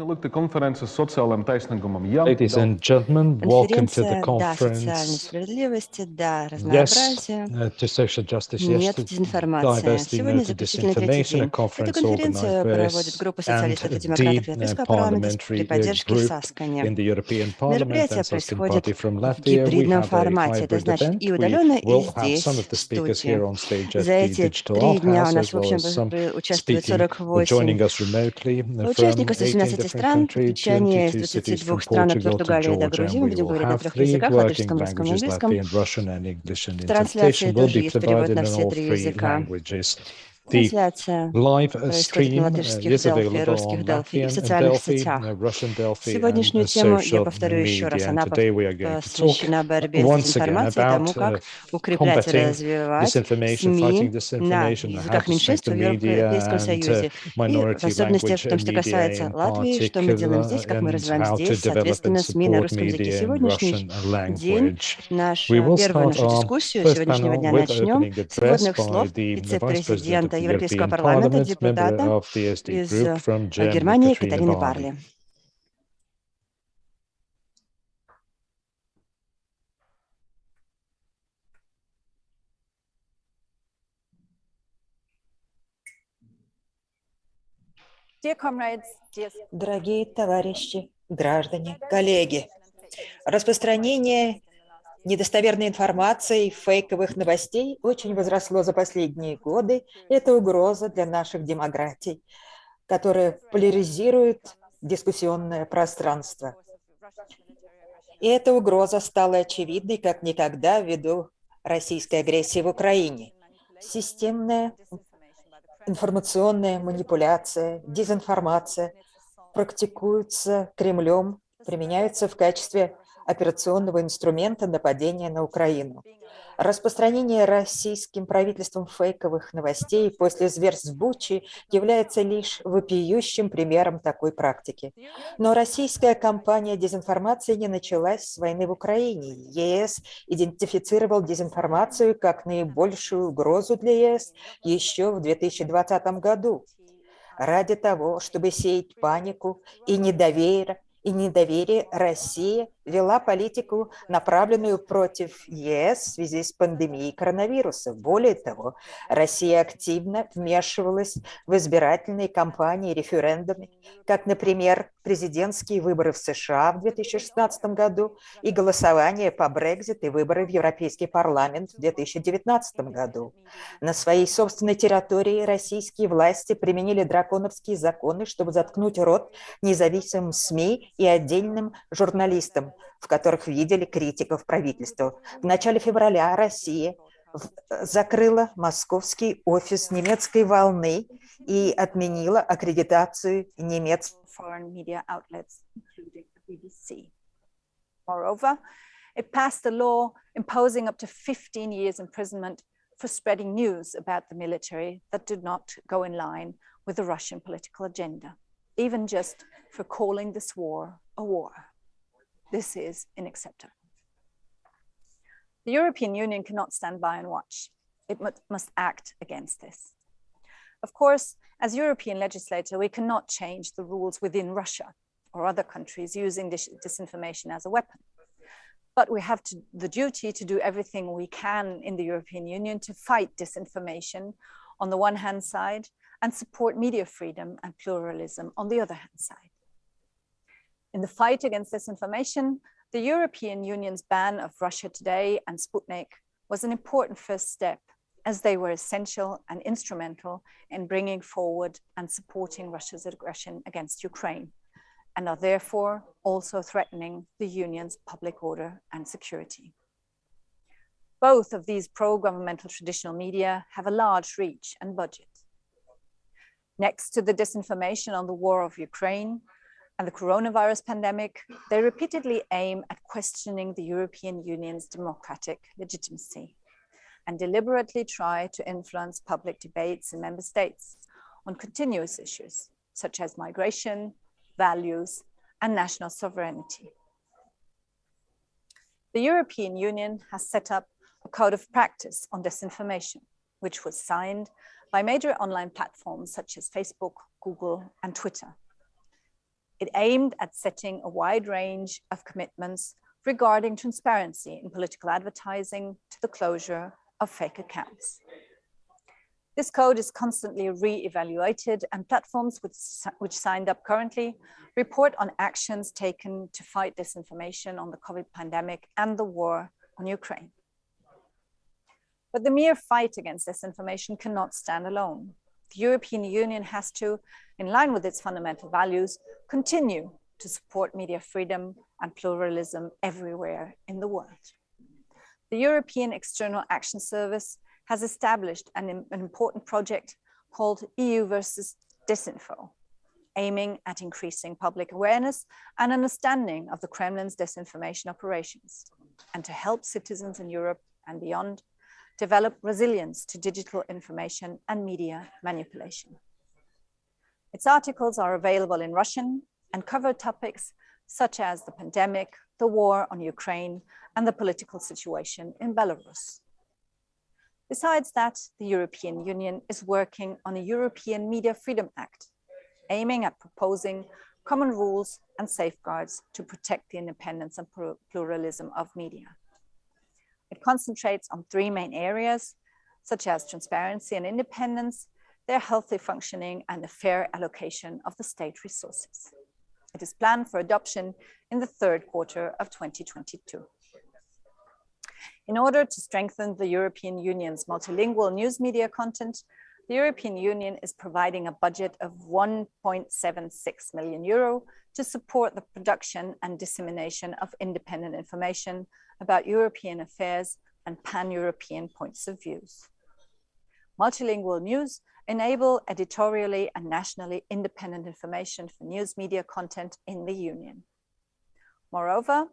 Ladies and gentlemen, welcome to the Конференция «Да социальной conference. справедливости», «Да Yes, разнообразию», to social justice, yes, «Нет to дезинформации». diversity, no Сегодня to заключительный третий disinformation, a день. Эту conference organized конференцию by проводит us группа and социалистов и демократов the Европейского парламента при parliamentary поддержке group САСКОНи. in the European Parliament Мероприятие and Saskin происходит Party from в Latvia. We гибридном have a формате, это hybrid значит и event. We удаленно, и will have some здесь, of в the speakers студии. here on stage at За the эти Digital 3 Art дня у House, нас as в well общем as some участвует speaking or 48 joining us remotely from участников с 18 18 different стран, countries, включая из 22 cities 22 from стран от Portugal to Португалии до Georgia. Грузии. And Мы we будем will говорить на have 3 3 языках: working латышском, русском и languages, английском. Latvian, Russian, and English, and В interpretation трансляции will тоже be есть перевод provided на in все all 3 3 языка. languages. The Трансляция live происходит на stream латышских is Делфи, available русских on Делфи и в Latvian and социальных Delphi, сетях. Russian Delphi, and Сегодняшнюю тему я social повторю еще раз. media. And Она today we are going to talk посвящена борьбе с once again дезинформацией, тому, about как укреплять и combating развивать disinformation, fighting СМИ на disinformation, and how языках to меньшинств в strengthen media Европейском and Союзе. И в minority особенности в language том, что media касается in Латвии, что мы делаем particular, здесь, как мы and развиваем how to здесь, develop and соответственно, СМИ на support русском языке. media in Сегодняшний Russian день, language. We will первую start нашу our дискуссию first сегодняшнего panel дня with начнем opening с address вводных by слов the Vice President of вице-президента the Европейского European парламента, Parliament, member депутата of the SD из group from Germany, Германии Katrina Катарины Barley. Барли. Дорогие товарищи, граждане, коллеги, распространение недостоверной информации, фейковых новостей очень возросло за последние годы. Это угроза для наших демократий, которая поляризирует дискуссионное пространство. И эта угроза стала очевидной как никогда ввиду российской агрессии в Украине. Системная информационная манипуляция, дезинформация практикуются Кремлем, применяются в качестве операционного инструмента нападения на Украину. Распространение российским правительством фейковых новостей после зверств в Буче является лишь вопиющим примером такой практики. Но российская кампания дезинформации не началась с войны в Украине. ЕС идентифицировал дезинформацию как наибольшую угрозу для ЕС еще в 2020 году. Ради того, чтобы сеять панику и недоверие, Россия вела политику, направленную против ЕС в связи с пандемией коронавируса. Более того, Россия активно вмешивалась в избирательные кампании, референдумы, как, например, президентские выборы в США в 2016 году и голосование по Брексит и выборы в Европейский парламент в 2019 году. На своей собственной территории российские власти применили драконовские законы, чтобы заткнуть рот независимым СМИ и отдельным журналистам, в которых видели критиков правительства. В начале февраля Россия закрыла московский офис немецкой волны и отменила аккредитацию немецких foreign media outlets, including the BBC. Moreover, it passed a law imposing up to 15 years imprisonment for spreading news about the military that did not go in line with the Russian political agenda, even just for calling this war a war. This is unacceptable. The European Union cannot stand by and watch. It must act against this. Of course, as European legislator, we cannot change the rules within Russia or other countries using disinformation as a weapon. But we have the duty to do everything we can in the European Union to fight disinformation on the one hand side and support media freedom and pluralism on the other hand side. In the fight against disinformation, the European Union's ban of Russia Today and Sputnik was an important first step, as they were essential and instrumental in bringing forward and supporting Russia's aggression against Ukraine, and are therefore also threatening the Union's public order and security. Both of these pro-governmental traditional media have a large reach and budget. Next to the disinformation on the war of Ukraine and the coronavirus pandemic, they repeatedly aim at questioning the European Union's democratic legitimacy and deliberately try to influence public debates in member states on continuous issues such as migration, values, and national sovereignty. The European Union has set up a code of practice on disinformation, which was signed by major online platforms such as Facebook, Google, and Twitter. It aimed at setting a wide range of commitments regarding transparency in political advertising to the closure of fake accounts. This code is constantly re-evaluated, and platforms which signed up currently report on actions taken to fight disinformation on the COVID pandemic and the war on Ukraine. But the mere fight against disinformation cannot stand alone. The European Union has to, in line with its fundamental values, continue to support media freedom and pluralism everywhere in the world. The European External Action Service has established an important project called EU versus Disinfo, aiming at increasing public awareness and understanding of the Kremlin's disinformation operations, and to help citizens in Europe and beyond develop resilience to digital information and media manipulation. Its articles are available in Russian and cover topics such as the pandemic, the war on Ukraine, and the political situation in Belarus. Besides that, the European Union is working on a European Media Freedom Act, aiming at proposing common rules and safeguards to protect the independence and pluralism of media. It concentrates on three main areas, such as transparency and independence, their healthy functioning, and the fair allocation of the state resources. It is planned for adoption in the third quarter of 2022. In order to strengthen the European Union's multilingual news media content, the European Union is providing a budget of 1.76 million euro to support the production and dissemination of independent information about European affairs and pan-European points of views. Multilingual news enable editorially and nationally independent information for news media content in the Union. Moreover,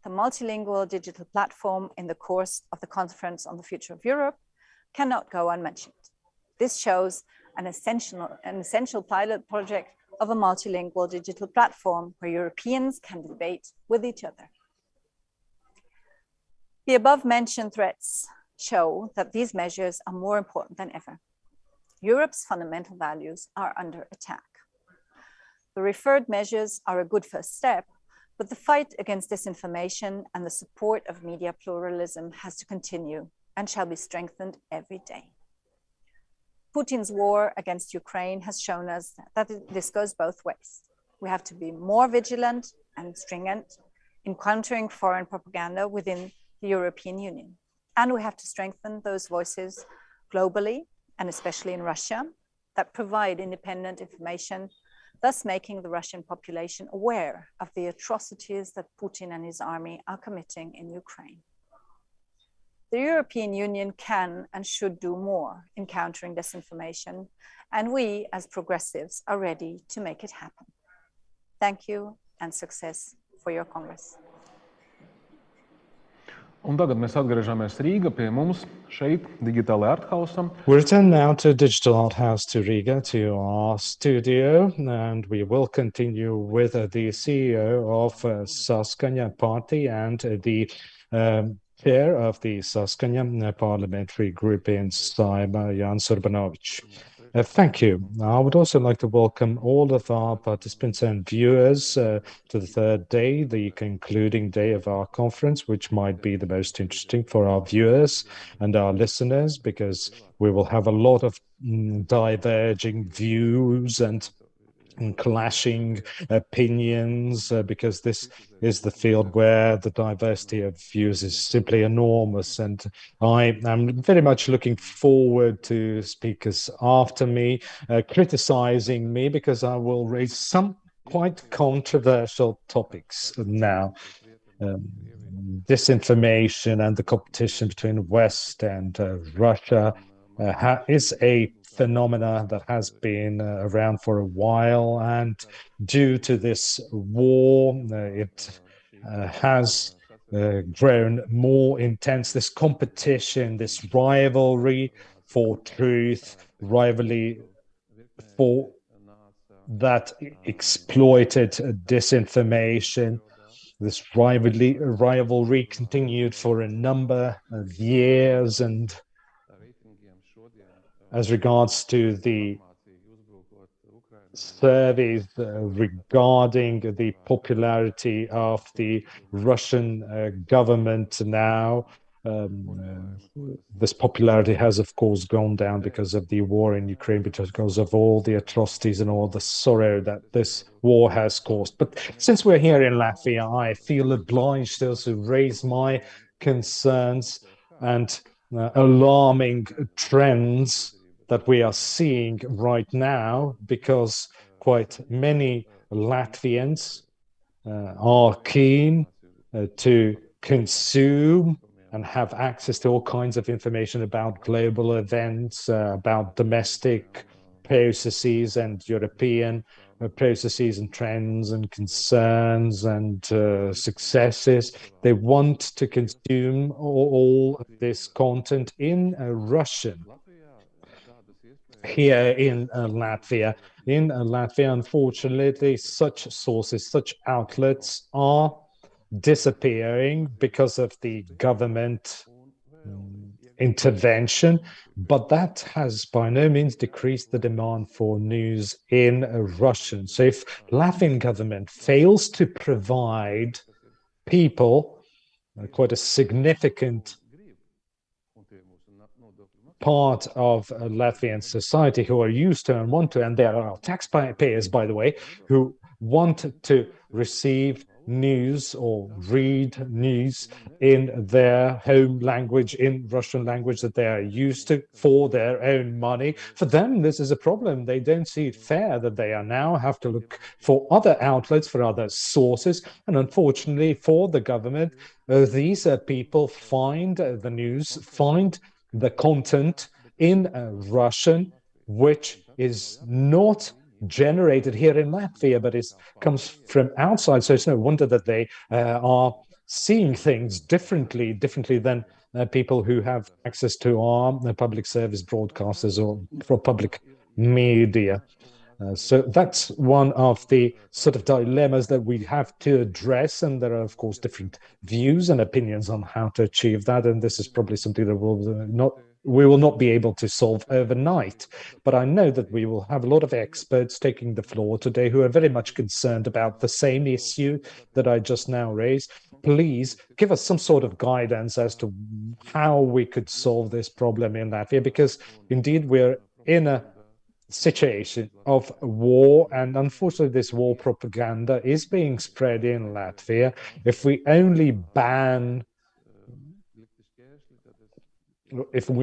the multilingual digital platform in the course of the Conference on the Future of Europe cannot go unmentioned. This shows an essential pilot project of a multilingual digital platform where Europeans can debate with each other. The above-mentioned threats show that these measures are more important than ever. Europe's fundamental values are under attack. The referred measures are a good first step, but the fight against disinformation and the support of media pluralism has to continue and shall be strengthened every day. Putin's war against Ukraine has shown us that this goes both ways. We have to be more vigilant and stringent in countering foreign propaganda within the European Union. And we have to strengthen those voices globally, and especially in Russia, that provide independent information, thus making the Russian population aware of the atrocities that Putin and his army are committing in Ukraine. The European Union can and should do more in countering disinformation, and we as progressives are ready to make it happen. Thank you and success for your Congress. Un tagad mēs atgriežamies Rīgā pie mums šeit, Digitālajā Art House. We return now to Digital Art House to Riga, to our studio, and we will continue with the CEO of Saskaņa Party and the chair of the Saskaņa parliamentary group in Saima, Jānis Urbanović. Thank you. I would also like to welcome all of our participants and viewers to the third day, the concluding day of our conference, which might be the most interesting for our viewers and our listeners, because we will have a lot of diverging views and clashing opinions, because this is the field where the diversity of views is simply enormous. And I am very much looking forward to speakers after me criticizing me, because I will raise some quite controversial topics now. Disinformation and the competition between West and Russia is a phenomena that has been around for a while, and due to this war, it has grown more intense. This competition, this rivalry for truth, rivalry for that exploited disinformation. This rivalry continued for a number of years, and as regards to the surveys regarding the popularity of the Russian government now. This popularity has, of course, gone down because of the war in Ukraine, because of all the atrocities and all the sorrow that this war has caused. But since we're here in Latvia, I feel obliged to also raise my concerns and alarming trends that we are seeing right now, because quite many Latvians are keen to consume and have access to all kinds of information about global events, about domestic processes and European processes and trends and concerns and successes. They want to consume all this content in Russian. Here in Latvia, unfortunately, such sources, such outlets are disappearing because of the government intervention, but that has by no means decreased the demand for news in Russian. So if Latvian government fails to provide people quite a significant part of Latvian society who are used to and want to, and there are taxpayers, by the way, who want to receive news or read news in their home language, in Russian language that they are used to for their own money. For them, this is a problem. They don't see it fair that they are now have to look for other outlets, for other sources. And unfortunately for the government, these people find the news, find the content in Russian, which is not generated here in Latvia, but it comes from outside. So it's no wonder that they are seeing things differently than people who have access to our public service broadcasters or for public media. So that's one of the sort of dilemmas that we have to address, and there are, of course, different views and opinions on how to achieve that, and this is probably something that we will not be able to solve overnight. But I know that we will have a lot of experts taking the floor today who are very much concerned about the same issue that I just now raised. Please give us some sort of guidance as to how we could solve this problem in Latvia, because indeed we're in a situation of war, and unfortunately this war propaganda is being spread in Latvia. If we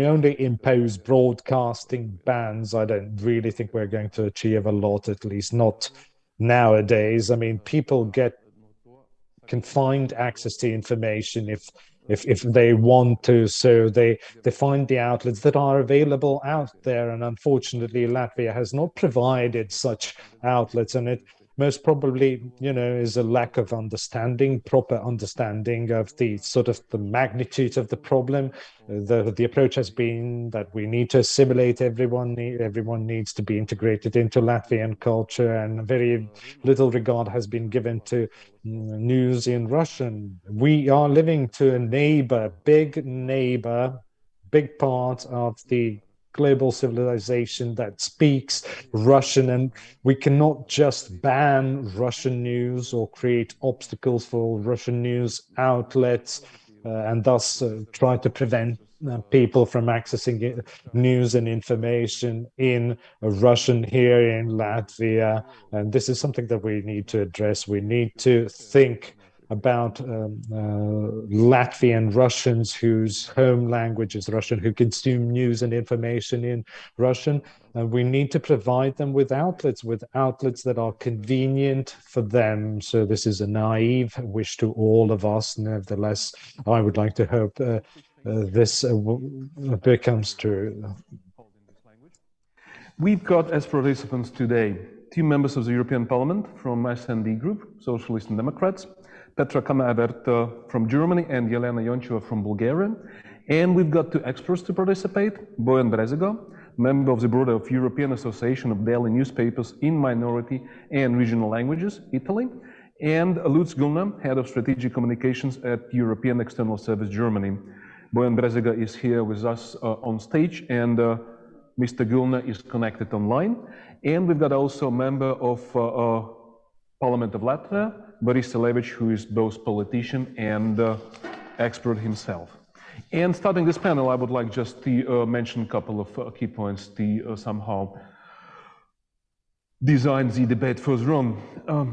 only impose broadcasting bans, I don't really think we're going to achieve a lot, at least not nowadays. I mean, people can find access to information if they want to, so they find the outlets that are available out there, and unfortunately Latvia has not provided such outlets, and it most probably, is a lack of proper understanding of the sort of the magnitude of the problem. The approach has been that we need to assimilate everyone needs to be integrated into Latvian culture, and very little regard has been given to news in Russian. We are living to a big part of the global civilization that speaks Russian, and we cannot just ban Russian news or create obstacles for Russian news outlets and thus try to prevent people from accessing news and information in Russian here in Latvia. And this is something that we need to address. We need to think about Latvian Russians whose home language is Russian, who consume news and information in Russian. And we need to provide them with outlets that are convenient for them. So this is a naive wish to all of us. Nevertheless, I would like to hope this becomes true. We've got as participants today 2 members of the European Parliament from SND Group, Socialists and Democrats, Petra Kamavert from Germany and Yelena Yoncheva from Bulgaria. And we've got 2 experts to participate, Bojan Brezega, member of the Board of European Association of Daily Newspapers in Minority and Regional Languages, Italy, and Lutz Gulna, Head of Strategic Communications at European External Service, Germany. Bojan Brezega is here with us on stage, and Mr. Gulna is connected online. And we've got also a member of Parliament of Latvia, Boris Selevich, who is both politician and expert himself. And starting this panel, I would like just to mention a couple of key points to somehow design the debate further on.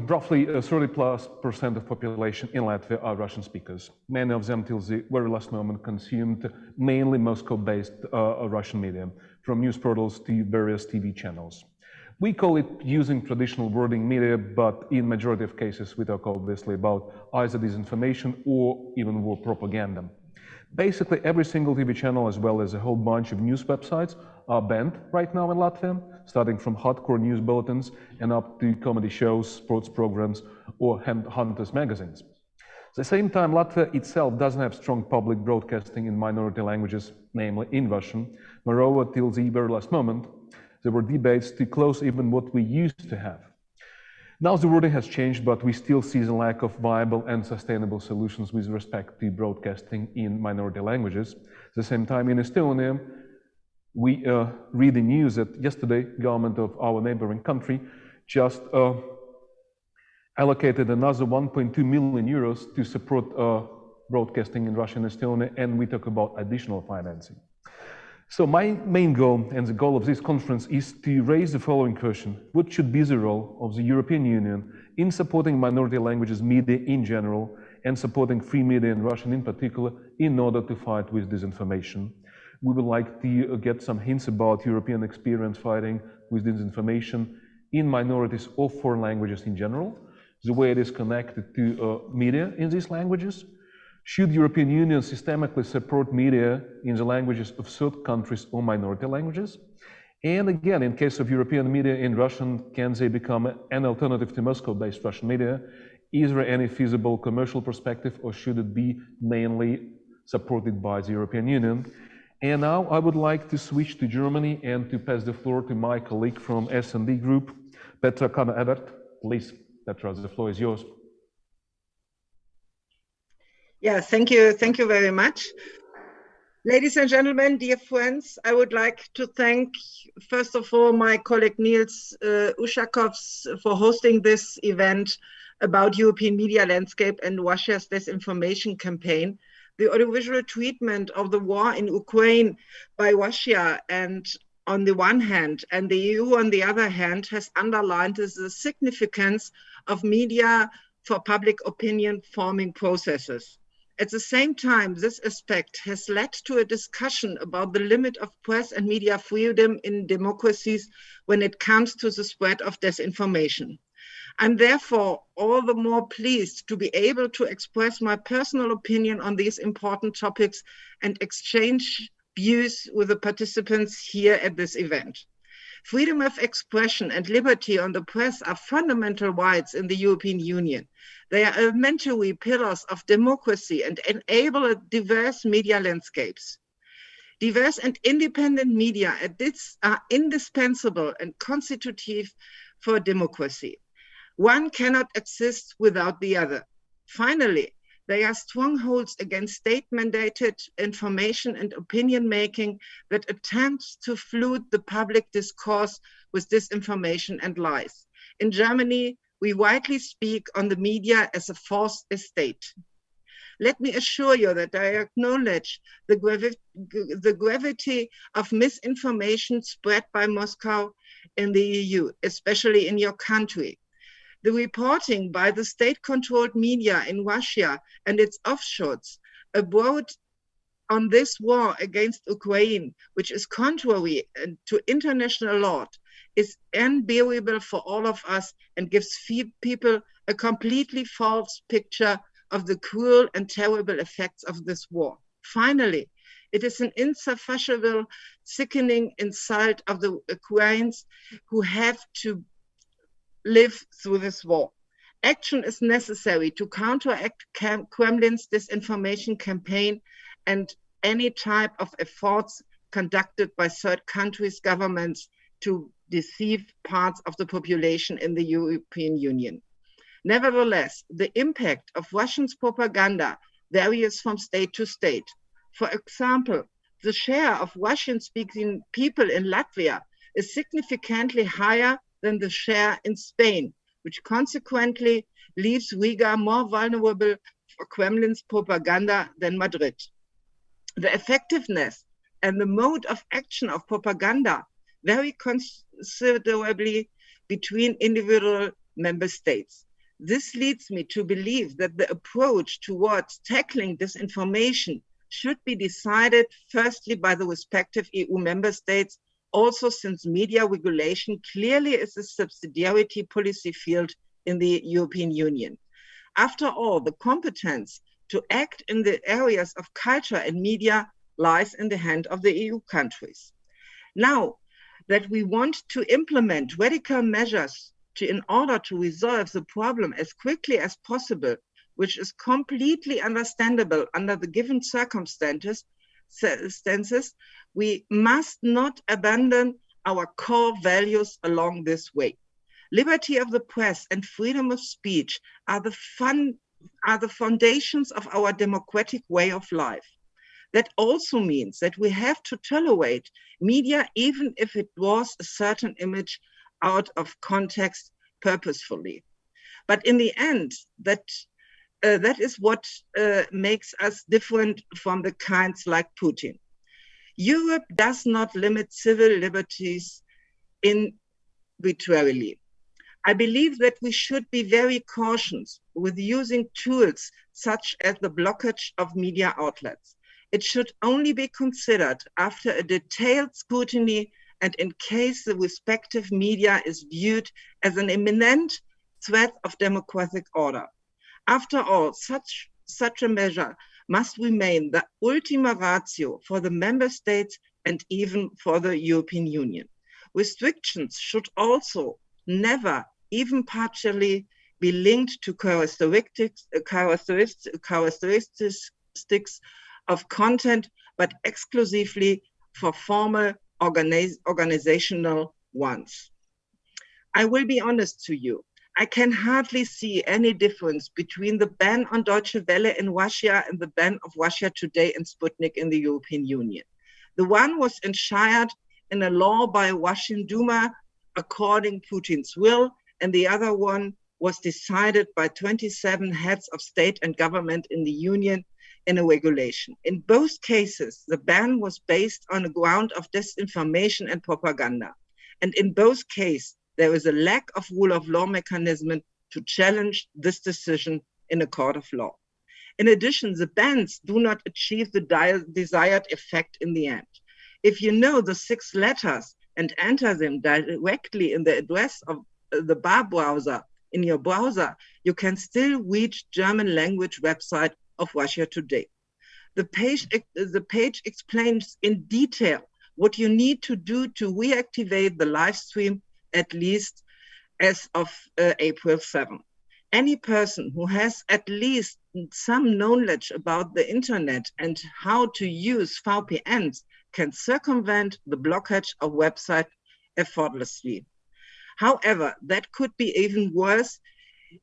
Roughly 30+% of population in Latvia are Russian speakers. Many of them till the very last moment consumed mainly Moscow-based Russian media, from news portals to various TV channels. We call it, using traditional wording, media, but in majority of cases we talk obviously about either disinformation or even war propaganda. Basically every single TV channel as well as a whole bunch of news websites are banned right now in Latvia, starting from hardcore news bulletins and up to comedy shows, sports programs, or hunters magazines. At the same time, Latvia itself doesn't have strong public broadcasting in minority languages, namely in Russian. Moreover, till the very last moment, there were debates to close even what we used to have. Now the wording has changed, but we still see the lack of viable and sustainable solutions with respect to broadcasting in minority languages. At the same time, in Estonia, we read the news that yesterday, government of our neighboring country just allocated another 1.2 million euros to support broadcasting in Russia and Estonia, and we talk about additional financing. So my main goal and the goal of this conference is to raise the following question: what should be the role of the European Union in supporting minority languages media in general and supporting free media in Russian in particular in order to fight with disinformation? We would like to get some hints about European experience fighting with disinformation in minorities or foreign languages in general, the way it is connected to media in these languages. Should European Union systemically support media in the languages of third countries or minority languages? And again, in case of European media in Russian, can they become an alternative to Moscow-based Russian media? Is there any feasible commercial perspective, or should it be mainly supported by the European Union? And now I would like to switch to Germany and to pass the floor to my colleague from S&D Group, Petra Kammer-Ebert. Please, Petra, the floor is yours. Yeah, thank you very much. Ladies and gentlemen, dear friends, I would like to thank, first of all, my colleague Niels Ushakovs for hosting this event about European media landscape and Russia's disinformation campaign. The audiovisual treatment of the war in Ukraine by Russia and on the one hand, and the EU on the other hand, has underlined the significance of media for public opinion forming processes. At the same time, this aspect has led to a discussion about the limit of press and media freedom in democracies when it comes to the spread of disinformation. I'm therefore all the more pleased to be able to express my personal opinion on these important topics and exchange views with the participants here at this event. Freedom of expression and liberty on the press are fundamental rights in the European Union. They are elementary pillars of democracy and enable diverse media landscapes. Diverse and independent media are indispensable and constitutive for democracy. One cannot exist without the other. Finally, they are strongholds against state-mandated information and opinion-making that attempts to flood the public discourse with disinformation and lies. In Germany, we widely speak on the media as a fourth estate. Let me assure you that I acknowledge the gravity of misinformation spread by Moscow in the EU, especially in your country. The reporting by the state-controlled media in Russia and its offshoots abroad on this war against Ukraine, which is contrary to international law, is unbearable for all of us and gives people a completely false picture of the cruel and terrible effects of this war. Finally, it is an insufferable, sickening insult of the Ukrainians who have to live through this war. Action is necessary to counteract Kremlin's disinformation campaign and any type of efforts conducted by third countries' governments to deceive parts of the population in the European Union. Nevertheless, the impact of Russian propaganda varies from state to state. For example, the share of Russian-speaking people in Latvia is significantly higher than the share in Spain, which consequently leaves Riga more vulnerable for Kremlin's propaganda than Madrid. The effectiveness and the mode of action of propaganda vary considerably between individual member states. This leads me to believe that the approach towards tackling disinformation should be decided firstly by the respective EU member states, also since media regulation clearly is a subsidiarity policy field in the European Union. After all, the competence to act in the areas of culture and media lies in the hand of the EU countries. Now that we want to implement radical measures in order to resolve the problem as quickly as possible, which is completely understandable under the given circumstances, we must not abandon our core values along this way. Liberty of the press and freedom of speech are the foundations of our democratic way of life. That also means that we have to tolerate media even if it draws a certain image out of context purposefully. But in the end, that is what makes us different from the kinds like Putin. Europe does not limit civil liberties arbitrarily. I believe that we should be very cautious with using tools such as the blockage of media outlets. It should only be considered after a detailed scrutiny and in case the respective media is viewed as an imminent threat of democratic order. After all, such a measure must remain the ultima ratio for the member states and even for the European Union. Restrictions should also never, even partially, be linked to characteristics of content, but exclusively for formal organizational ones. I will be honest to you. I can hardly see any difference between the ban on Deutsche Welle in Russia and the ban of Russia Today and Sputnik in the European Union. The one was enshrined in a law by Russian Duma according to Putin's will, and the other one was decided by 27 heads of state and government in the Union in a regulation. In both cases, the ban was based on a ground of disinformation and propaganda. And in both cases, there is a lack of rule of law mechanism to challenge this decision in a court of law. In addition, the bans do not achieve the desired effect in the end. If you know the 6 letters and enter them directly in the address of the bar browser in your browser, you can still reach German language website of Russia Today. The page explains in detail what you need to do to reactivate the live stream, at least as of April 7. Any person who has at least some knowledge about the internet and how to use VPNs can circumvent the blockage of website effortlessly. However, that could be even worse,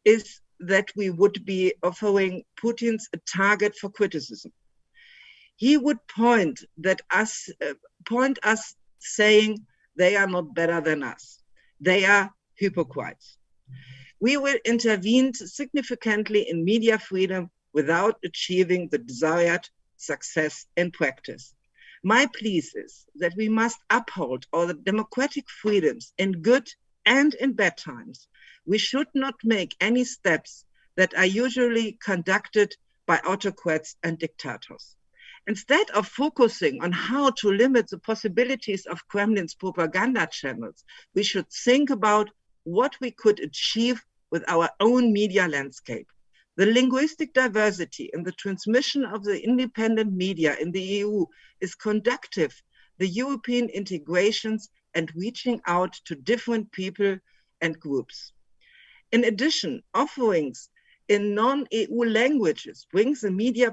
is that we would be offering Putin a target for criticism. He would point us saying they are not better than us. They are hypocrites. We will intervene significantly in media freedom without achieving the desired success in practice. My plea is that we must uphold all the democratic freedoms in good and in bad times. We should not make any steps that are usually conducted by autocrats and dictators. Instead of focusing on how to limit the possibilities of Kremlin's propaganda channels, we should think about what we could achieve with our own media landscape. The linguistic diversity in the transmission of the independent media in the EU is conducive to European integrations and reaching out to different people and groups. In addition, offerings in non-EU languages brings the media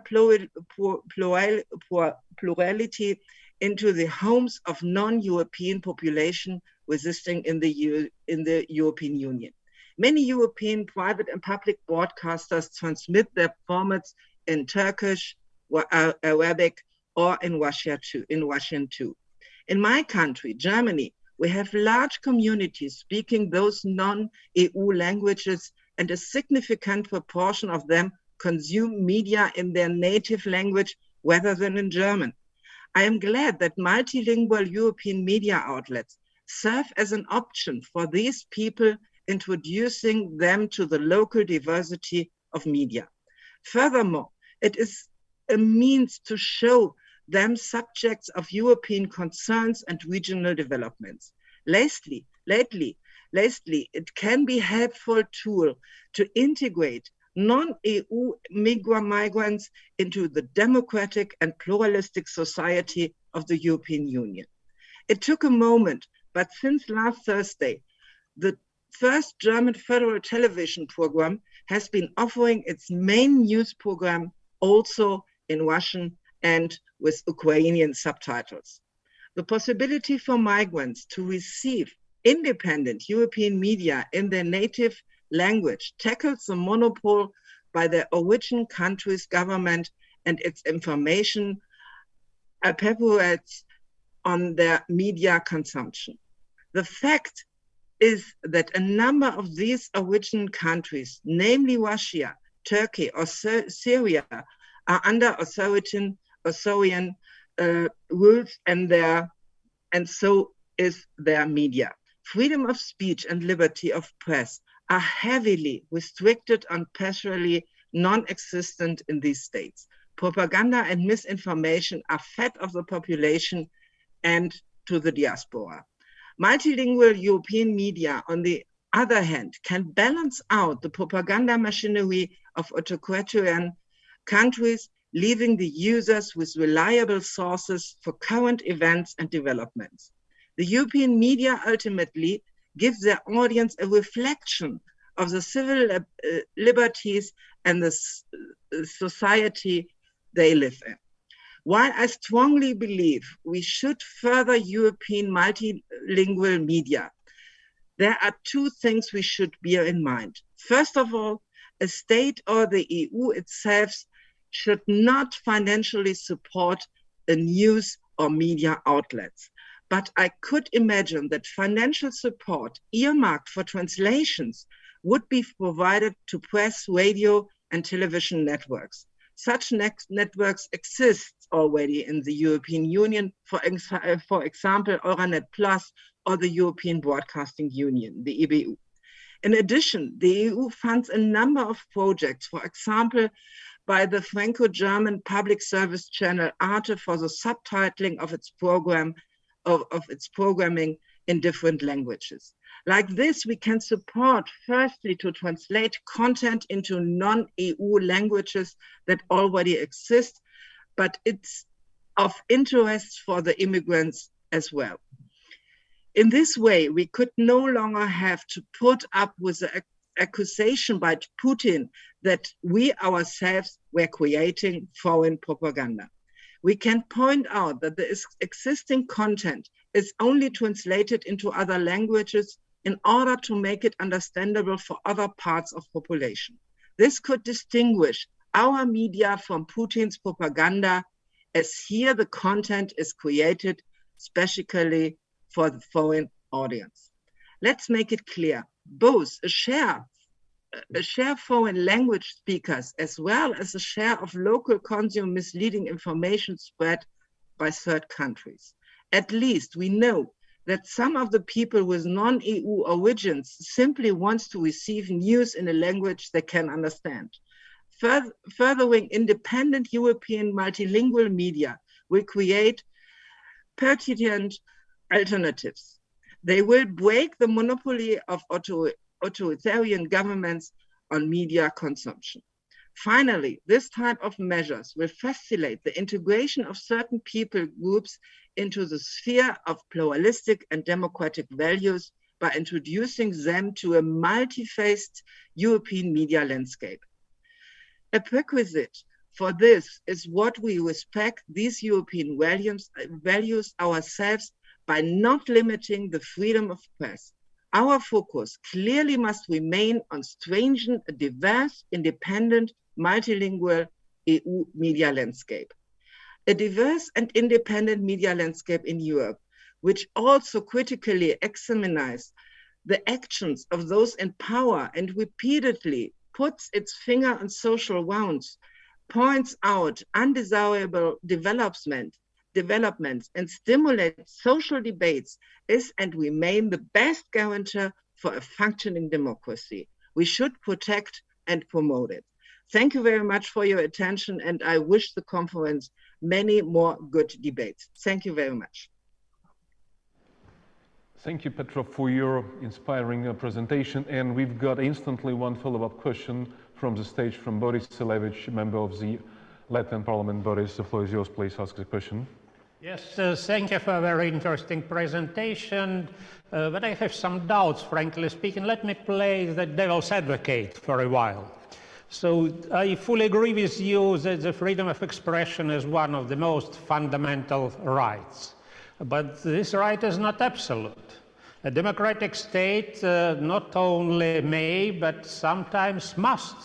plurality into the homes of non-European population resisting in the European Union. Many European private and public broadcasters transmit their formats in Turkish, Arabic, or in Russia too, in Russian too. In my country, Germany, we have large communities speaking those non-EU languages, and a significant proportion of them consume media in their native language rather than in German. I am glad that multilingual European media outlets serve as an option for these people, introducing them to the local diversity of media. Furthermore, it is a means to show them subjects of European concerns and regional developments. Lastly, it can be a helpful tool to integrate non-EU migrants into the democratic and pluralistic society of the European Union. It took a moment, but since last Thursday, the first German federal television program has been offering its main news program also in Russian and with Ukrainian subtitles. The possibility for migrants to receive independent European media in their native language tackles the monopoly by the origin country's government and its information apparatus on their media consumption. The fact is that a number of these origin countries, namely Russia, Turkey, or Syria, are under authoritarian rules, and so is their media. Freedom of speech and liberty of press are heavily restricted and partially non-existent in these states. Propaganda and misinformation are fed of the population and to the diaspora. Multilingual European media, on the other hand, can balance out the propaganda machinery of authoritarian countries, leaving the users with reliable sources for current events and developments. The European media ultimately gives their audience a reflection of the civil liberties and the society they live in. While I strongly believe we should further European multilingual media, there are two things we should bear in mind. First of all, a state or the EU itself should not financially support a news or media outlets. But I could imagine that financial support earmarked for translations would be provided to press, radio, and television networks. Such networks exist already in the European Union, for example, Euronet Plus or the European Broadcasting Union, the EBU. In addition, the EU funds a number of projects, for example, by the Franco-German public service channel Arte for the subtitling of its program, of its programming in different languages. Like this, we can support, firstly, to translate content into non-EU languages that already exist, but it's of interest for the immigrants as well. In this way, we could no longer have to put up with the accusation by Putin that we ourselves were creating foreign propaganda. We can point out that the existing content is only translated into other languages in order to make it understandable for other parts of population. This could distinguish our media from Putin's propaganda, as here the content is created specifically for the foreign audience. Let's make it clear, both a share foreign language speakers as well as a share of local consumer misleading information spread by third countries. At least we know that some of the people with non-EU origins simply wants to receive news in a language they can understand. Furthering independent European multilingual media will create pertinent alternatives. They will break the monopoly of authoritarian governments on media consumption. Finally, this type of measures will facilitate the integration of certain people groups into the sphere of pluralistic and democratic values by introducing them to a multi-faced European media landscape. A prerequisite for this is what we respect these European values ourselves by not limiting the freedom of press. Our focus clearly must remain on strengthening a diverse, independent, multilingual EU media landscape. A diverse and independent media landscape in Europe, which also critically examines the actions of those in power and repeatedly puts its finger on social wounds, points out undesirable developments and stimulates social debates, is and remain the best guarantor for a functioning democracy. We should protect and promote it. Thank you very much for your attention, and I wish the conference many more good debates. Thank you very much. Thank you, Petra, for your inspiring presentation. And we've got instantly one follow-up question from the stage from Boris Selevich, member of the Latvian Parliament. Boris, the floor is yours. Please ask the question. Yes, thank you for a very interesting presentation. But I have some doubts, frankly speaking. Let me play the devil's advocate for a while. So I fully agree with you that the freedom of expression is one of the most fundamental rights. But this right is not absolute. A democratic state not only may, but sometimes must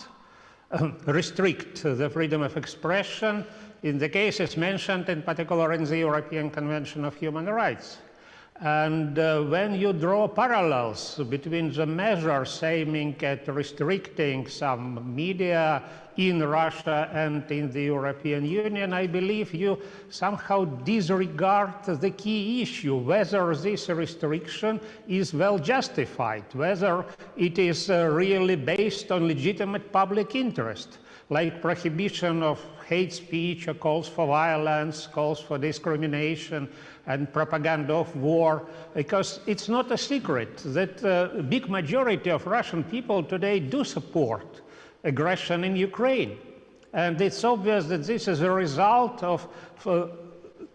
restrict the freedom of expression in the cases mentioned, in particular in the European Convention of Human Rights. And when you draw parallels between the measures aiming at restricting some media in Russia and in the European Union, I believe you somehow disregard the key issue, whether this restriction is well justified, whether it is really based on legitimate public interest, like prohibition of hate speech or calls for violence, calls for discrimination, and propaganda of war, because it's not a secret that a big majority of Russian people today do support aggression in Ukraine. And it's obvious that this is a result of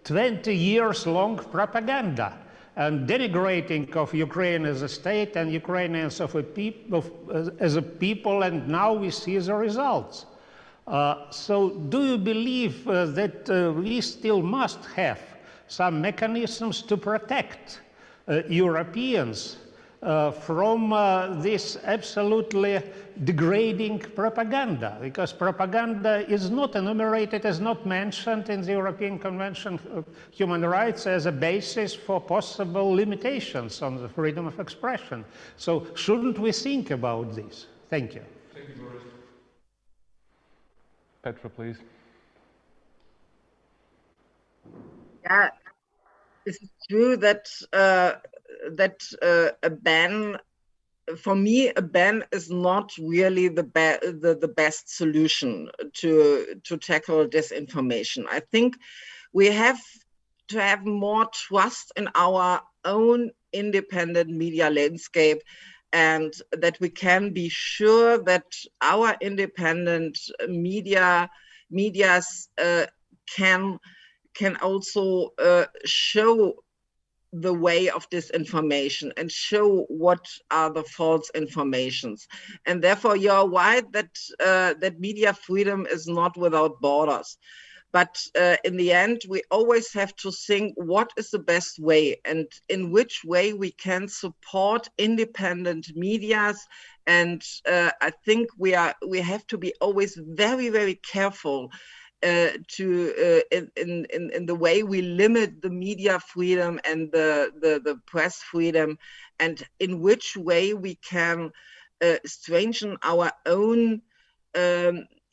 20 years long propaganda and denigrating of Ukraine as a state and Ukrainians as a people, and now we see the results. So do you believe that we still must have some mechanisms to protect Europeans from this absolutely degrading propaganda? Because propaganda is not enumerated, is not mentioned in the European Convention of Human Rights as a basis for possible limitations on the freedom of expression. So shouldn't we think about this? Thank you. Thank you, Boris. Petra, please. Yeah, it's true that a ban, for me, a ban is not really the best solution to tackle disinformation. I think we have to have more trust in our own independent media landscape, and that we can be sure that our independent medias can also show the way of disinformation and show what are the false informations. And therefore, you're right that media freedom is not without borders. But in the end, we always have to think what is the best way and in which way we can support independent medias. And I think we have to be always very, very careful in the way we limit the media freedom and the press freedom, and in which way we can strengthen our own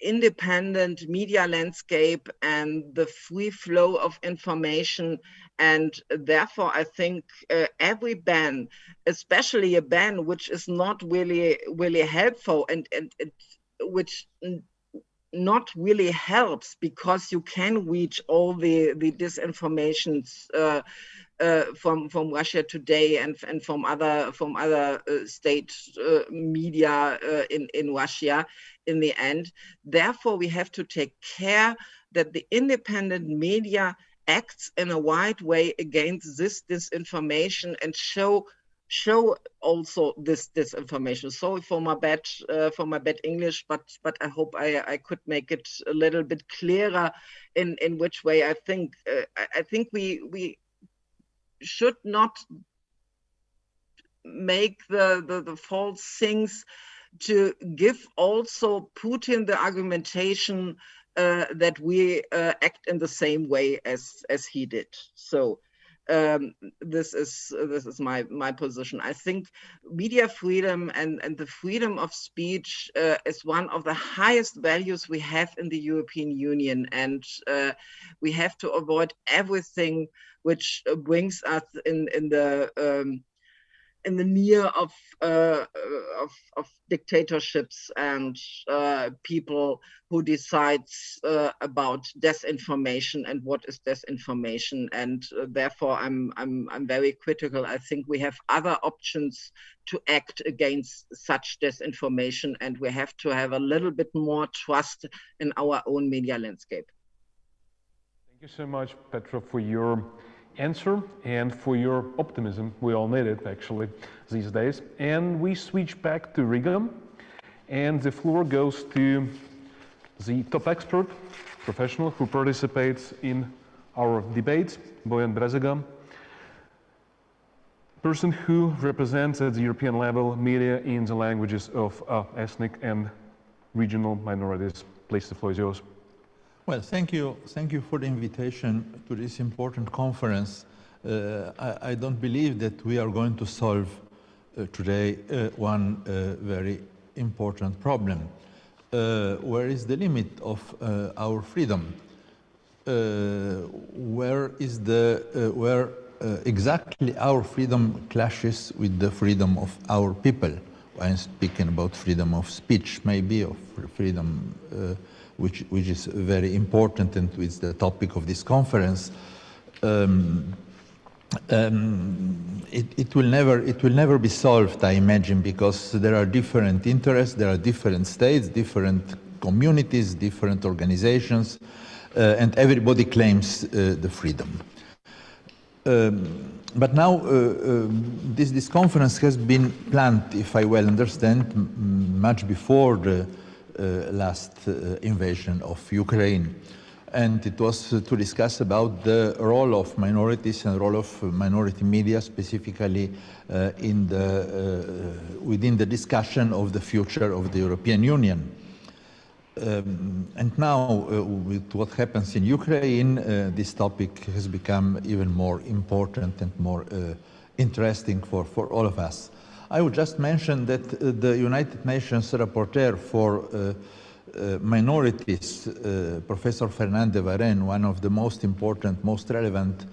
independent media landscape and the free flow of information. And therefore, I think every ban, especially a ban which is not really helpful and which not really helps, because you can reach all the disinformations from Russia Today and from other state media in Russia in the end. Therefore, we have to take care that the independent media acts in a wide way against this disinformation and show also this disinformation. Sorry for my bad English, but I hope I could make it a little bit clearer in which way I think. I think we should not make the false things to give also Putin the argumentation that we act in the same way as he did. So this is my position. I think media freedom and the freedom of speech is one of the highest values we have in the European Union, and we have to avoid everything which brings us in the near of dictatorships and people who decides about disinformation and what is disinformation. And therefore, I'm very critical. I think we have other options to act against such disinformation, and we have to have a little bit more trust in our own media landscape. Thank you so much, Petra, for your answer and for your optimism. We all need it, actually, these days. And we switch back to Riga, and the floor goes to the top expert, professional who participates in our debate, Bojan Brezega, person who represents at the European level media in the languages of ethnic and regional minorities. Please, the floor is yours. Well, thank you for the invitation to this important conference. I don't believe that we are going to solve today one very important problem. Where is the limit of our freedom? Where exactly our freedom clashes with the freedom of our people? I'm speaking about freedom of speech, maybe, of freedom which is very important and is the topic of this conference. It will never be solved, I imagine, because there are different interests, there are different states, different communities, different organizations, and everybody claims the freedom. But now this conference has been planned, if I well understand, much before the last invasion of Ukraine, and it was to discuss about the role of minorities and role of minority media, specifically within the discussion of the future of the European Union. And now, with what happens in Ukraine, this topic has become even more important and more interesting for all of us. I would just mention that the United Nations rapporteur for minorities, Professor Fernand de Varenne, one of the most important, most relevant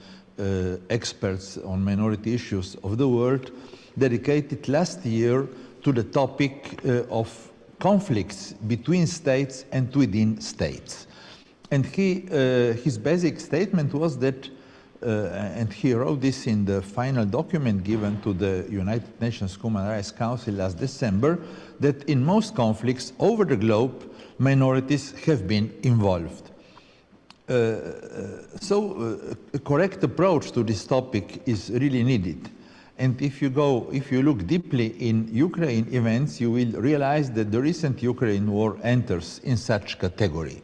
experts on minority issues of the world, dedicated last year to the topic of conflicts between states and within states. And his basic statement was that and he wrote this in the final document given to the United Nations Human Rights Council last December, that in most conflicts over the globe, minorities have been involved. So a correct approach to this topic is really needed. And if you look deeply in Ukraine events, you will realize that the recent Ukraine war enters in such category.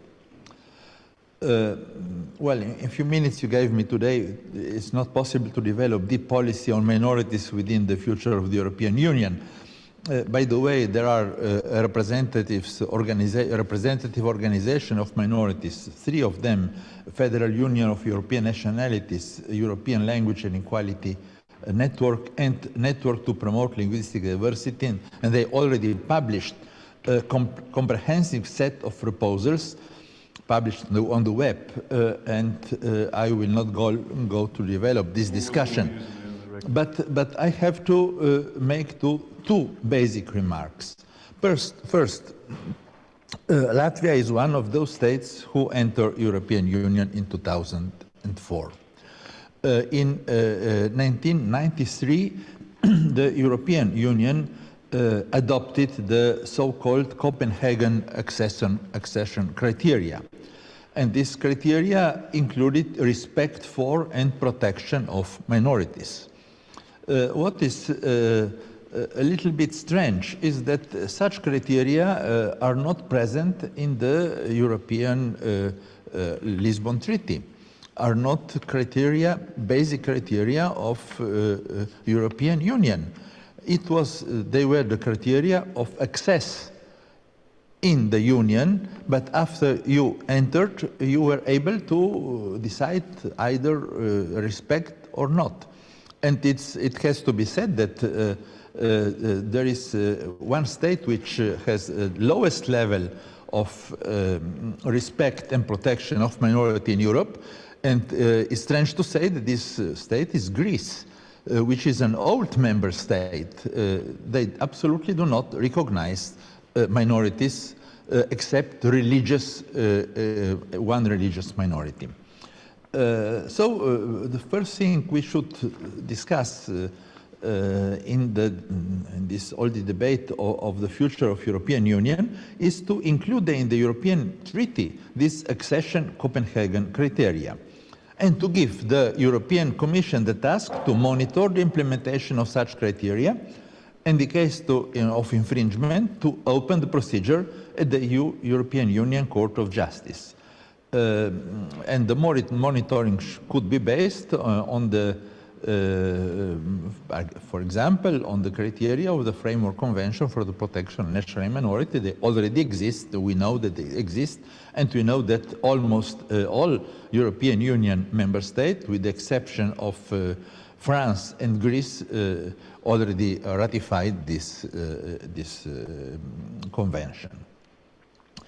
Well, in a few minutes you gave me today, it's not possible to develop deep policy on minorities within the future of the European Union. By the way, there are representative organization of minorities, 3 of them, Federal Union of European Nationalities, European Language and Equality Network, and Network to Promote Linguistic Diversity, and they already published a comprehensive set of proposals published on the web, and I will not go to develop this discussion. But I have to make two basic remarks. First, Latvia is one of those states who entered European Union in 2004. In 1993, the European Union adopted the so-called Copenhagen accession criteria. And this criteria included respect for and protection of minorities. What is a little bit strange is that such criteria are not present in the European Lisbon Treaty, are not basic criteria of European Union. They were the criteria of access in the Union, but after you entered, you were able to decide either respect or not. And it has to be said that there is one state which has the lowest level of respect and protection of minority in Europe, and it's strange to say that this state is Greece, which is an old member state. They absolutely do not recognize minorities except religious, one religious minority. So the first thing we should discuss in this all the debate of the future of European Union is to include in the European Treaty this accession Copenhagen criteria, and to give the European Commission the task to monitor the implementation of such criteria, and in the case of infringement, to open the procedure at the European Union Court of Justice. And the monitoring could be based on the, for example, on the criteria of the Framework Convention for the Protection of National Minority. They already exist. We know that they exist, and we know that almost all European Union member states, with the exception of France and Greece, already ratified this convention.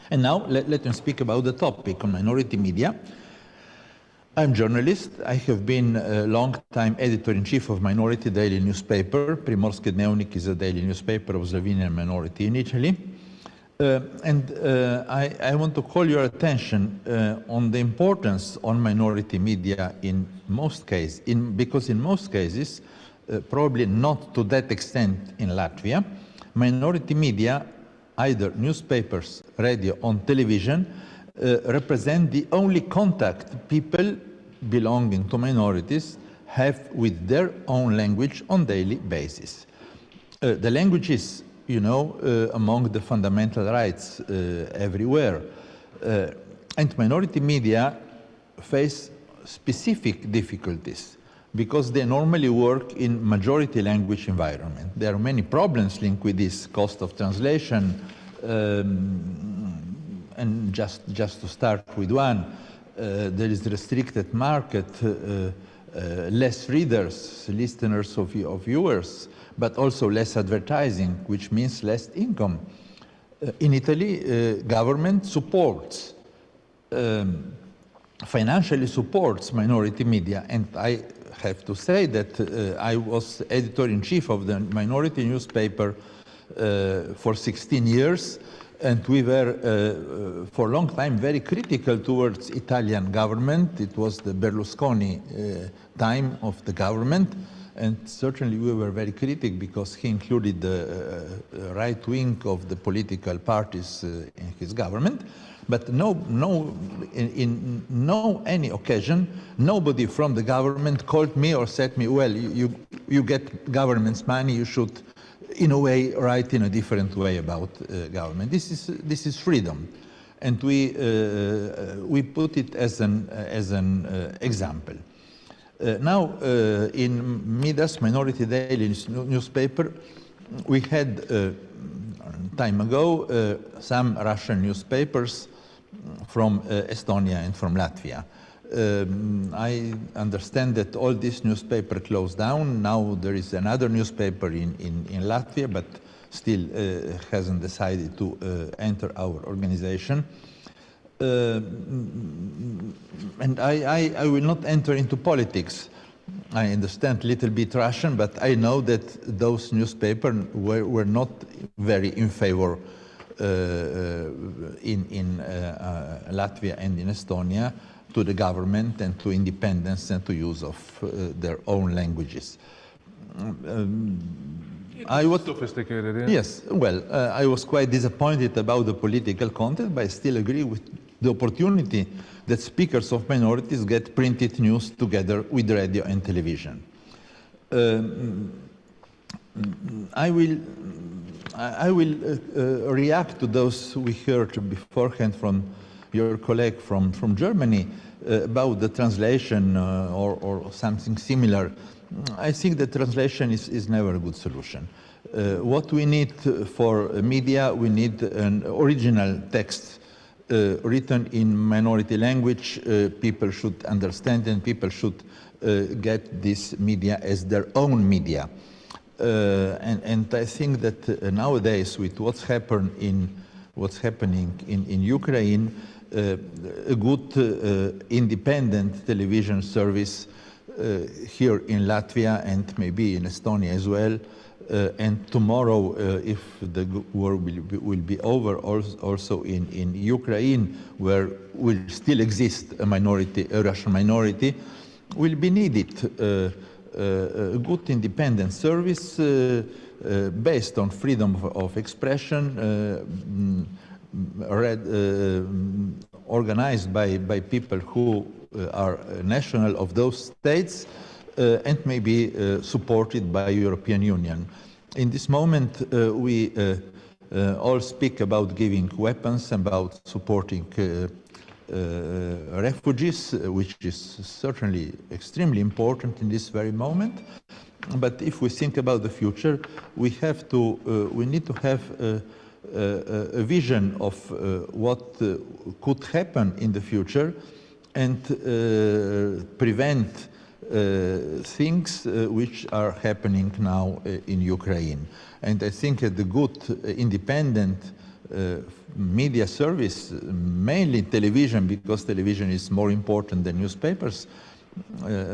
And now let me speak about the topic on minority media. I'm a journalist. I have been a long-time editor-in-chief of Minority daily newspaper. Primorski Dnevnik is a daily newspaper of Slovenian minority in Italy. I want to call your attention on the importance on minority media in most cases, because in most cases, probably not to that extent in Latvia, minority media, either newspapers, radio, on television, represent the only contact people belonging to minorities have with their own language on daily basis. The language is, you know, among the fundamental rights everywhere. And minority media face specific difficulties because they normally work in majority language environment. There are many problems linked with this: cost of translation, and just to start with one, there is restricted market, less readers, listeners of viewers, but also less advertising, which means less income. In Italy, government supports, financially supports minority media, and I have to say that I was editor-in-chief of the minority newspaper for 16 years, and we were for a long time very critical towards Italian government. It was the Berlusconi time of the government, and certainly we were very critical because he included the right wing of the political parties in his government. But in no any occasion, nobody from the government called me or said me, well, you get government's money, you should, in a way, write in a different way about government. This is freedom, and we put it as an example. Now, in Midas, Minority Daily newspaper, we had time ago some Russian newspapers from Estonia and from Latvia. I understand that all these newspapers closed down. Now there is another newspaper in Latvia, but still hasn't decided to enter our organization. And I will not enter into politics. I understand a little bit Russian, but I know that those newspapers were not very in favor in Latvia and in Estonia to the government and to independence and to use of their own languages. I was sophisticated, yeah? Yes, well, I was quite disappointed about the political content, but I still agree with the opportunity that speakers of minorities get printed news together with radio and television. I will react to those we heard beforehand from your colleague from Germany about the translation or something similar. I think that translation is never a good solution. What we need for media, we need an original text written in minority language. People should understand and people should get this media as their own media. And I think that nowadays, with what's happening in Ukraine, a good independent television service here in Latvia and maybe in Estonia as well, and tomorrow, if the war will be over, also in Ukraine, where will still exist a minority, a Russian minority, will be needed. A good independent service based on freedom of expression, organized by people who are national of those states, and maybe supported by European Union. In this moment, we all speak about giving weapons, about supporting refugees, which is certainly extremely important in this very moment. But if we think about the future, we need to have a vision of what could happen in the future and prevent things which are happening now in Ukraine. And I think the good independent media service, mainly television, because television is more important than newspapers,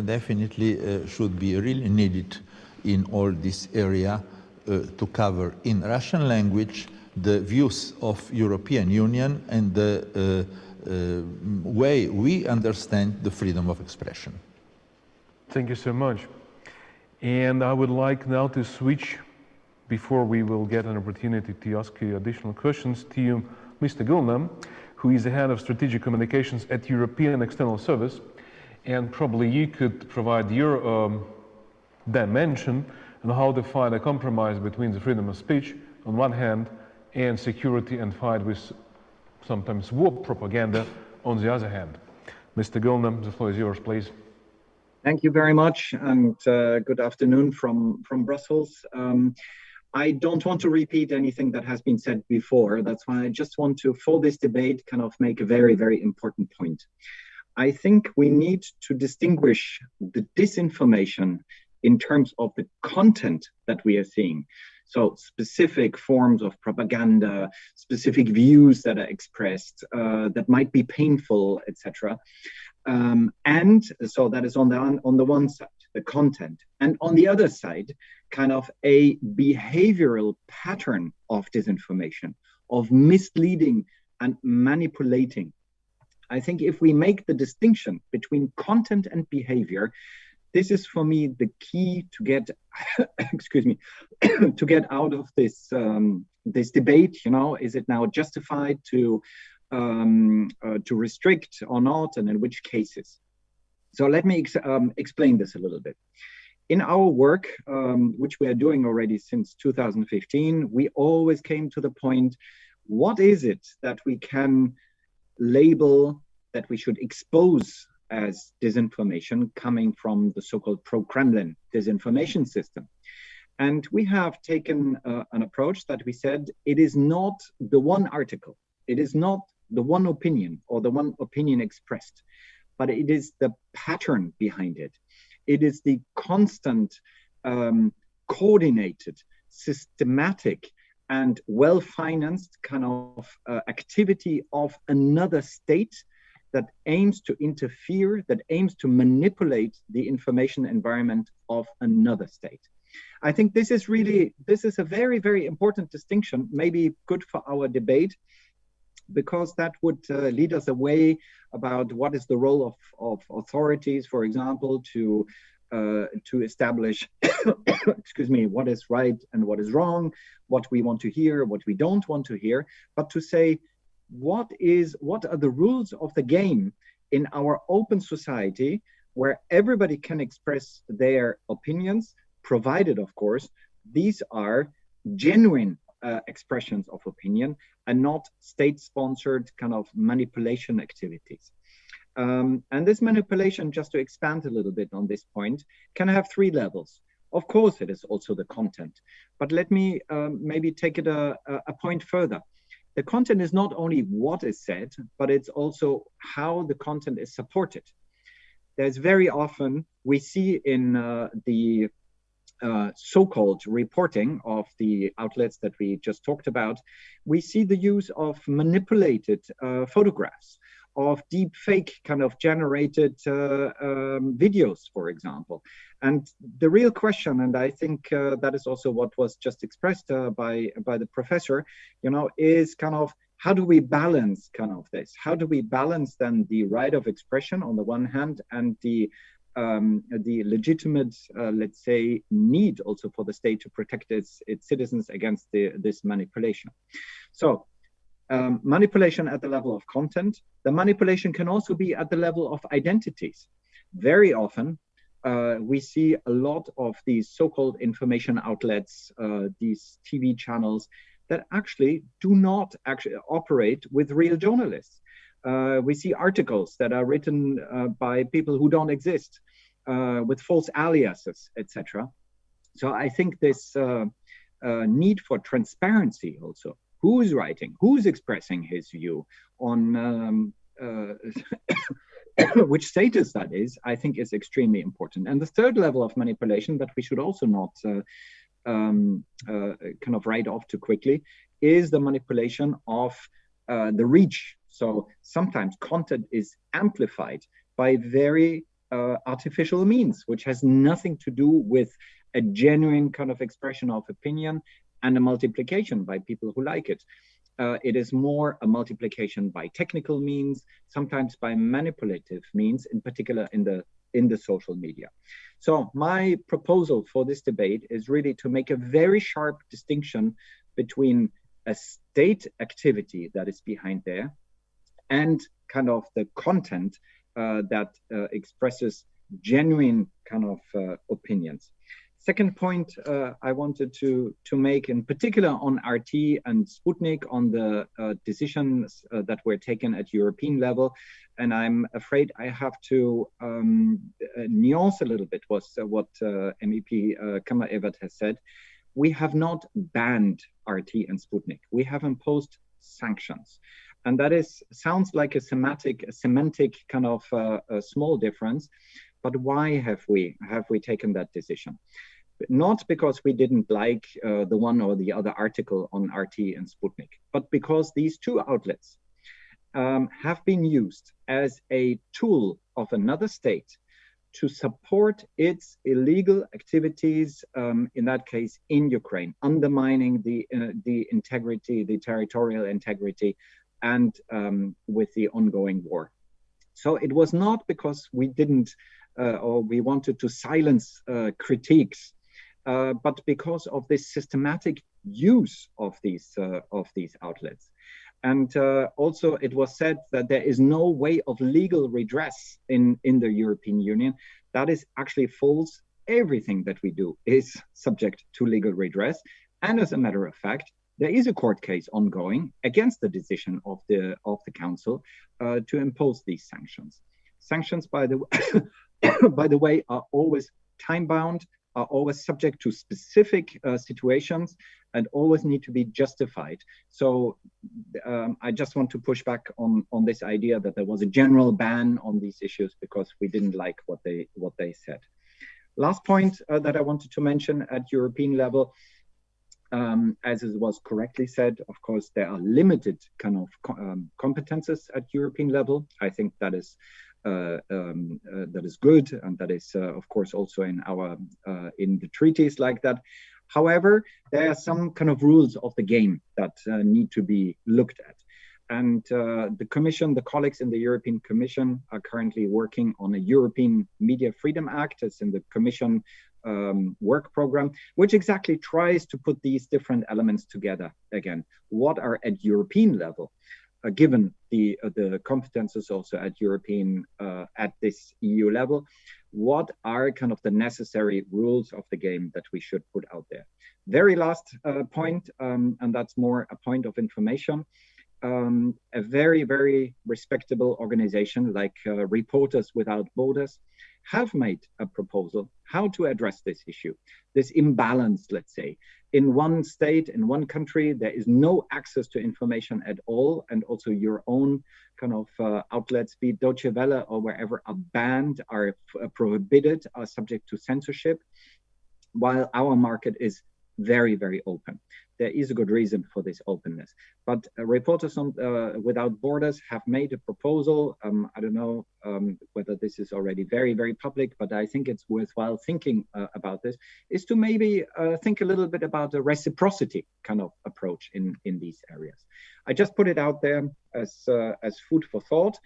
definitely should be really needed in all this area to cover in Russian language the views of European Union and the way we understand the freedom of expression. Thank you so much. And I would like now to switch, before we will get an opportunity to ask you additional questions, to you, Mr. Gulnam, who is the head of strategic communications at European External Service. And probably you could provide your dimension on how to find a compromise between the freedom of speech on one hand and security and fight with sometimes war propaganda on the other hand. Mr. Gulnam, the floor is yours, please. Thank you very much, and good afternoon from Brussels. I don't want to repeat anything that has been said before. That's why I just want to, for this debate, kind of make a very, very important point. I think we need to distinguish the disinformation in terms of the content that we are seeing. So specific forms of propaganda, specific views that are expressed that might be painful, etc. And so that is on the one side, the content, and on the other side, kind of a behavioral pattern of disinformation, of misleading and manipulating. I think if we make the distinction between content and behavior, this is for me the key to get, excuse me, to get out of this this debate. You know, is it now justified to restrict or not, and in which cases? So let me explain this a little bit. In our work, which we are doing already since 2015, we always came to the point: what is it that we can label, that we should expose as disinformation coming from the so-called pro-Kremlin disinformation system? And we have taken an approach that we said it is not the one article, it is not the one opinion or the one opinion expressed, but it is the pattern behind it. It is the constant, coordinated, systematic, and well-financed kind of activity of another state that aims to interfere, that aims to manipulate the information environment of another state. I think this is a very, very important distinction, maybe good for our debate, because that would lead us away about what is the role of authorities, for example, to establish, excuse me, what is right and what is wrong, what we want to hear, what we don't want to hear, but to say, what are the rules of the game in our open society where everybody can express their opinions, provided, of course, these are genuine expressions of opinion and not state-sponsored kind of manipulation activities. And this manipulation, just to expand a little bit on this point, can have three levels. Of course, it is also the content. But let me maybe take it a point further. The content is not only what is said, but it's also how the content is supported. There's very often, we see in the so-called reporting of the outlets that we just talked about, we see the use of manipulated photographs, of deep fake kind of generated videos, for example. And the real question, and I think that is also what was just expressed by the professor, you know, is kind of, how do we balance kind of this? How do we balance then the right of expression on the one hand and the legitimate, let's say, need also for the state to protect its citizens against this manipulation? So manipulation at the level of content. The manipulation can also be at the level of identities. Very often, we see a lot of these so-called information outlets, these TV channels that actually do not actually operate with real journalists. We see articles that are written by people who don't exist, with false aliases, etc. So I think this need for transparency also, who's writing, who's expressing his view on which status that is, I think is extremely important. And the third level of manipulation that we should also not kind of write off too quickly is the manipulation of the reach. So sometimes content is amplified by very artificial means, which has nothing to do with a genuine kind of expression of opinion and a multiplication by people who like it. It is more a multiplication by technical means, sometimes by manipulative means, in particular in the social media. So my proposal for this debate is really to make a very sharp distinction between a state activity that is behind there and kind of the content that expresses genuine kind of opinions. Second point I wanted to make in particular on RT and Sputnik, on the decisions that were taken at European level. And I'm afraid I have to nuance a little bit what MEP Kammer-Evert has said. We have not banned RT and Sputnik. We have imposed sanctions. And that sounds like a semantic kind of a small difference. But why have we taken that decision? Not because we didn't like the one or the other article on RT and Sputnik, but because these two outlets have been used as a tool of another state to support its illegal activities, in that case in Ukraine, undermining the integrity, the territorial integrity, and with the ongoing war. So it was not because we didn't or we wanted to silence critiques, but because of this systematic use of these outlets. And also it was said that there is no way of legal redress in the European Union. That is actually false. Everything that we do is subject to legal redress. And as a matter of fact, there is a court case ongoing against the decision of the Council to impose these sanctions. Sanctions, by the way, are always time-bound, are always subject to specific situations, and always need to be justified. So I just want to push back on this idea that there was a general ban on these issues because we didn't like what they said. Last point that I wanted to mention at European level, as it was correctly said, of course, there are limited kind of competences at European level. I think that is good, and that is, of course, also in the treaties like that. However, there are some kind of rules of the game that need to be looked at. And the Commission, the colleagues in the European Commission are currently working on a European Media Freedom Act. It's in the Commission work program, which exactly tries to put these different elements together again. What are at European level, given the competences also at European, at this EU level, what are kind of the necessary rules of the game that we should put out there? Very last point, and that's more a point of information. a very, very respectable organization like Reporters Without Borders have made a proposal how to address this issue, this imbalance, let's say. In one state, in one country, there is no access to information at all, and also your own kind of outlets, be it Deutsche Welle or wherever, are banned, are prohibited, are subject to censorship, while our market is very, very open. There is a good reason for this openness. But Reporters Without Borders have made a proposal. I don't know whether this is already very, very public, but I think it's worthwhile thinking about this, is to maybe think a little bit about a reciprocity kind of approach in these areas. I just put it out there as food for thought,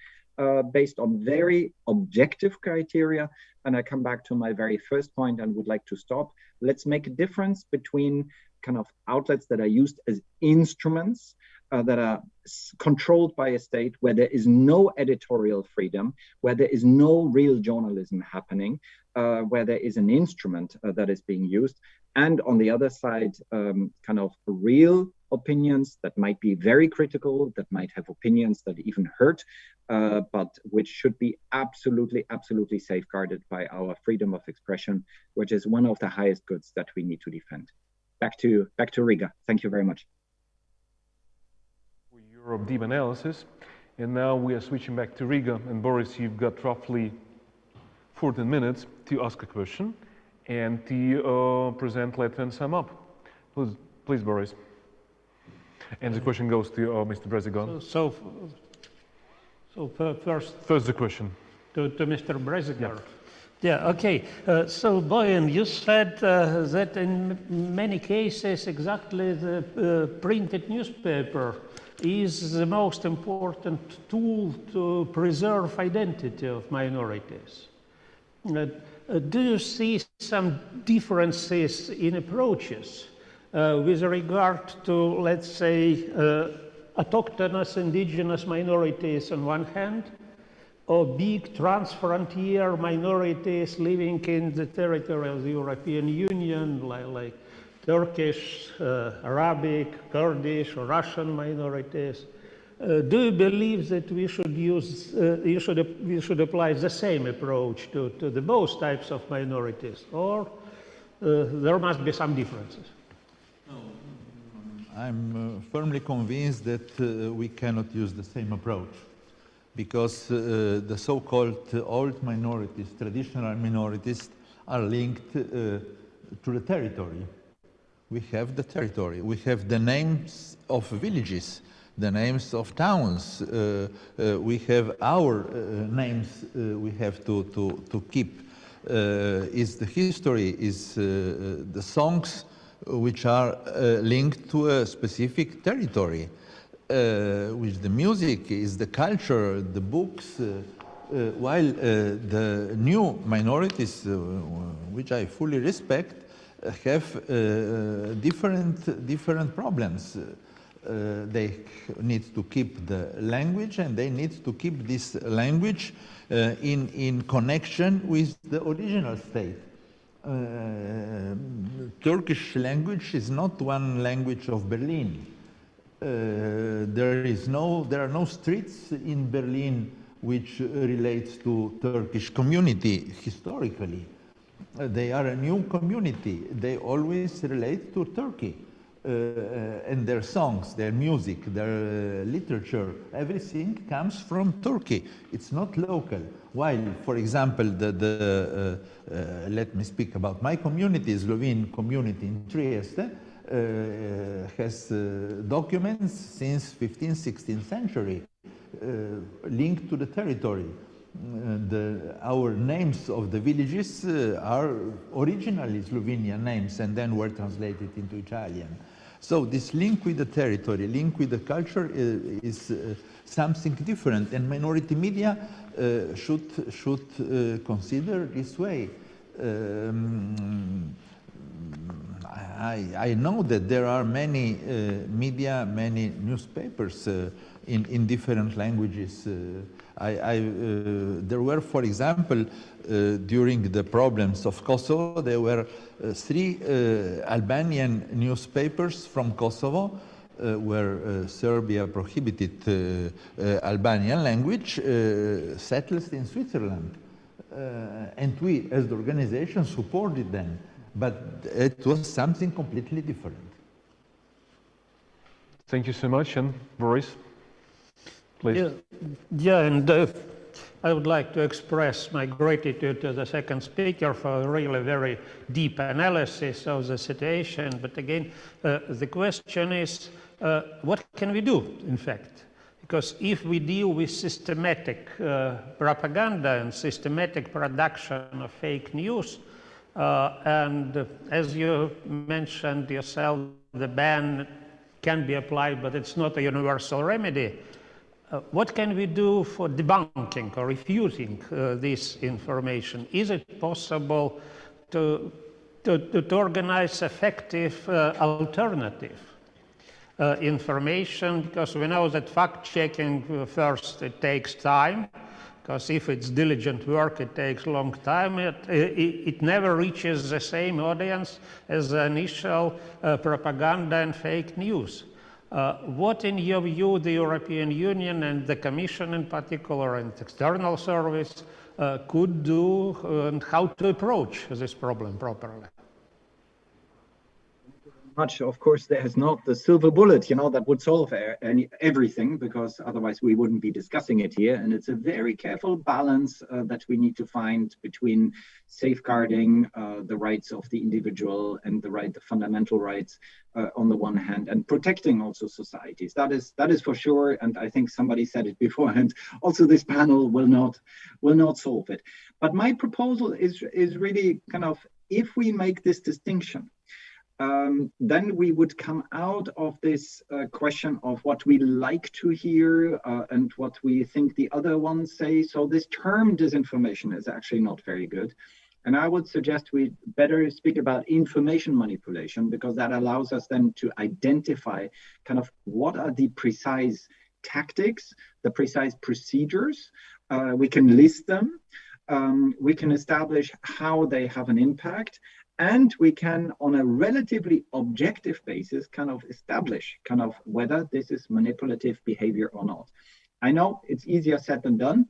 based on very objective criteria. And I come back to my very first point and would like to stop. Let's make a difference between kind of outlets that are used as instruments that are controlled by a state, where there is no editorial freedom, where there is no real journalism happening, where there is an instrument that is being used. And on the other side, kind of real opinions that might be very critical, that might have opinions that even hurt, but which should be absolutely, absolutely safeguarded by our freedom of expression, which is one of the highest goods that we need to defend. Back to Riga. Thank you very much. Your deep analysis. And now we are switching back to Riga. And Boris, you've got roughly 14 minutes to ask a question and to present, let and sum up. Please, Boris. And the question goes to Mr. Brezigan. So first the question. To Mr. Brezigan. Yeah. Yeah, okay. So, Bojan, you said that in many cases exactly the printed newspaper is the most important tool to preserve identity of minorities. Do you see some differences in approaches with regard to, let's say, autochthonous indigenous minorities on one hand, or big transfrontier minorities living in the territory of the European Union, like Turkish, Arabic, Kurdish, or Russian minorities? Do you believe that we should use, we should apply the same approach to the both types of minorities, or there must be some differences? I'm firmly convinced that we cannot use the same approach, because the so-called old minorities, traditional minorities, are linked to the territory. We have the territory. We have the names of villages, the names of towns. We have our names we have to keep. Is the history, is the songs which are linked to a specific territory. With the music, is the culture, the books, while the new minorities, which I fully respect, have different problems. They need to keep the language, and they need to keep this language in connection with the original state. Turkish language is not one language of Berlin. There are no streets in Berlin which relates to Turkish community historically. They are a new community. They always relate to Turkey. And their songs, their music, their literature, everything comes from Turkey. It's not local. While, for example, let me speak about my community, Slovene community in Trieste, has documents since 15th, 16th century linked to the territory. Our names of the villages are originally Slovenian names and then were translated into Italian. So this link with the territory, link with the culture is something different, and minority media should consider this way. I know that there are many media, many newspapers in different languages. There were, for example, during the problems of Kosovo, there were 3 Albanian newspapers from Kosovo where Serbia prohibited Albanian language, settled in Switzerland. And we, as the organization, supported them. But it was something completely different. Thank you so much. And Boris, please. Yeah, and I would like to express my gratitude to the second speaker for a really very deep analysis of the situation. But again, the question is, what can we do, in fact? Because if we deal with systematic propaganda and systematic production of fake news, and as you mentioned yourself, the ban can be applied, but it's not a universal remedy. What can we do for debunking or refuting this information? Is it possible to organize effective alternative information? Because we know that fact-checking, first, it takes time, because if it's diligent work, it takes a long time. It never reaches the same audience as the initial propaganda and fake news. What, in your view, the European Union and the Commission in particular and external service could do, and how to approach this problem properly? Much. Of course, there is not the silver bullet, that would solve everything, because otherwise we wouldn't be discussing it here. And it's a very careful balance that we need to find between safeguarding the rights of the individual and the fundamental rights on the one hand, and protecting also societies. That is for sure. And I think somebody said it beforehand. Also, this panel will not solve it. But my proposal is really kind of, if we make this distinction, then we would come out of this question of what we like to hear and what we think the other ones say. So this term disinformation is actually not very good. And I would suggest we better speak about information manipulation, because that allows us then to identify kind of what are the precise tactics, the precise procedures. We can list them. We can establish how they have an impact. And we can, on a relatively objective basis, kind of establish kind of whether this is manipulative behavior or not. I know it's easier said than done,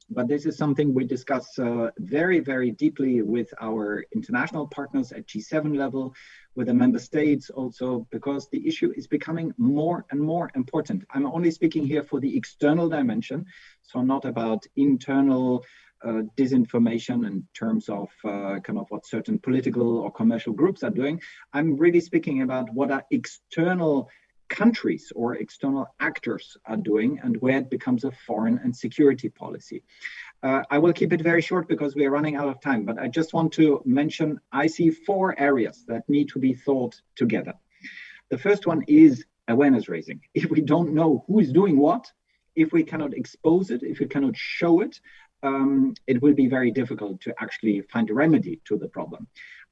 but this is something we discuss very, very deeply with our international partners at G7 level, with the member states also, because the issue is becoming more and more important. I'm only speaking here for the external dimension, so not about internal disinformation in terms of kind of what certain political or commercial groups are doing. I'm really speaking about what are external countries or external actors are doing, and where it becomes a foreign and security policy. I will keep it very short because we are running out of time, but I just want to mention, I see 4 areas that need to be thought together. The first one is awareness raising. If we don't know who is doing what, if we cannot expose it, if we cannot show it, it will be very difficult to actually find a remedy to the problem.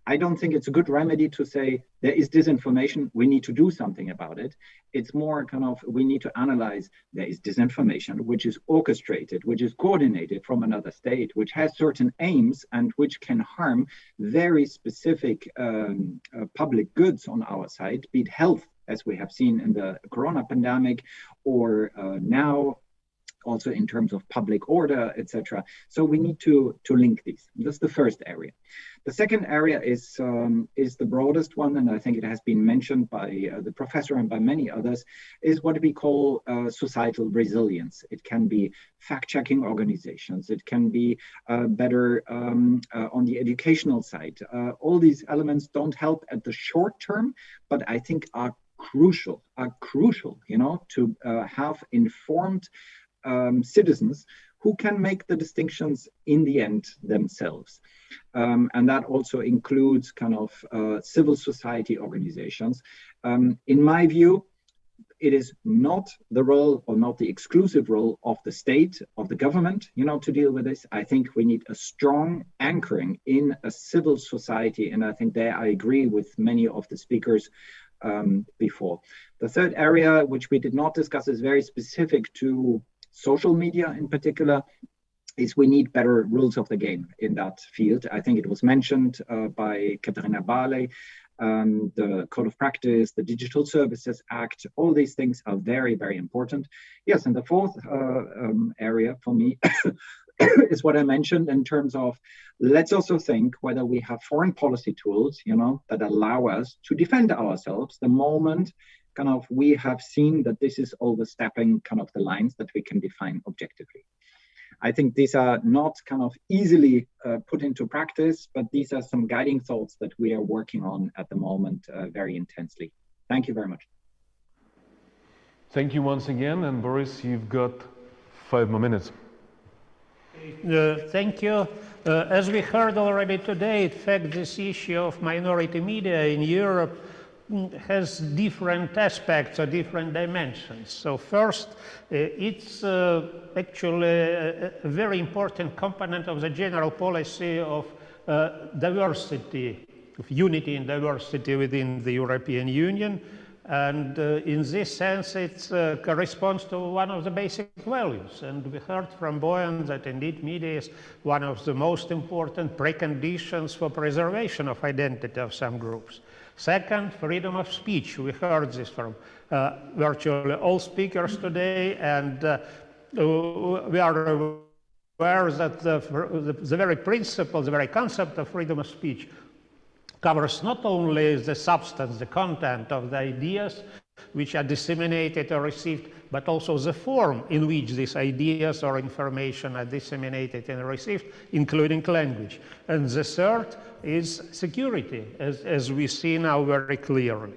I don't think it's a good remedy to say there is disinformation, we need to do something about it. It's more kind of, we need to analyze there is disinformation, which is orchestrated, which is coordinated from another state, which has certain aims and which can harm very specific public goods on our side, be it health, as we have seen in the corona pandemic, or now also in terms of public order, etc. So we need to link these. That's the first area. The second area is the broadest one, and I think it has been mentioned by the professor and by many others, is what we call societal resilience. It can be fact-checking organizations. It can be better on the educational side. All these elements don't help at the short term, but I think are crucial, to have informed citizens who can make the distinctions in the end themselves. And that also includes kind of civil society organizations. In my view, it is not the role or not the exclusive role of the state, of the government, to deal with this. I think we need a strong anchoring in a civil society. And I think there I agree with many of the speakers before. The third area, which we did not discuss, is very specific to social media in particular, is we need better rules of the game in that field. I think it was mentioned by Katarina Barley. the Code of Practice, the Digital Services Act, all these things are very, very important. Yes, and the fourth area for me is what I mentioned in terms of, let's also think whether we have foreign policy tools, that allow us to defend ourselves the moment kind of we have seen that this is overstepping kind of the lines that we can define objectively. I think these are not kind of easily put into practice, but these are some guiding thoughts that we are working on at the moment very intensely. Thank you very much. Thank you once again. And Boris, you've got 5 more minutes. Thank you. As we heard already today, in fact, this issue of minority media in Europe has different aspects or different dimensions. So first, it's actually a very important component of the general policy of diversity, of unity and diversity within the European Union. And in this sense, it corresponds to one of the basic values. And we heard from Bojan that indeed media is one of the most important preconditions for preservation of identity of some groups. Second, freedom of speech. We heard this from virtually all speakers today, and we are aware that the very principle, the very concept of freedom of speech covers not only the substance, the content of the ideas which are disseminated or received, but also the form in which these ideas or information are disseminated and received, including language. And the third is security, as we see now very clearly.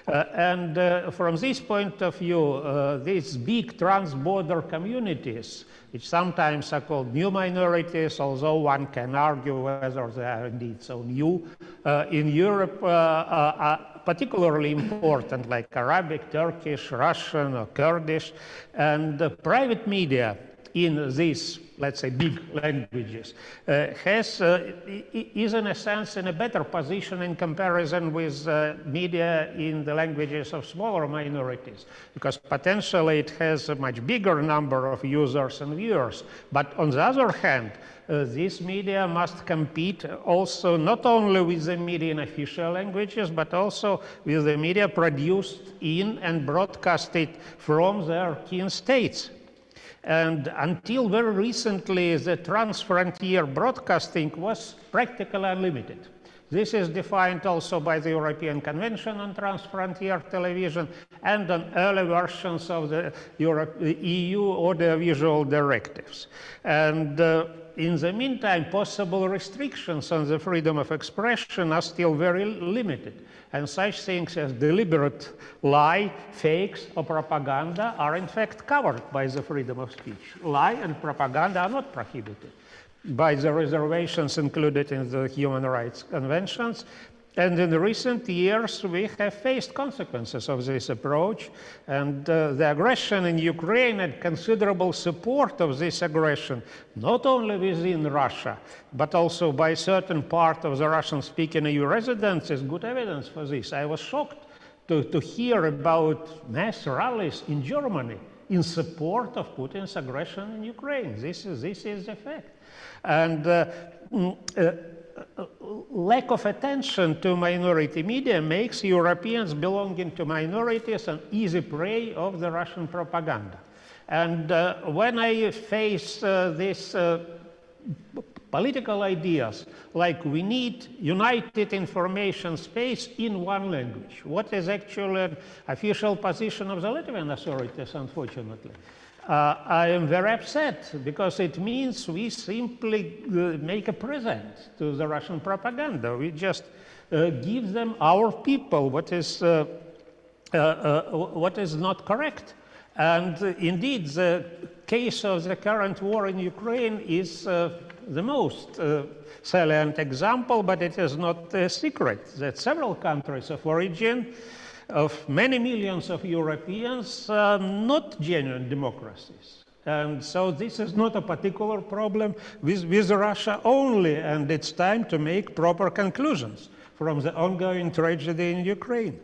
From this point of view, these big trans-border communities, which sometimes are called new minorities, although one can argue whether they are indeed so new, in Europe are particularly important, like Arabic, Turkish, Russian, or Kurdish, and private media in these, let's say, big languages is in a sense in a better position in comparison with media in the languages of smaller minorities, because potentially it has a much bigger number of users and viewers. But on the other hand, these media must compete also not only with the media in official languages, but also with the media produced in and broadcasted from their key states. And until very recently, the transfrontier broadcasting was practically unlimited. This is defined also by the European Convention on Transfrontier Television and on early versions of the EU audiovisual directives. And in the meantime, possible restrictions on the freedom of expression are still very limited. And such things as deliberate lie, fakes, or propaganda are in fact covered by the freedom of speech. Lie and propaganda are not prohibited by the reservations included in the human rights conventions. And in recent years, we have faced consequences of this approach. And the aggression in Ukraine had considerable support of this aggression, not only within Russia, but also by certain part of the Russian-speaking EU residents is good evidence for this. I was shocked to hear about mass rallies in Germany in support of Putin's aggression in Ukraine. This is the fact. And lack of attention to minority media makes Europeans belonging to minorities an easy prey of the Russian propaganda. And when I face these political ideas, like we need united information space in one language, what is actually an official position of the Latvian authorities, unfortunately, I am very upset, because it means we simply make a present to the Russian propaganda. We just give them our people, what is not correct. And indeed, the case of the current war in Ukraine is the most salient example, but it is not a secret that several countries of origin of many millions of Europeans are not genuine democracies. And so this is not a particular problem with Russia only, and it's time to make proper conclusions from the ongoing tragedy in Ukraine.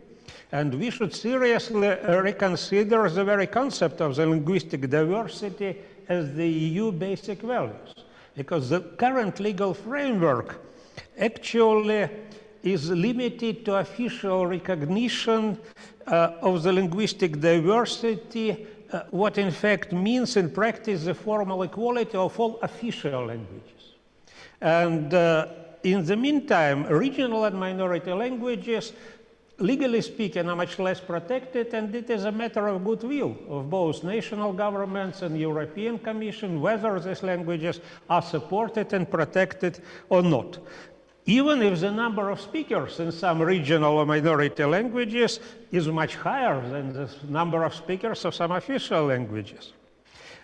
And we should seriously reconsider the very concept of the linguistic diversity as the EU basic values, because the current legal framework actually is limited to official recognition of the linguistic diversity, what in fact means in practice the formal equality of all official languages. And in the meantime, regional and minority languages, legally speaking, are much less protected, and it is a matter of goodwill of both national governments and European Commission whether these languages are supported and protected or not. Even if the number of speakers in some regional or minority languages is much higher than the number of speakers of some official languages.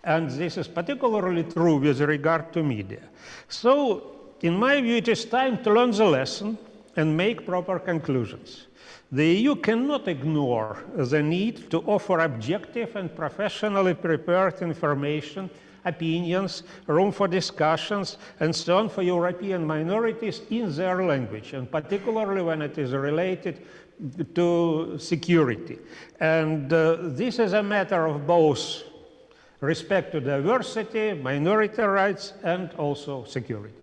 And this is particularly true with regard to media. So, in my view, it is time to learn the lesson and make proper conclusions. The EU cannot ignore the need to offer objective and professionally prepared information, opinions, room for discussions, and so on for European minorities in their language, and particularly when it is related to security. And this is a matter of both respect to diversity, minority rights, and also security.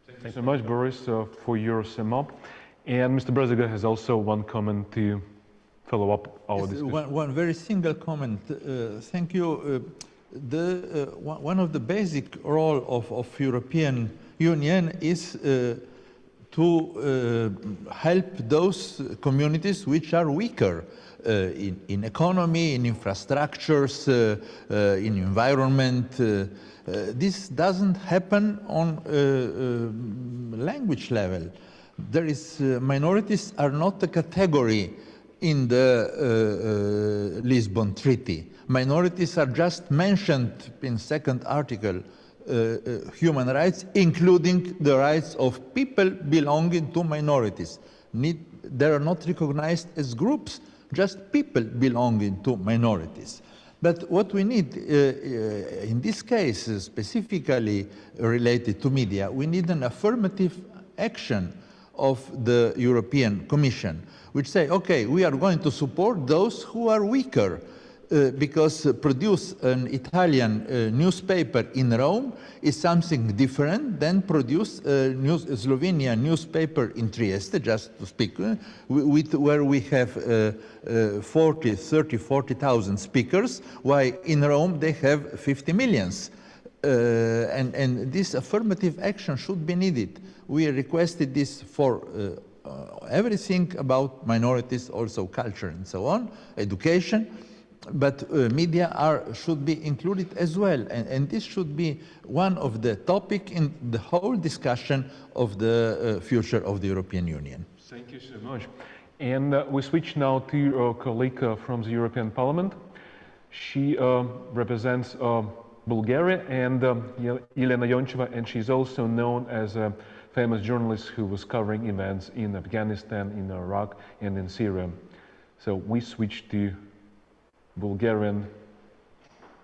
Thank you so much, Boris, for your sum up. And Mr. Breziga has also one comment to follow up our discussion. One very single comment. Thank you. One of the basic role of European Union is to help those communities which are weaker in economy, in infrastructures, in environment. This doesn't happen on language level. There is minorities are not a category in the Lisbon Treaty. Minorities are just mentioned in second article, human rights, including the rights of people belonging to minorities. They are not recognized as groups, just people belonging to minorities. But what we need in this case, specifically related to media, we need an affirmative action of the European Commission, which say, okay, we are going to support those who are weaker, because produce an Italian newspaper in Rome is something different than produce a Slovenian newspaper in Trieste, just to speak, where we have 40,000 speakers, while in Rome they have 50 million. And this affirmative action should be needed. We requested this for everything about minorities, also culture and so on, education, but media should be included as well. And this should be one of the topics in the whole discussion of the future of the European Union. Thank you so much. And we switch now to our colleague from the European Parliament. She represents Bulgaria, and Elena Yoncheva, and she's also known as a famous journalist who was covering events in Afghanistan, in Iraq, and in Syria. So we switch to Bulgarian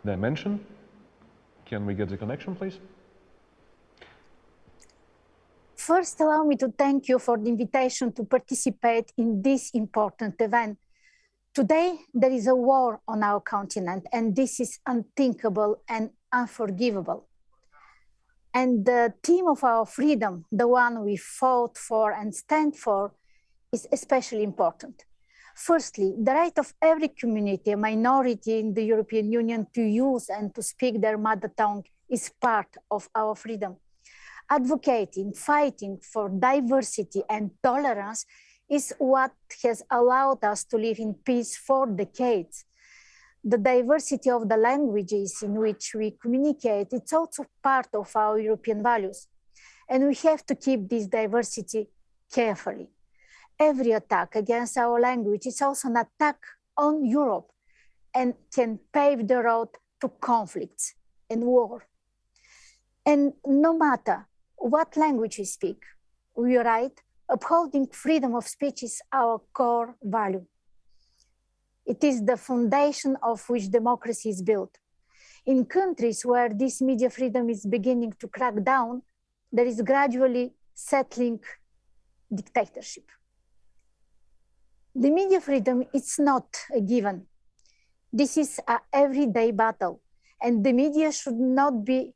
dimension. Can we get the connection, please? First, allow me to thank you for the invitation to participate in this important event. Today, there is a war on our continent, and this is unthinkable and unforgivable. And the theme of our freedom, the one we fought for and stand for, is especially important. Firstly, the right of every community, a minority in the European Union, to use and to speak their mother tongue is part of our freedom. Advocating, fighting for diversity and tolerance is what has allowed us to live in peace for decades. The diversity of the languages in which we communicate, it's also part of our European values. And we have to keep this diversity carefully. Every attack against our language is also an attack on Europe and can pave the road to conflicts and war. And no matter what language we speak, we are right, upholding freedom of speech is our core value. It is the foundation of which democracy is built. In countries where this media freedom is beginning to crack down, there is gradually settling dictatorship. The media freedom is not a given. This is an everyday battle, and the media should not be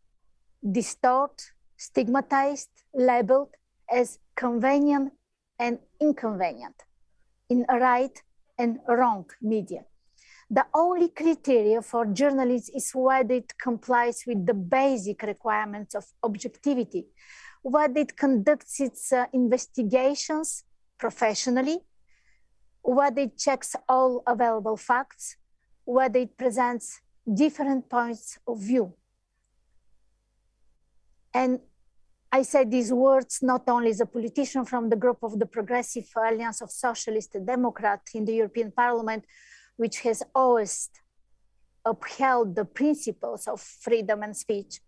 distorted, stigmatized, labeled as convenient and inconvenient in right and wrong media. The only criteria for journalism is whether it complies with the basic requirements of objectivity, whether it conducts its investigations professionally, whether it checks all available facts, whether it presents different points of view. And I said these words not only as a politician from the group of the Progressive Alliance of Socialists Democrats in the European Parliament, which has always upheld the principles of freedom and speech.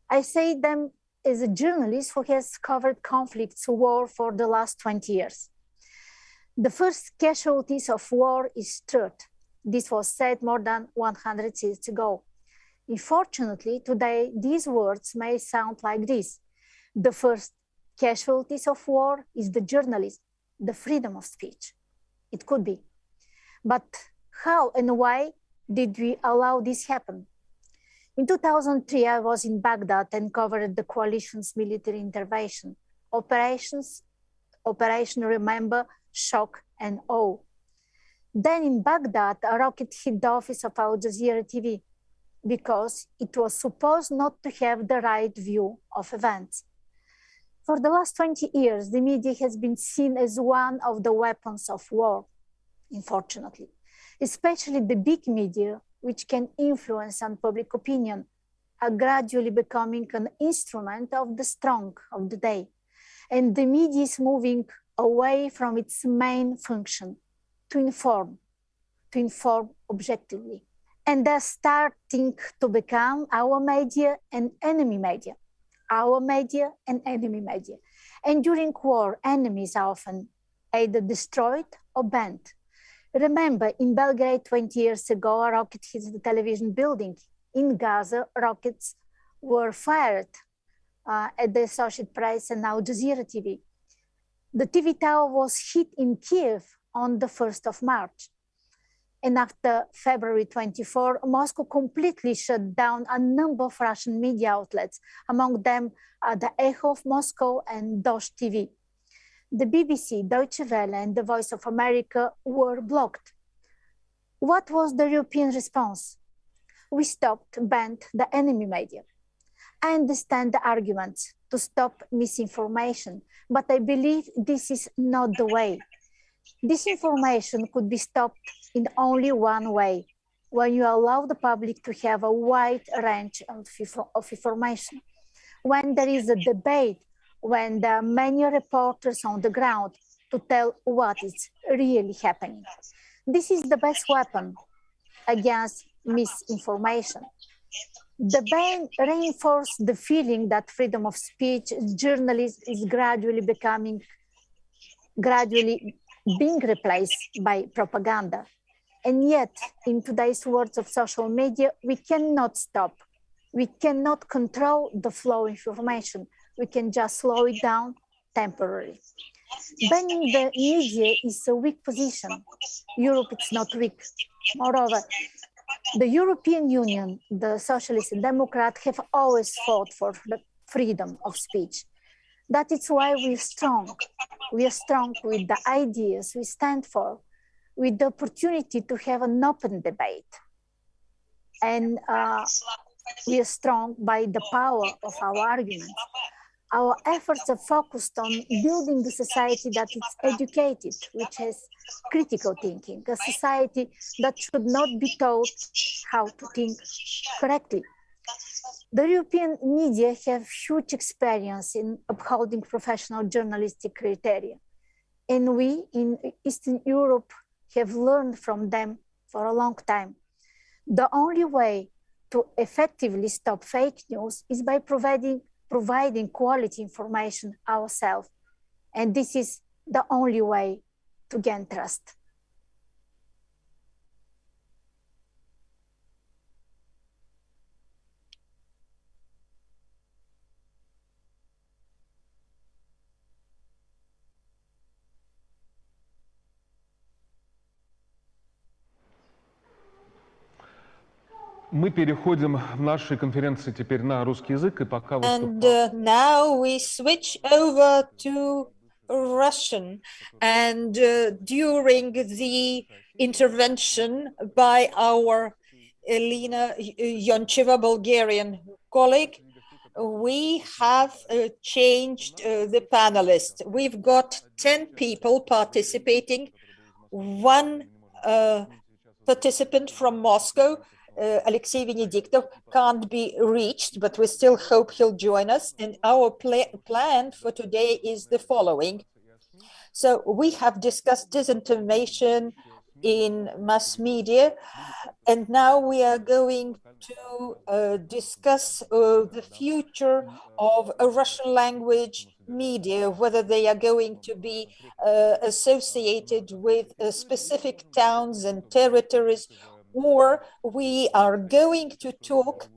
I say them as a journalist who has covered conflicts, war for the last 20 years. The first casualties of war is truth. This was said more than 100 years ago. Unfortunately, today, these words may sound like this. The first casualties of war is the journalism, the freedom of speech. It could be. But how and why did we allow this happen? In 2003, I was in Baghdad and covered the coalition's military intervention. Operation Remember, Shock and Awe. Then in Baghdad, a rocket hit the office of Al Jazeera TV because it was supposed not to have the right view of events. For the last 20 years, the media has been seen as one of the weapons of war, unfortunately, especially the big media, which can influence on public opinion, are gradually becoming an instrument of the strong of the day. And the media is moving away from its main function, to inform objectively. And they're starting to become our media and enemy media, our media and enemy media. And during war, enemies are often either destroyed or banned. Remember, in Belgrade 20 years ago, a rocket hit the television building. In Gaza, rockets were fired at the Associated Press and Al Jazeera TV. The TV tower was hit in Kiev on the 1st of March. And after February 24, Moscow completely shut down a number of Russian media outlets, among them the Echo of Moscow and Dosh TV. The BBC, Deutsche Welle, and the Voice of America were blocked. What was the European response? We banned the enemy media. I understand the arguments to stop misinformation, but I believe this is not the way. Disinformation could be stopped in only one way, when you allow the public to have a wide range of information, when there is a debate, when there are many reporters on the ground to tell what is really happening. This is the best weapon against misinformation. The ban reinforced the feeling that freedom of speech, journalism is gradually being replaced by propaganda. And yet, in today's world of social media, we cannot stop. We cannot control the flow of information. We can just slow it down temporarily. Banning the media is a weak position. Europe is not weak. Moreover, the European Union, the Socialists and Democrats have always fought for the freedom of speech. That is why we're strong. We are strong with the ideas we stand for, with the opportunity to have an open debate. And we are strong by the power of our arguments. Our efforts are focused on building a society that is educated, which has critical thinking, a society that should not be taught how to think correctly. The European media have huge experience in upholding professional journalistic criteria. And we in Eastern Europe have learned from them for a long time. The only way to effectively stop fake news is by providing quality information ourselves. And this is the only way to gain trust. Мы переходим в нашей конференции теперь на русский язык, и пока And now we switch over to Russian, and during the intervention by our Elena Yoncheva, Bulgarian colleague, we have changed the panelists. We've got 10 people participating, one participant from Moscow, Alexei Venediktov, can't be reached, but we still hope he'll join us. And our plan for today is the following. So we have discussed disinformation in mass media, and now we are going to discuss the future of a Russian language media, whether they are going to be associated with specific towns and territories, or we are going to talk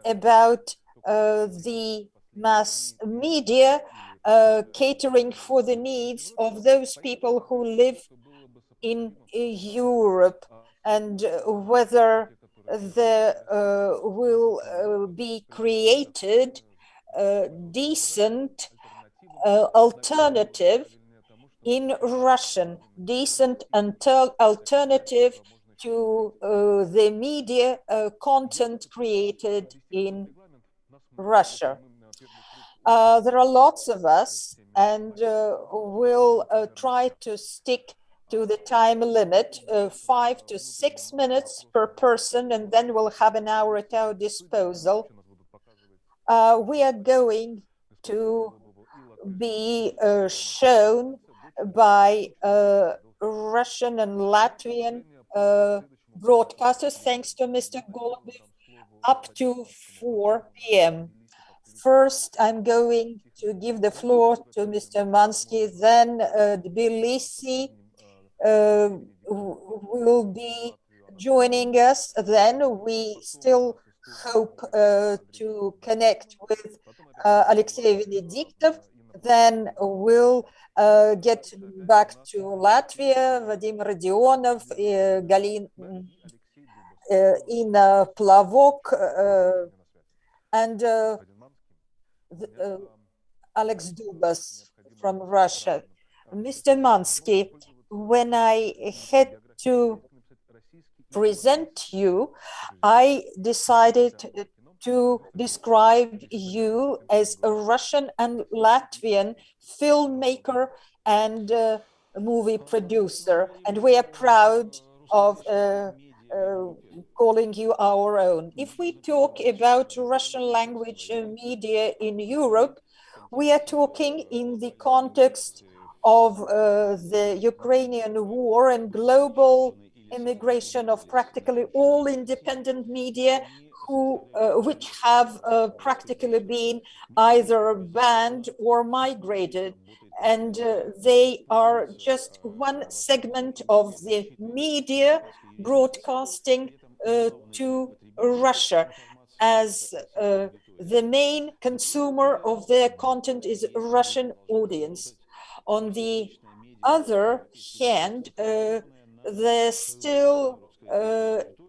about the mass media catering for the needs of those people who live in Europe, and whether there will be created a decent alternative in Russian, decent alternative to the media content created in Russia. There are lots of us, and we'll try to stick to the time limit, 5 to 6 minutes per person, and then we'll have an hour at our disposal. We are going to be shown by Russian and Latvian broadcasters, thanks to Mr. Golubov, up to 4 p.m. First, I'm going to give the floor to Mr. Mansky, then Tbilisi will be joining us. Then we still hope to connect with Alexei Venediktov. Then we'll get back to Latvia, Vadim Rodionov, Ina Plavok, and Alex Dubas from Russia. Mr. Mansky, when I had to present you, I decided to describe you as a Russian and Latvian filmmaker and movie producer, and we are proud of calling you our own. If we talk about Russian language media in Europe, we are talking in the context of the Ukrainian war and global immigration of practically all independent media which have practically been either banned or migrated. And they are just one segment of the media broadcasting to Russia, as the main consumer of their content is Russian audience. On the other hand, there still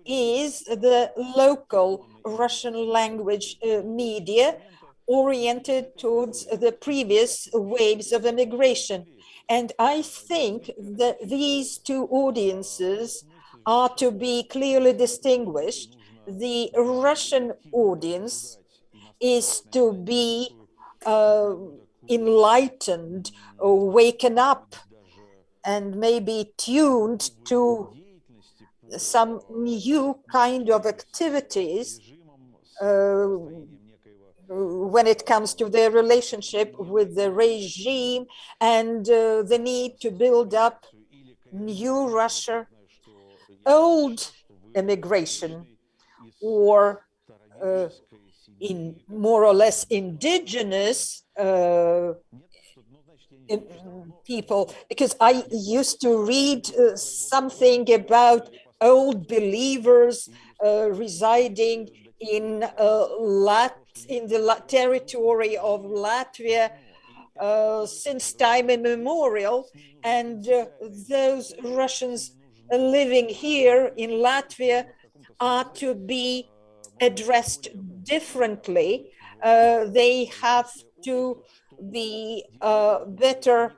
is the local Russian language media oriented towards the previous waves of immigration. And I think that these two audiences are to be clearly distinguished. The Russian audience is to be enlightened, waken up, and maybe tuned to some new kind of activities when it comes to their relationship with the regime and the need to build up new Russia, old immigration, or in more or less indigenous people, because I used to read something about old believers residing in the territory of Latvia since time immemorial, and those Russians living here in Latvia are to be addressed differently. They have to be better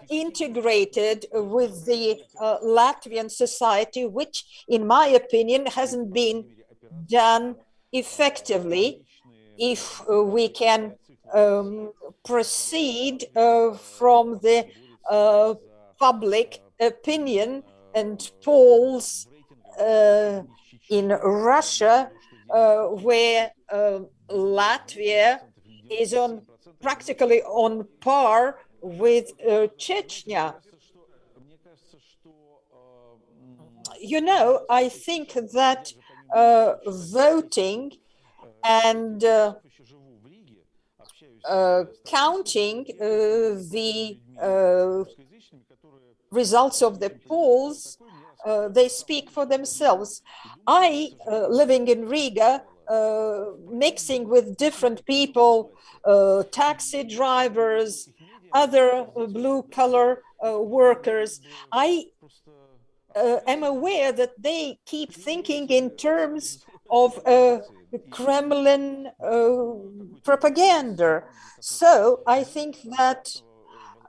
integrated with the Latvian society, which, in my opinion, hasn't been done effectively. If we can proceed from the public opinion and polls in Russia, where Latvia is practically on par with Chechnya. You know, I think that voting and counting the results of the polls, they speak for themselves. I, living in Riga, mixing with different people, taxi drivers, other blue-collar workers, I am aware that they keep thinking in terms of Kremlin propaganda. So I think that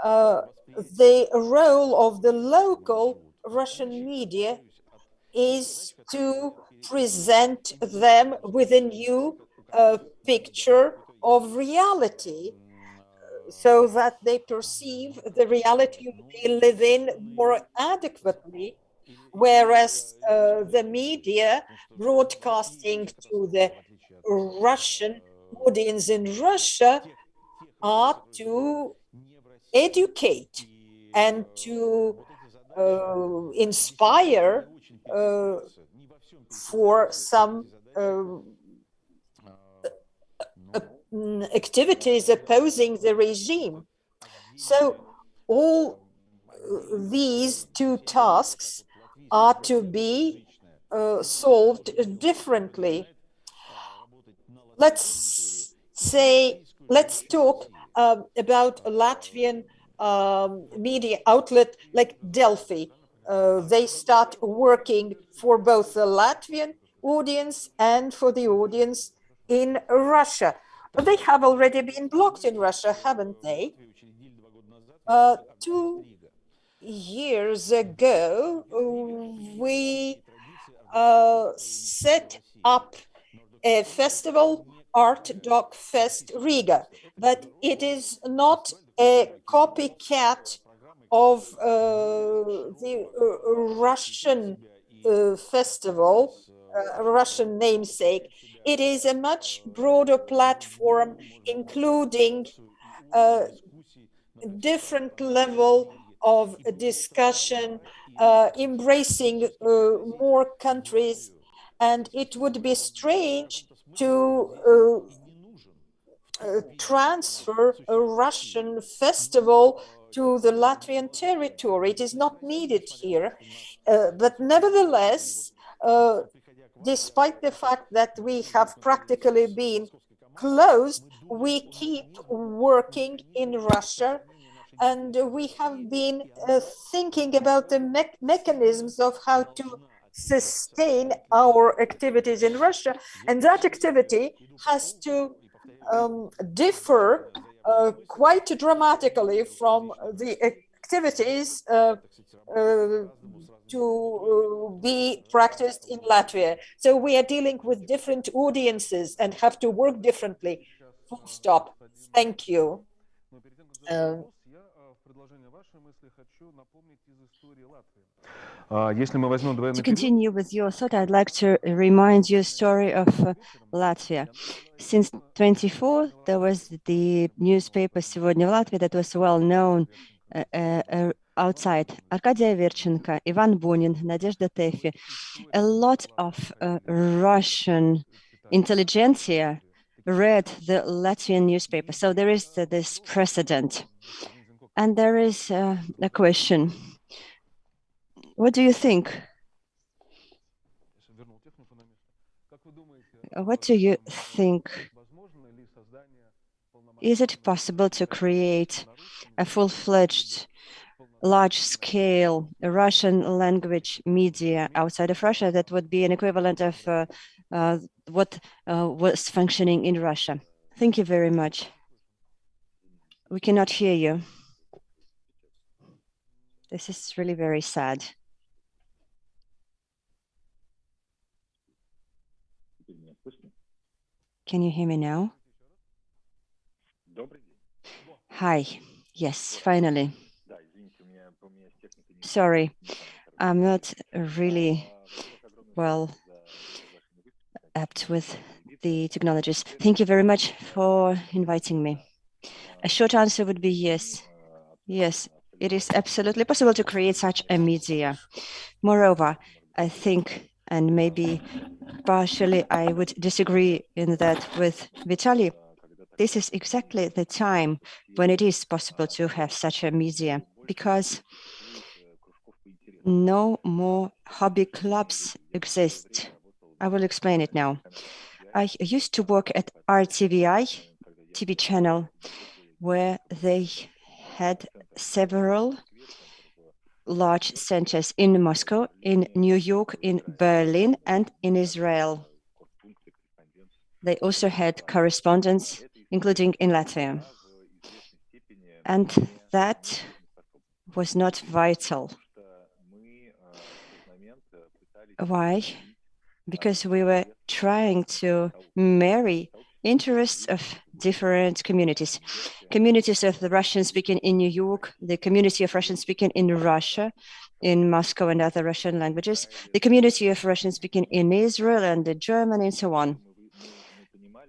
the role of the local Russian media is to present them with a new picture of reality, so that they perceive the reality they live in more adequately, whereas the media broadcasting to the Russian audience in Russia are to educate and to inspire for some activities opposing the regime. So all these two tasks are to be solved differently. Let's talk about a Latvian media outlet like Delphi. They start working for both the Latvian audience and for the audience in Russia. But they have already been blocked in Russia, haven't they? 2 years ago, we set up a festival, Art Doc Fest Riga, but it is not a copycat of the Russian festival, Russian namesake. It is a much broader platform, including different level of discussion, embracing more countries, and it would be strange to transfer a Russian festival to the Latvian territory. It is not needed here. But nevertheless, despite the fact that we have practically been closed, we keep working in Russia, and we have been thinking about the mechanisms of how to sustain our activities in Russia, and that activity has to differ quite dramatically from the activities to be practiced in Latvia. So we are dealing with different audiences and have to work differently. Full stop. Thank you. To continue with your thought, I'd like to remind you a story of Latvia. Since 1924, there was the newspaper Сегодня в Латвии that was well known outside. Arkadia Virchenko, Ivan Bunin, Nadezhda Tefi. A lot of Russian intelligentsia read the Latvian newspaper. So there is this precedent. And there is a question. What do you think? What do you think? Is it possible to create a full-fledged, large-scale Russian language media outside of Russia that would be an equivalent of what was functioning in Russia? Thank you very much. We cannot hear you. This is really very sad. Can you hear me now? Hi. Yes, finally. Sorry, I'm not really well apt with the technologies. Thank you very much for inviting me. A short answer would be yes. Yes, it is absolutely possible to create such a media. Moreover, I think, and maybe partially I would disagree in that with Vitaly, this is exactly the time when it is possible to have such a media, because no more hobby clubs exist. I will explain it now. I used to work at RTVI TV channel, where they had several large centers in Moscow, in New York, in Berlin, and in Israel. They also had correspondents, including in Latvia. And that was not vital. Why? Because we were trying to marry interests of different communities. Communities of the Russian-speaking in New York, the community of Russian-speaking in Russia, in Moscow and other Russian languages, the community of Russian-speaking in Israel and Germany and so on.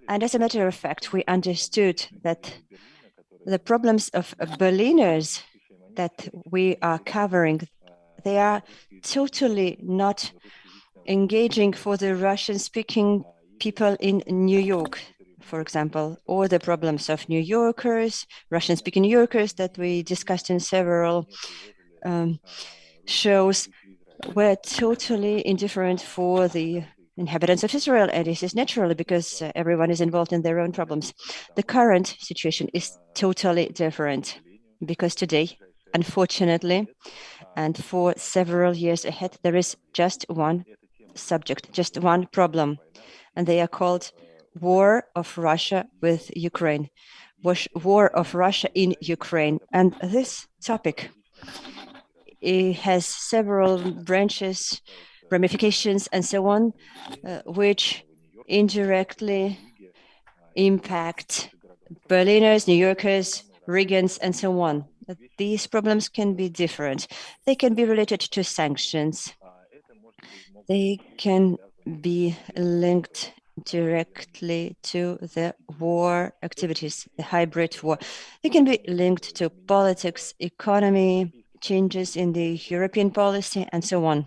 And as a matter of fact, we understood that the problems of Berliners that we are covering, they are totally not engaging for the Russian-speaking people in New York, for example, or the problems of New Yorkers, Russian-speaking New Yorkers that we discussed in several shows, were totally indifferent for the inhabitants of Israel, and this is naturally because everyone is involved in their own problems. The current situation is totally different because today, unfortunately, and for several years ahead, there is just one subject, just one problem, and they are called War of Russia with Ukraine, War of Russia in Ukraine. And this topic, it has several branches, ramifications, and so on, which indirectly impact Berliners, New Yorkers, Riggans, and so on. These problems can be different. They can be related to sanctions. They can be linked directly to the war activities, the hybrid war. They can be linked to politics, economy, changes in the European policy, and so on.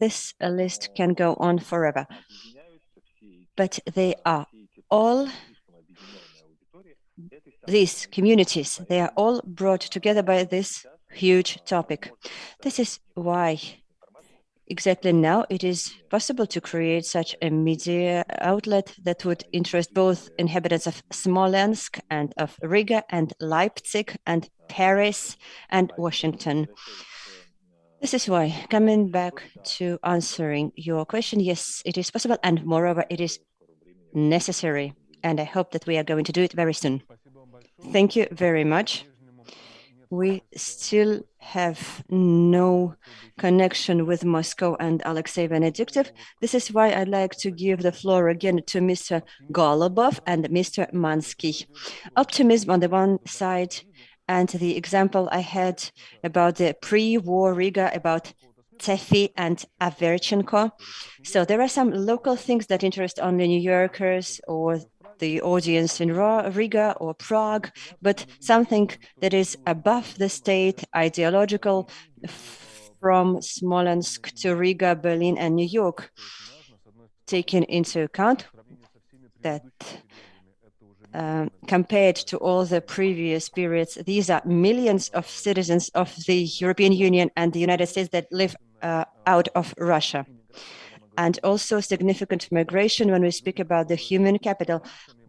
This list can go on forever. But they are all, these communities, they are all brought together by this huge topic. This is why exactly now it is possible to create such a media outlet that would interest both inhabitants of Smolensk and of Riga and Leipzig and Paris and Washington. This is why, coming back to answering your question, yes, it is possible, and moreover, it is necessary, and I hope that we are going to do it very soon. Thank you very much. We still have no connection with Moscow and Alexei Venediktov. This is why I'd like to give the floor again to Mr. Golubov and Mr. Mansky. Optimism on the one side, and the example I had about the pre-war Riga, about Tefi and Averchenko. So there are some local things that interest only New Yorkers or the audience in Riga or Prague, but something that is above the state, ideological, from Smolensk to Riga, Berlin, and New York, taken into account that compared to all the previous periods, these are millions of citizens of the European Union and the United States that live out of Russia. And also significant migration when we speak about the human capital.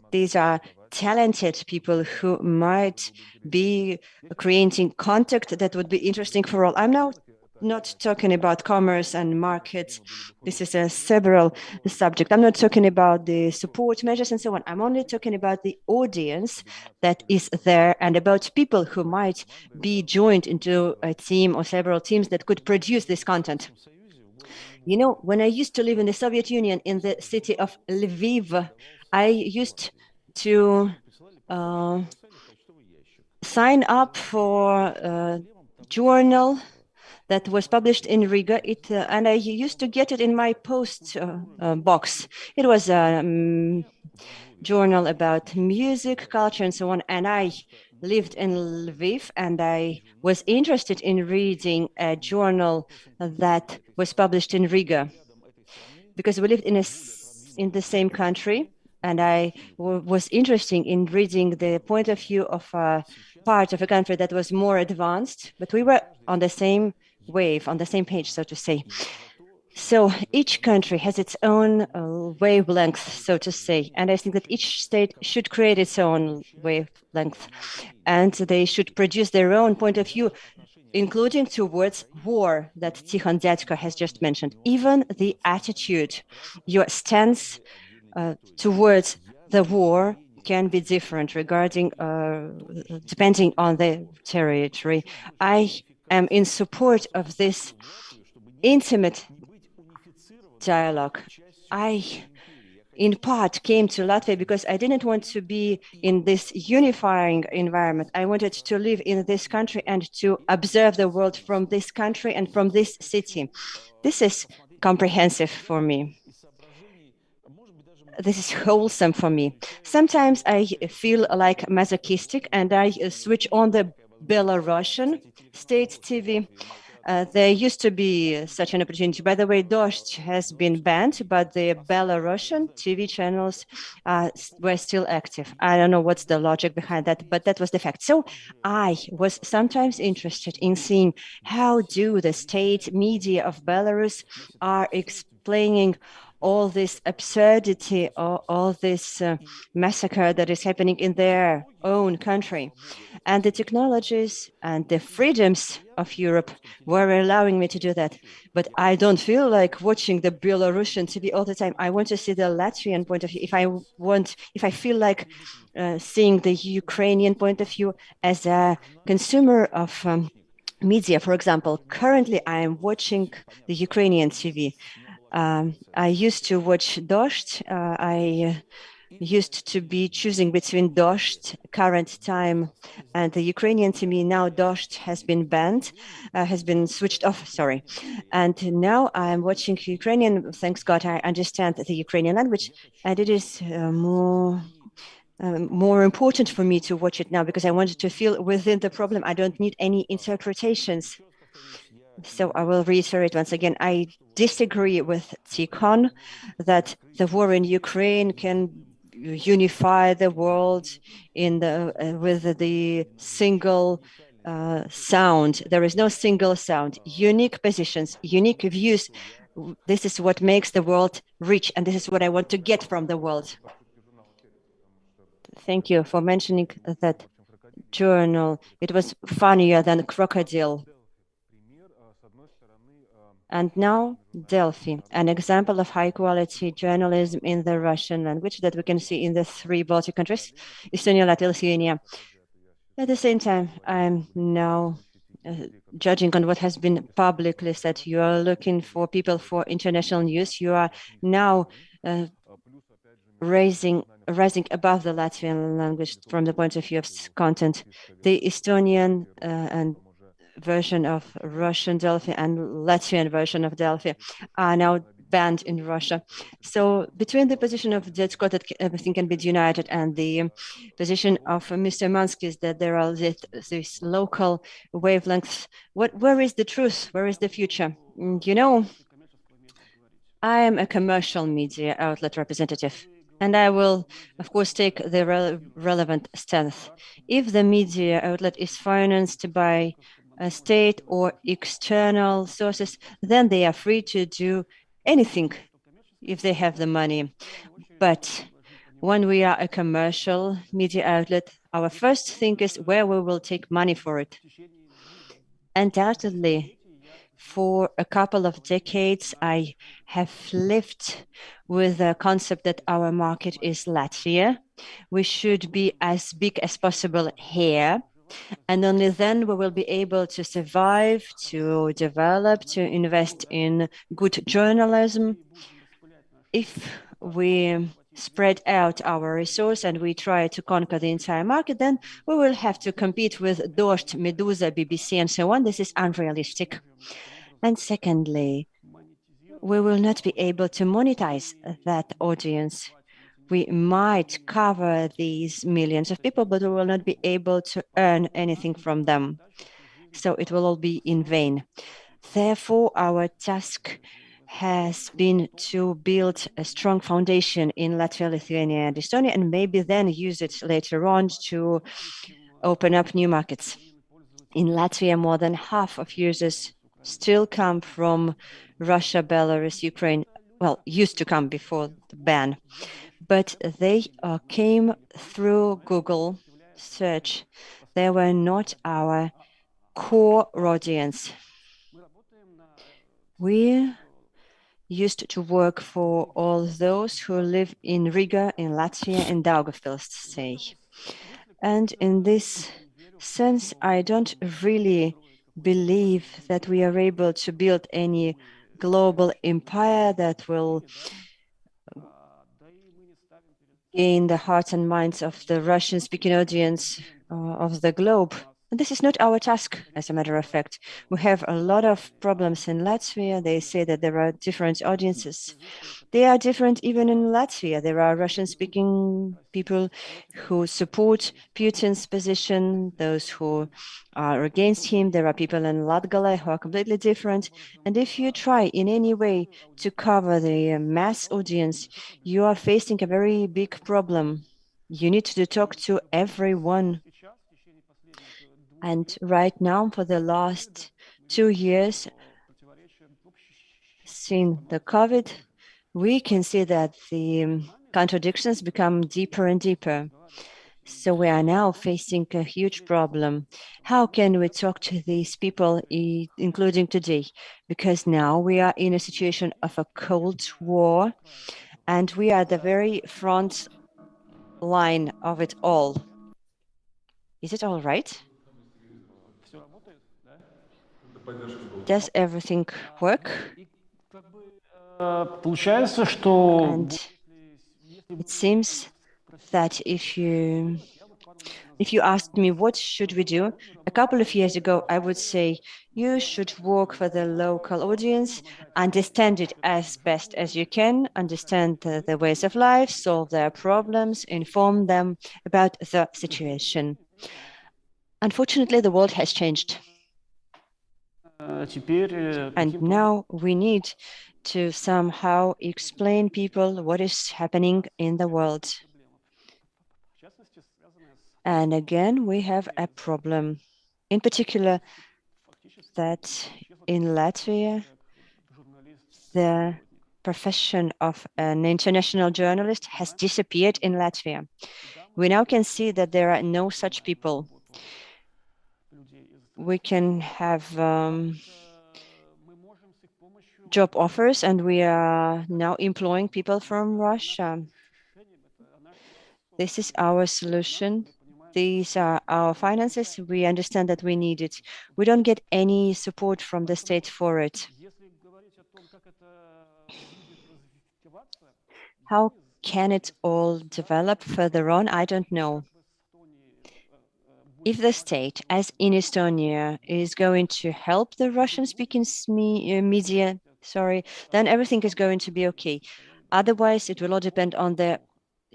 These are talented people who might be creating contact that would be interesting for all. I'm now not talking about commerce and markets. This is a several subject. I'm not talking about the support measures and so on. I'm only talking about the audience that is there and about people who might be joined into a team or several teams that could produce this content. You know, when I used to live in the Soviet Union in the city of Lviv, I used to sign up for a journal that was published in Riga, and I used to get it in my post box. It was a journal about music, culture, and so on, and I lived in Lviv, and I was interested in reading a journal that was published in Riga, because we lived in the same country, and I was interested in reading the point of view of a part of a country that was more advanced, but we were on the same wave, on the same page, so to say. So each country has its own wavelength, so to say, and I think that each state should create its own wavelength, and they should produce their own point of view, including towards war that Tikhon Dyadko has just mentioned. Even the attitude, your stance towards the war can be different regarding, depending on the territory. I am in support of this intimate dialogue. I, in part, came to Latvia because I didn't want to be in this unifying environment. I wanted to live in this country and to observe the world from this country and from this city. This is comprehensive for me. This is wholesome for me. Sometimes I feel like masochistic and I switch on the Belarusian state TV. There used to be such an opportunity. By the way, Dost has been banned, but the Belarusian TV channels were still active. I don't know what's the logic behind that, but that was the fact. So I was sometimes interested in seeing how do the state media of Belarus are explaining all this absurdity, all this massacre that is happening in their own country. And the technologies and the freedoms of Europe were allowing me to do that. But I don't feel like watching the Belarusian TV all the time. I want to see the Latvian point of view. If I feel like seeing the Ukrainian point of view as a consumer of media, for example, currently I am watching the Ukrainian TV. I used to watch Dost. I used to be choosing between Dost, current time, and the Ukrainian TV. Now Dost has been banned, has been switched off, sorry. And now I'm watching Ukrainian. Thanks God, I understand the Ukrainian language, and it is more important for me to watch it now because I wanted to feel within the problem. I don't need any interpretations. So I will reiterate once again, I disagree with Tikhon that the war in Ukraine can unify the world with the single sound. There is no single sound. Unique positions, unique views. This is what makes the world rich, and this is what I want to get from the world. Thank you for mentioning that journal. It was funnier than crocodile. And now Delphi, an example of high-quality journalism in the Russian language that we can see in the 3 Baltic countries, Estonia, Latvia, Lithuania. At the same time, I'm now judging on what has been publicly said. You are looking for people for international news. You are now rising above the Latvian language from the point of view of content. The Estonian and version of Russian Delphi and Latvian version of Delphi are now banned in Russia. So between the position of Dyadko that everything can be united and the position of Mr. Manskis that there are these local wavelengths, where is the truth? Where is the future? You know, I am a commercial media outlet representative. And I will, of course, take the relevant stance. If the media outlet is financed by a state or external sources, then they are free to do anything if they have the money. But when we are a commercial media outlet, our first thing is where we will take money for it. Undoubtedly, For a couple of decades, I have lived with the concept that our market is Latvia. We should be as big as possible here, and only then we will be able to survive, to develop, to invest in good journalism. If we spread out our resource and we try to conquer the entire market, then we will have to compete with Dost, Medusa, BBC, and so on. This is unrealistic. And secondly, we will not be able to monetize that audience. We might cover these millions of people, but we will not be able to earn anything from them. So it will all be in vain. Therefore, our task has been to build a strong foundation in Latvia, Lithuania, and Estonia, and maybe then use it later on to open up new markets. In Latvia, more than half of users still come from Russia, Belarus, Ukraine. Well, used to come before the ban, but they came through Google search. They were not our core audience. We used to work for all those who live in Riga, in Latvia, and Daugavpils, say. And in this sense, I don't really believe that we are able to build any global empire that will gain the hearts and minds of the Russian-speaking audience of the globe. And this is not our task, as a matter of fact. We have a lot of problems in Latvia. They say that there are different audiences. They are different even in Latvia. There are Russian-speaking people who support Putin's position, those who are against him. There are people in Latgale who are completely different. And if you try in any way to cover the mass audience, you are facing a very big problem. You need to talk to everyone. And right now, for the last 2 years, since the COVID, we can see that the contradictions become deeper and deeper. So we are now facing a huge problem. How can we talk to these people, including today? Because now we are in a situation of a Cold War, and we are at the very front line of it all. Is it all right? Does everything work? And it seems that if you asked me what should we do, a couple of years ago, I would say you should work for the local audience, understand it as best as you can, understand the ways of life, solve their problems, inform them about the situation. Unfortunately, the world has changed. And now we need to somehow explain people what is happening in the world. And again, we have a problem, in particular, that in Latvia, the profession of an international journalist has disappeared in Latvia. We now can see that there are no such people. We can have job offers, and we are now employing people from Russia. This is our solution. These are our finances. We understand that we need it. We don't get any support from the state for it. How can it all develop further on? I don't know. If the state, as in Estonia, is going to help the Russian-speaking media, then everything is going to be okay. Otherwise, it will all depend on the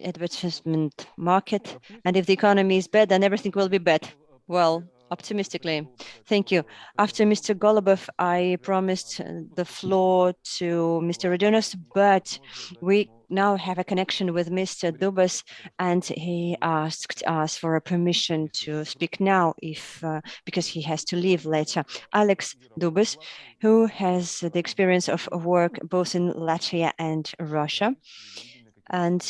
advertisement market. And if the economy is bad, then everything will be bad. Well, optimistically. Thank you. After Mr. Golubov, I promised the floor to Mr. Radonos, but we now have a connection with Mr. Dubas, and he asked us for a permission to speak now because he has to leave later. Alex Dubas, who has the experience of work both in Latvia and Russia. And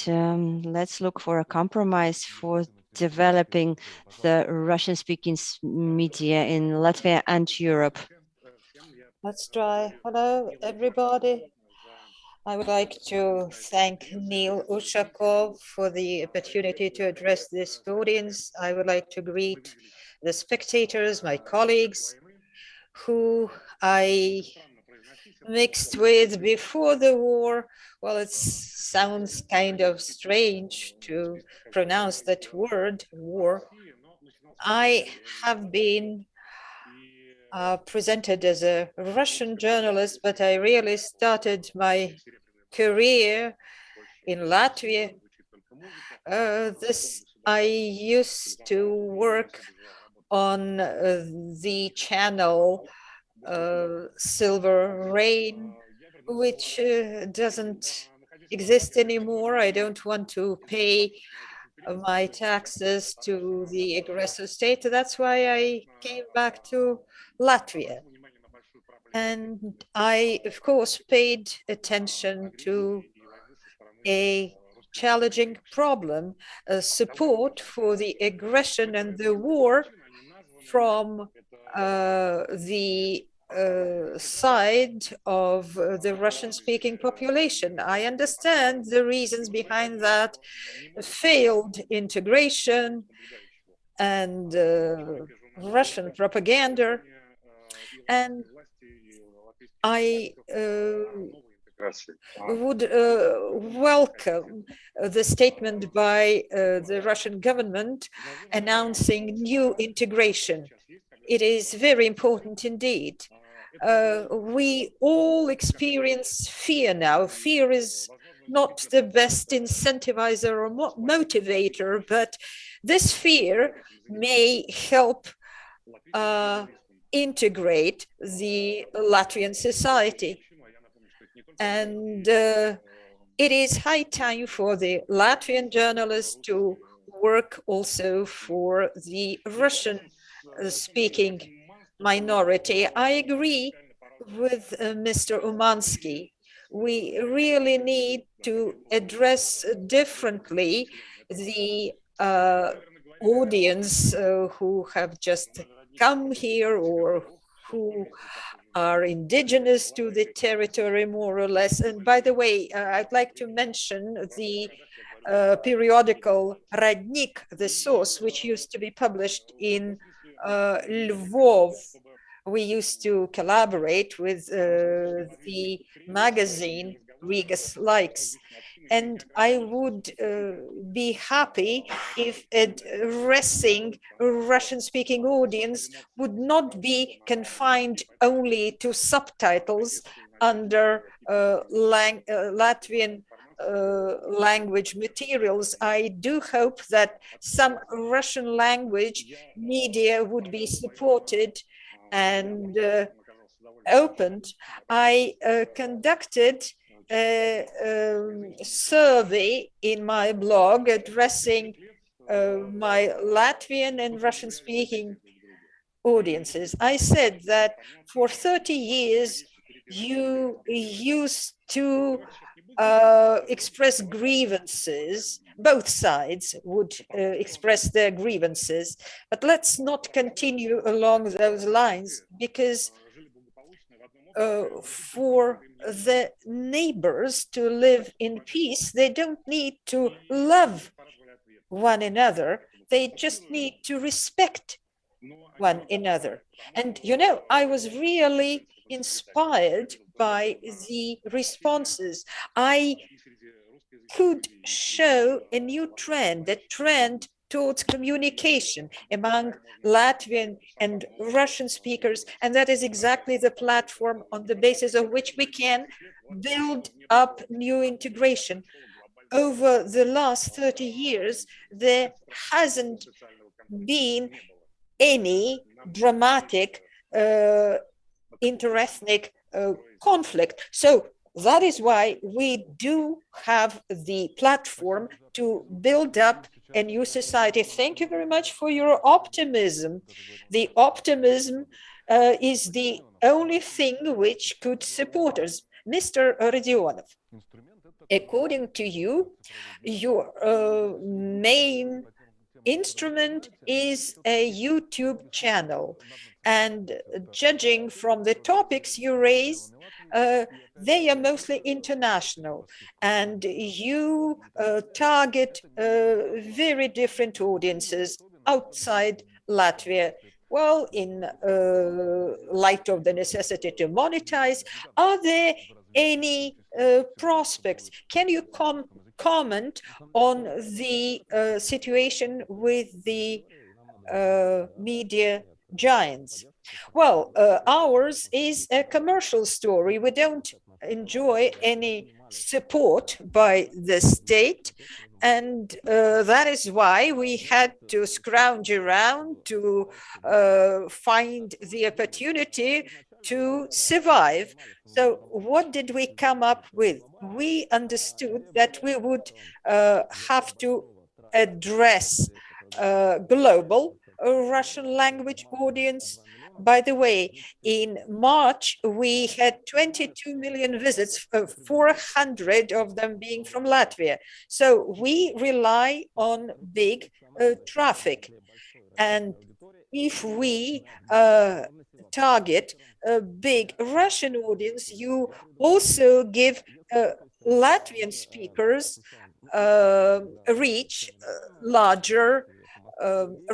let's look for a compromise for developing the Russian-speaking media in Latvia and Europe. Let's try. Hello, everybody. I would like to thank Neil Ushakov for the opportunity to address this audience. I would like to greet the spectators, my colleagues, who I mixed with before the war. Well, it sounds kind of strange to pronounce that word, war. I have been presented as a Russian journalist, but I really started my career in Latvia. I used to work on the channel Silver Rain, which doesn't exist anymore. I don't want to pay my taxes to the aggressor state. That's why I came back to Latvia. And I, of course, paid attention to a challenging problem, support for the aggression and the war from the side of the Russian-speaking population. I understand the reasons behind that: failed integration and Russian propaganda. And I would welcome the statement by the Russian government announcing new integration. It is very important indeed. We all experience fear now. Fear is not the best incentivizer or motivator, but this fear may help integrate the Latvian society. And it is high time for the Latvian journalists to work also for the Russian-speaking minority. I agree with Mr. Umansky. We really need to address differently the audience who have just come here or who are indigenous to the territory, more or less. And by the way, I'd like to mention the periodical Radnik, the source, which used to be published in Lvov. We used to collaborate with the magazine Rigas Likes. And I would be happy if addressing a Russian-speaking audience would not be confined only to subtitles under Latvian language materials. I do hope that some Russian language media would be supported and opened. I conducted a survey in my blog addressing my Latvian and Russian-speaking audiences. I said that for 30 years, you used to express grievances. Both sides would express their grievances, but let's not continue along those lines, because for the neighbors to live in peace, they don't need to love one another. They just need to respect one another. And, you know, I was really inspired by the responses. I could show a new trend, a trend towards communication among Latvian and Russian speakers. And that is exactly the platform on the basis of which we can build up new integration. Over the last 30 years, there hasn't been any dramatic interethnic conflict. So that is why we do have the platform to build up a new society. Thank you very much for your optimism. The optimism is the only thing which could support us. Mr. Rodionov, according to you, your main instrument is a YouTube channel. And judging from the topics you raise, they are mostly international, and you target very different audiences outside Latvia. Well, in light of the necessity to monetize, are there any prospects? Can you comment on the situation with the media giants? Well, ours is a commercial story. We don't enjoy any support by the state, and that is why we had to scrounge around to find the opportunity to survive. So what did we come up with? We understood that we would have to address global Russian language audience. By the way, in March, we had 22 million visits, 400 of them being from Latvia. So we rely on big traffic. And if we target a big Russian audience, you also give Latvian speakers reach larger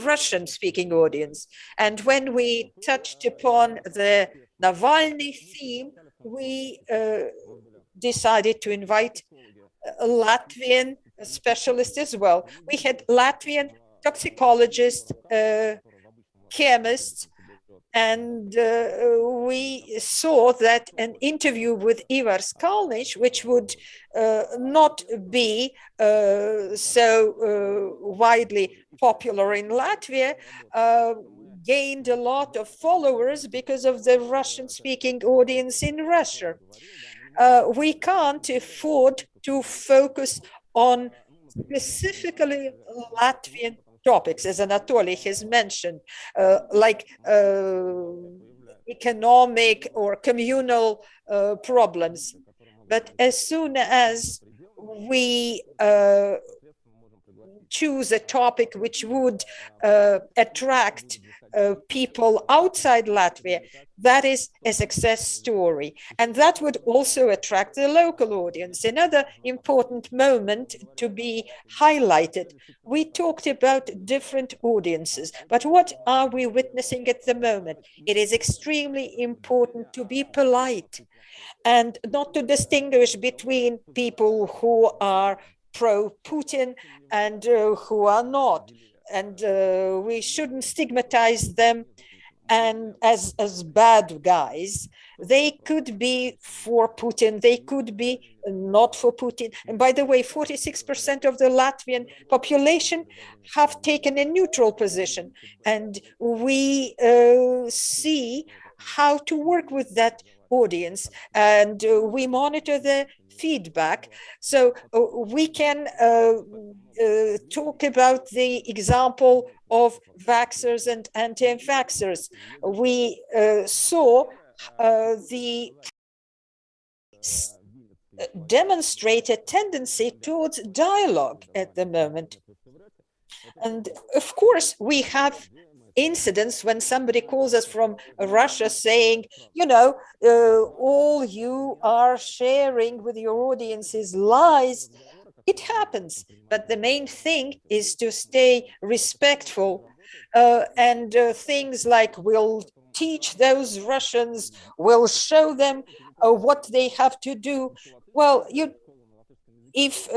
Russian-speaking audience. And when we touched upon the Navalny theme, we decided to invite a Latvian specialist as well. We had Latvian toxicologists, chemists, and we saw that an interview with Ivar Skalnić, which would not be so widely popular in Latvia, gained a lot of followers because of the Russian-speaking audience in Russia. We can't afford to focus on specifically Latvian topics, as Anatoly has mentioned, like economic or communal problems. But as soon as we choose a topic which would attract people outside Latvia, that is a success story. And that would also attract the local audience. Another important moment to be highlighted, we talked about different audiences, but what are we witnessing at the moment? It is extremely important to be polite and not to distinguish between people who are pro-Putin and who are not. And we shouldn't stigmatize them and as bad guys. They could be for Putin, they could be not for Putin. And by the way, 46% of the Latvian population have taken a neutral position. And we see how to work with that audience, and we monitor the feedback. So we can talk about the example of vaxxers and anti-vaxxers. We saw the demonstrated tendency towards dialogue at the moment. And of course, we have incidents when somebody calls us from Russia saying, you know, all you are sharing with your audience is lies. It happens, but the main thing is to stay respectful, and things like we'll teach those Russians, we'll show them what they have to do. Well, if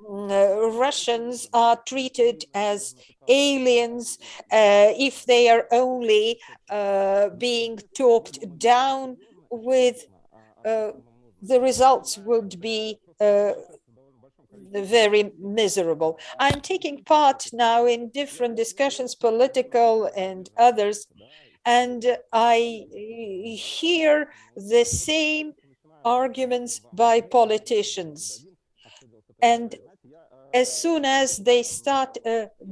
Russians are treated as aliens, if they are only being talked down with, the results would be very miserable. I'm taking part now in different discussions, political and others, and I hear the same arguments by politicians. And as soon as they start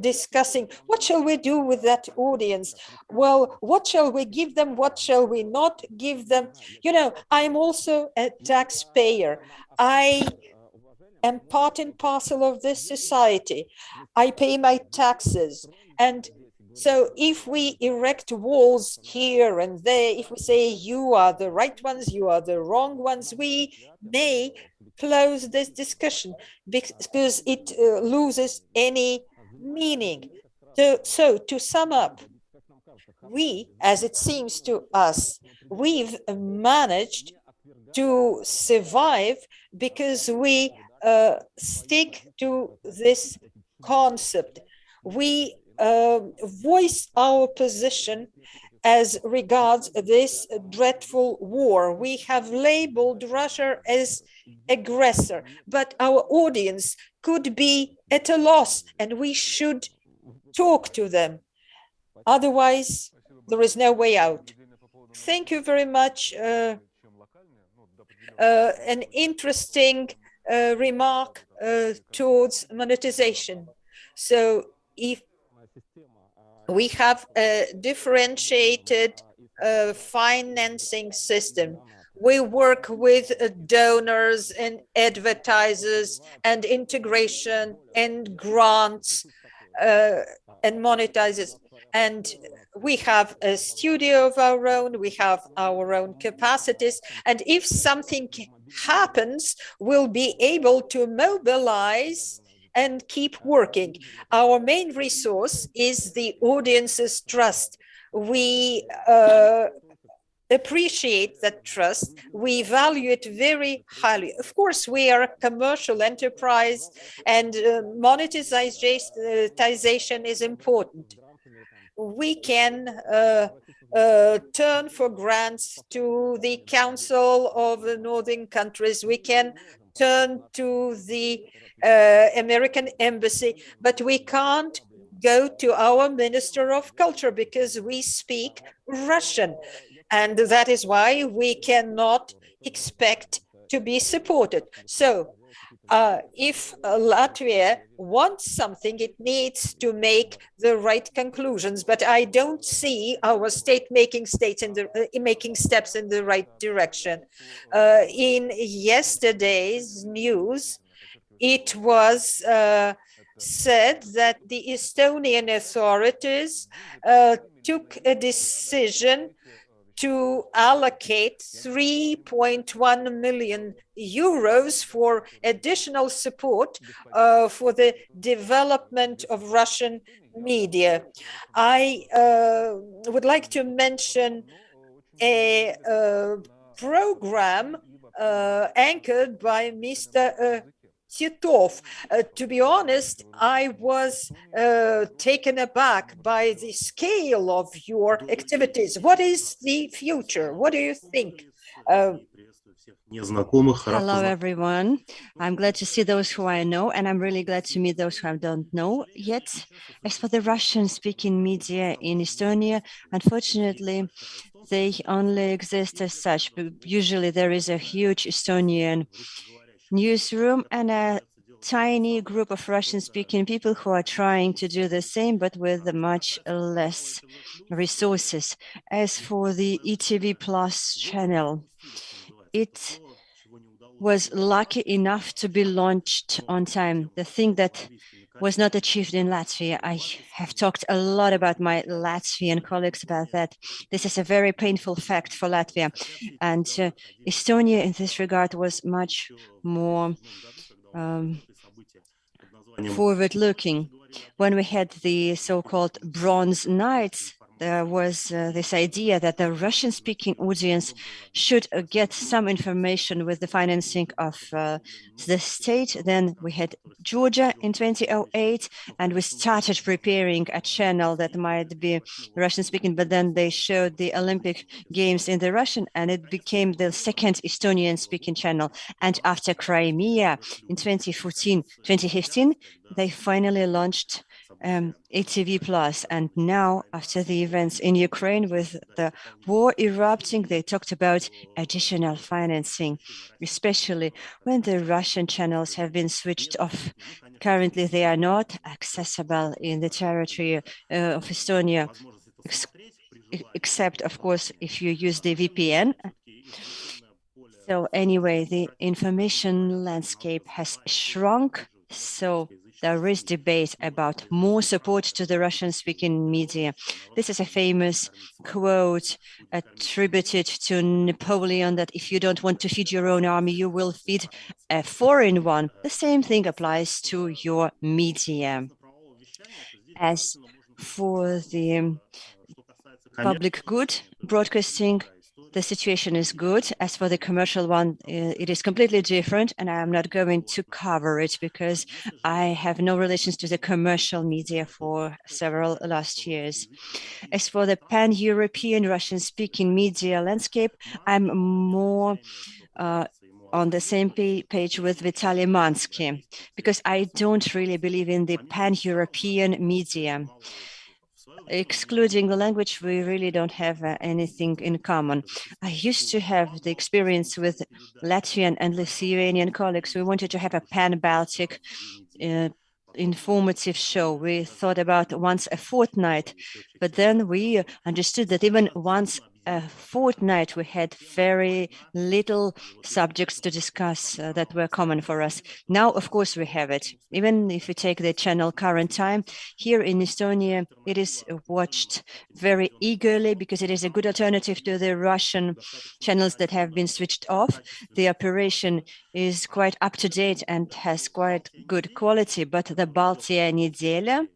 discussing, what shall we do with that audience? Well, what shall we give them? What shall we not give them? You know, I'm also a taxpayer. I am part and parcel of this society. I pay my taxes. And so if we erect walls here and there, if we say you are the right ones, you are the wrong ones, we may close this discussion because it loses any meaning. So to sum up, we, as it seems to us, we've managed to survive because we stick to this concept. We voice our position as regards this dreadful war. We have labeled Russia as aggressor, but our audience could be at a loss and we should talk to them. Otherwise, there is no way out. Thank you very much. An interesting remark towards monetization. So if we have a differentiated financing system, we work with donors and advertisers and integration and grants and monetizers. And we have a studio of our own, we have our own capacities. And if something happens, we'll be able to mobilize and keep working. Our main resource is the audience's trust. We appreciate that trust. We value it very highly. Of course, we are a commercial enterprise and monetization is important. We can turn for grants to the Council of the Northern Countries. We can turn to the American Embassy, but we can't go to our Minister of Culture because we speak Russian. And that is why we cannot expect to be supported. So if Latvia wants something, it needs to make the right conclusions. But I don't see our state making steps in the right direction. In yesterday's news, it was said that the Estonian authorities took a decision to allocate 3.1 million euros for additional support for the development of Russian media. I would like to mention a program anchored by Mr. Titov. To be honest, I was taken aback by the scale of your activities. What is the future? What do you think? Hello, everyone. I'm glad to see those who I know, and I'm really glad to meet those who I don't know yet. As for the Russian-speaking media in Estonia, unfortunately, they only exist as such. Usually there is a huge Estonian newsroom and a tiny group of Russian-speaking people who are trying to do the same, but with much less resources. As for the ETV Plus channel, it was lucky enough to be launched on time. The thing that was not achieved in Latvia. I have talked a lot about my Latvian colleagues about that. This is a very painful fact for Latvia. And Estonia in this regard was much more forward-looking. When we had the so-called Bronze Nights, there was this idea that the Russian-speaking audience should get some information with the financing of the state. Then we had Georgia in 2008, and we started preparing a channel that might be Russian-speaking, but then they showed the Olympic Games in the Russian, and it became the second Estonian-speaking channel. And after Crimea in 2014-2015, they finally launched ETV Plus. And now, after the events in Ukraine with the war erupting, they talked about additional financing, especially when the Russian channels have been switched off. Currently, they are not accessible in the territory of Estonia, except, of course, if you use the VPN. So anyway, the information landscape has shrunk. So there is debate about more support to the Russian-speaking media. This is a famous quote attributed to Napoleon that if you don't want to feed your own army, you will feed a foreign one. The same thing applies to your media. As for the public good broadcasting, the situation is good. As for the commercial one, it is completely different, and I am not going to cover it because I have no relations to the commercial media for several last years. As for the pan-European Russian-speaking media landscape, I'm more on the same page with Vitaly Mansky, because I don't really believe in the pan-European media. Excluding the language, we really don't have anything in common. I used to have the experience with Latvian and Lithuanian colleagues. We wanted to have a pan-Baltic informative show. We thought about once a fortnight, but then we understood that even once a fortnight, we had very little subjects to discuss that were common for us. Now, of course, we have it. Even if you take the channel Current Time, here in Estonia, it is watched very eagerly because it is a good alternative to the Russian channels that have been switched off. The operation is quite up to date and has quite good quality, but the Baltia Nedelia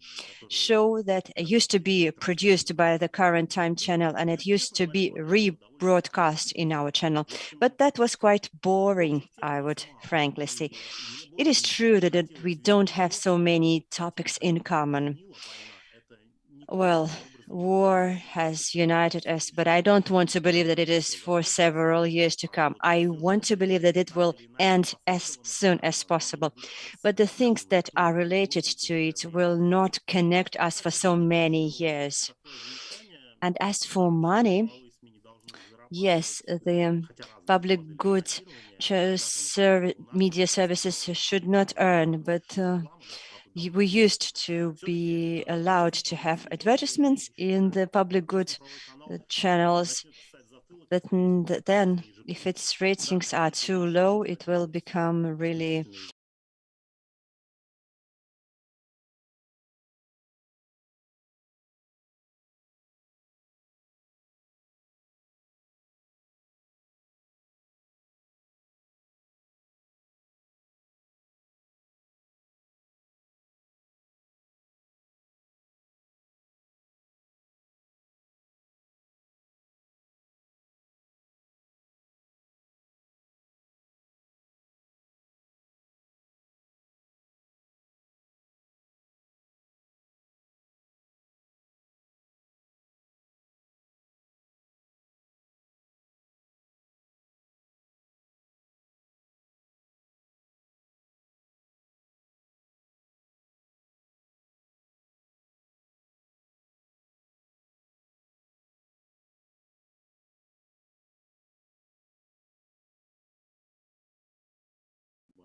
show that used to be produced by the Current Time channel and it used to be rebroadcast in our channel. But that was quite boring, I would frankly say. It is true that we don't have so many topics in common. Well, war has united us, but I don't want to believe that it is for several years to come. I want to believe that it will end as soon as possible. But the things that are related to it will not connect us for so many years. And as for money, yes, the public good media services should not earn, but we used to be allowed to have advertisements in the public good channels, but then if its ratings are too low, it will become really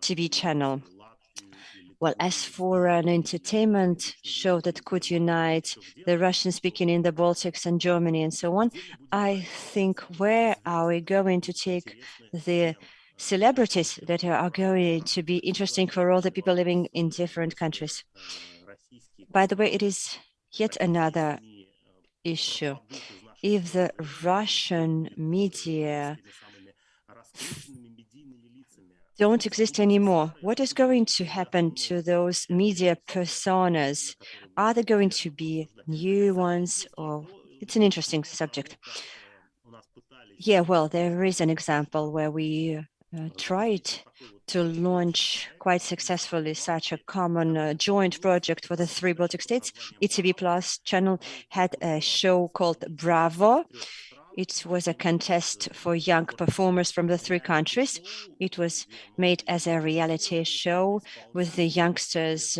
TV channel. Well, as for an entertainment show that could unite the Russian-speaking in the Baltics and Germany and so on, I think where are we going to take the celebrities that are going to be interesting for all the people living in different countries? By the way, it is yet another issue. If the Russian media don't exist anymore, what is going to happen to those media personas? Are there going to be new ones, or it's an interesting subject? Yeah, well, there is an example where we tried to launch quite successfully such a common joint project for the three Baltic states. ETV Plus channel had a show called Bravo. It was a contest for young performers from the three countries. It was made as a reality show with the youngsters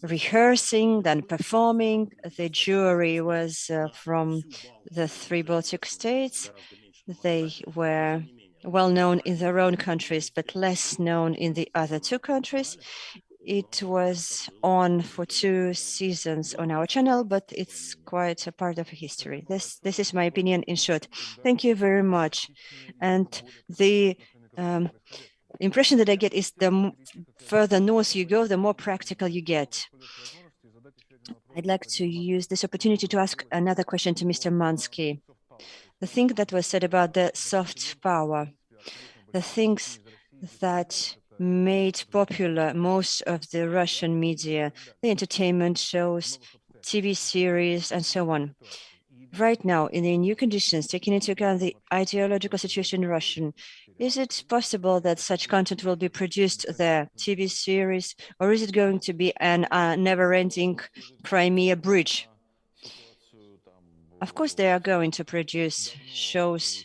rehearsing, then performing. The jury was from the three Baltic states. They were well known in their own countries, but less known in the other two countries. It was on for 2 seasons on our channel, but it's quite a part of history. This is my opinion in short. Thank you very much. And the impression that I get is the further north you go, the more practical you get. I'd like to use this opportunity to ask another question to Mr. Mansky. The thing that was said about the soft power, the things that made popular most of the Russian media, the entertainment shows, TV series, and so on. Right now, in the new conditions, taking into account the ideological situation in Russia, is it possible that such content will be produced there, TV series, or is it going to be an never-ending Crimea bridge? Of course, they are going to produce shows,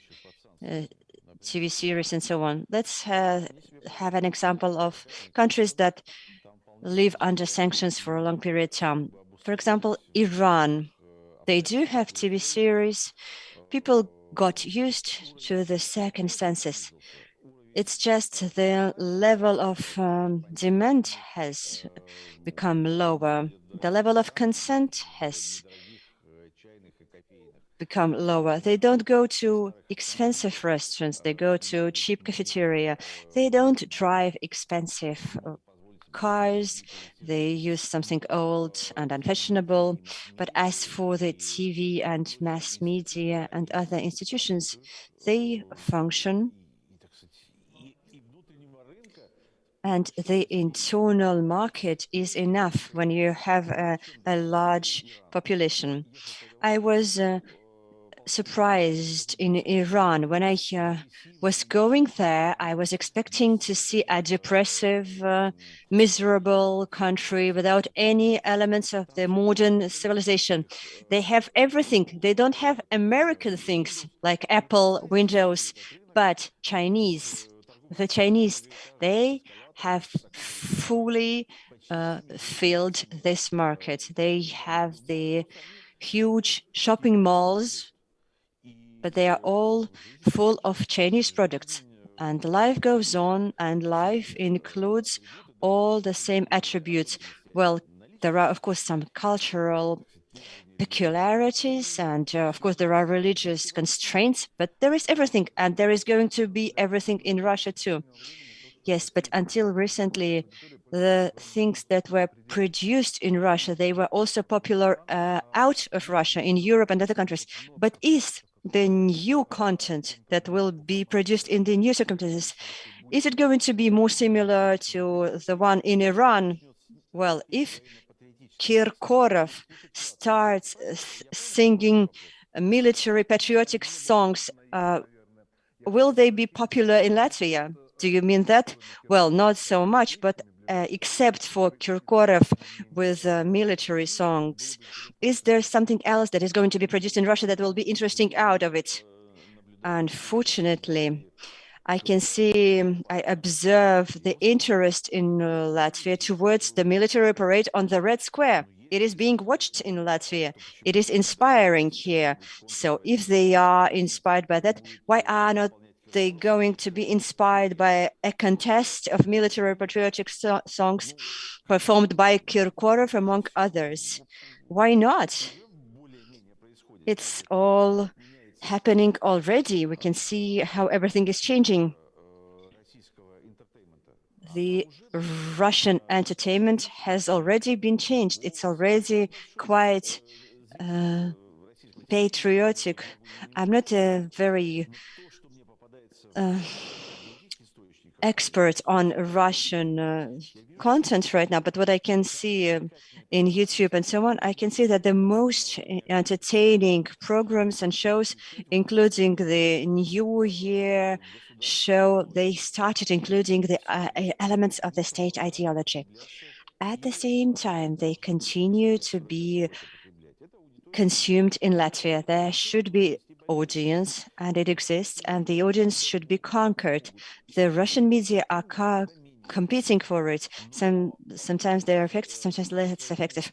TV series, and so on. Let's have an example of countries that live under sanctions for a long period of time. For example, Iran. They do have TV series. People got used to the circumstances. It's just the level of demand has become lower. The level of consent has become lower. They don't go to expensive restaurants. They go to cheap cafeteria. They don't drive expensive cars. They use something old and unfashionable. But as for the TV and mass media and other institutions, they function. And the internal market is enough when you have a large population. I was surprised in Iran. When I was going there, I was expecting to see a depressive, miserable country without any elements of the modern civilization. They have everything. They don't have American things like Apple, Windows, but Chinese. The Chinese, they have fully filled this market. They have the huge shopping malls, but they are all full of Chinese products. And life goes on, and life includes all the same attributes. Well, there are, of course, some cultural peculiarities, and of course, there are religious constraints, but there is everything, and there is going to be everything in Russia too. Yes, but until recently, the things that were produced in Russia, they were also popular out of Russia, in Europe and other countries. But is the new content that will be produced in the new circumstances, is it going to be more similar to the one in Iran? Well, if Kirkorov starts singing military patriotic songs, will they be popular in Latvia? Do you mean that? Well, not so much, but except for Kirkorov with military songs. Is there something else that is going to be produced in Russia that will be interesting out of it? Unfortunately, I can see, I observe the interest in Latvia towards the military parade on the Red Square. It is being watched in Latvia. It is inspiring here. So if they are inspired by that, why are not they going to be inspired by a contest of military patriotic songs performed by Kirkorov, among others? Why not? It's all happening already. We can see how everything is changing. The Russian entertainment has already been changed. It's already quite patriotic. I'm not a very expert on Russian content right now, but what I can see in YouTube and so on, I can see that the most entertaining programs and shows, including the New Year show, they started including the elements of the state ideology. At the same time, they continue to be consumed in Latvia. There should be audience, and it exists, and the audience should be conquered. The Russian media are competing for it. Sometimes they're effective, sometimes less effective.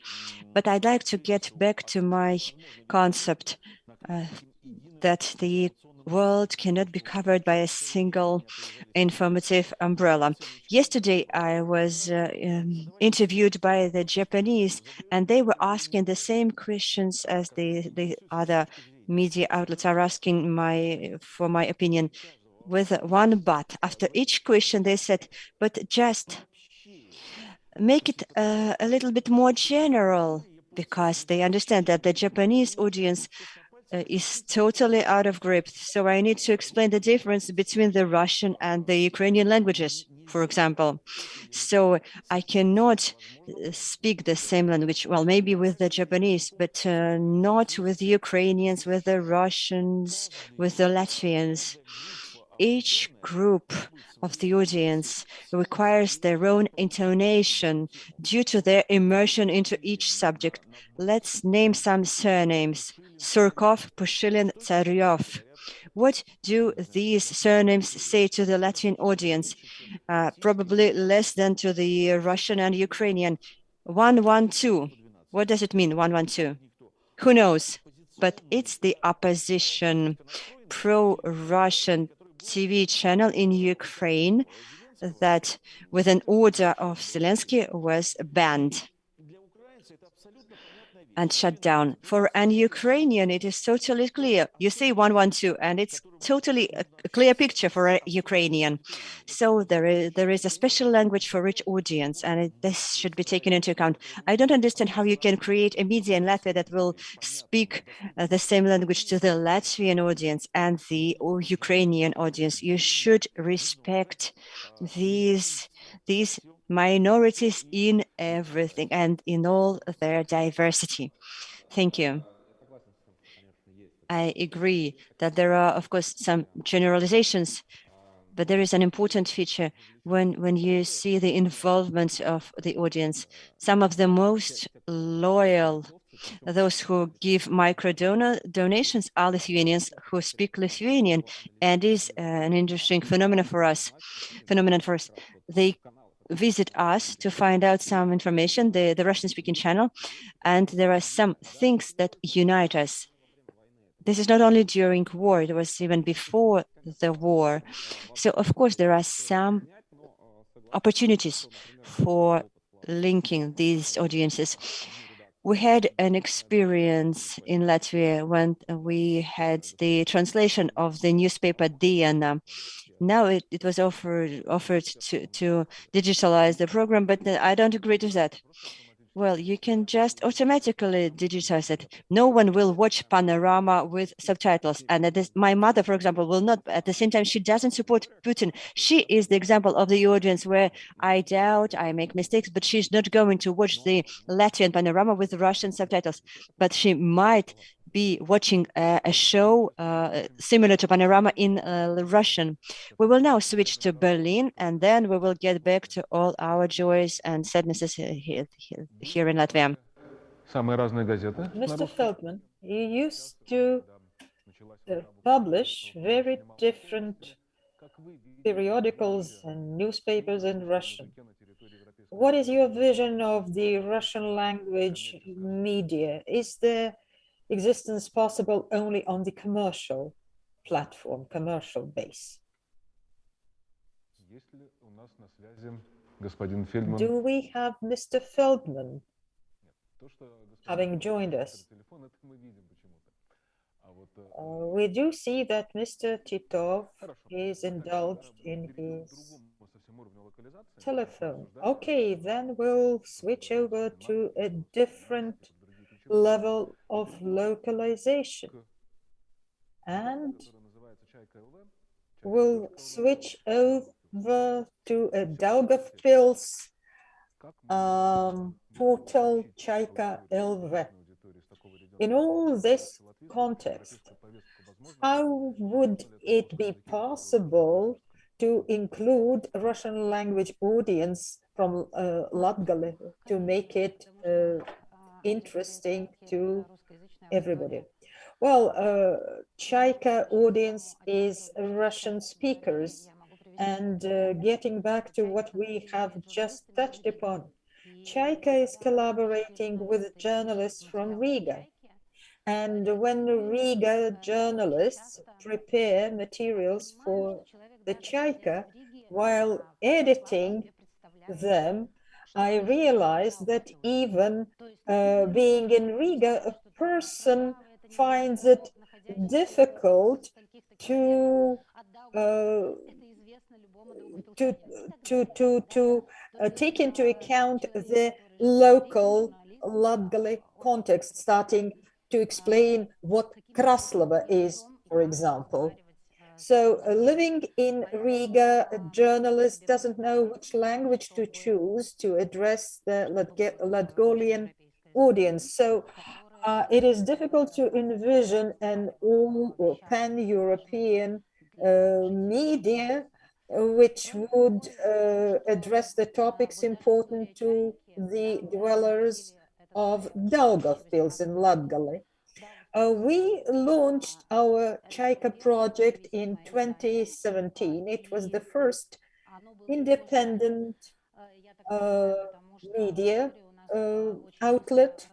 But I'd like to get back to my concept that the world cannot be covered by a single informative umbrella. Yesterday, I was interviewed by the Japanese, and they were asking the same questions as the other media outlets are asking for my opinion, with one but. After each question, they said, but just make it a little bit more general, because they understand that the Japanese audience is totally out of grip. So I need to explain the difference between the Russian and the Ukrainian languages, for example. So I cannot speak the same language, well, maybe with the Japanese, but not with the Ukrainians, with the Russians, with the Latvians. Each group of the audience requires their own intonation due to their immersion into each subject. Let's name some surnames: Surkov, Pushilin, Tsaryov. What do these surnames say to the Latvian audience? Probably less than to the Russian and Ukrainian. 112. What does it mean, 112? Who knows? But it's the opposition pro-Russian TV channel in Ukraine that, with an order of Zelensky, was banned and shut down. For an Ukrainian, it is totally clear. You say 112, and it's totally a clear picture for a Ukrainian. So there is a special language for each audience, and this should be taken into account. I don't understand how you can create a media in Latvia that will speak the same language to the Latvian audience and the Ukrainian audience. You should respect these minorities in everything and in all their diversity. Thank you. I agree that there are, of course, some generalizations, but there is an important feature when you see the involvement of the audience. Some of the most loyal, those who give micro donations, are Lithuanians who speak Lithuanian, and is an interesting phenomenon for us. They visit us to find out some information, the Russian-speaking channel, and there are some things that unite us. This is not only during war, it was even before the war. So, of course, there are some opportunities for linking these audiences. We had an experience in Latvia when we had the translation of the newspaper Diena. Now it was offered to digitalize the program, but I don't agree to that. Well, you can just automatically digitize it. No one will watch Panorama with subtitles. And my mother, for example, will not. At the same time, she doesn't support Putin. She is the example of the audience where I doubt, I make mistakes, but she's not going to watch the Latvian Panorama with Russian subtitles. But she might be watching a show similar to Panorama in Russian. We will now switch to Berlin, and then we will get back to all our joys and sadnesses here in Latvia. Mr. Feldman, you used to publish very different periodicals and newspapers in Russian. What is your vision of the Russian language media? Is the existence possible only on the commercial platform, commercial base? Do we have Mr. Feldman having joined us? We do see that Mr. Titov is indulged in his telephone. Okay, then we'll switch over to a different level of localization. And we'll switch over to a Daugavpils portal Chaika LV. In all this context, how would it be possible to include Russian language audience from Latgale to make it interesting to everybody? Well, Chaika audience is Russian speakers, and getting back to what we have just touched upon, Chaika is collaborating with journalists from Riga. And when Riga journalists prepare materials for the Chaika, while editing them, I realized that even being in Riga, a person finds it difficult to take into account the local Latgale context, starting to explain what Kraslova is, for example. So living in Riga, a journalist doesn't know which language to choose to address the Latgalian audience. So it is difficult to envision an all or pan-European media which would address the topics important to the dwellers of Daugavpils in Latgale. We launched our Chaika project in 2017. It was the first independent media outlet,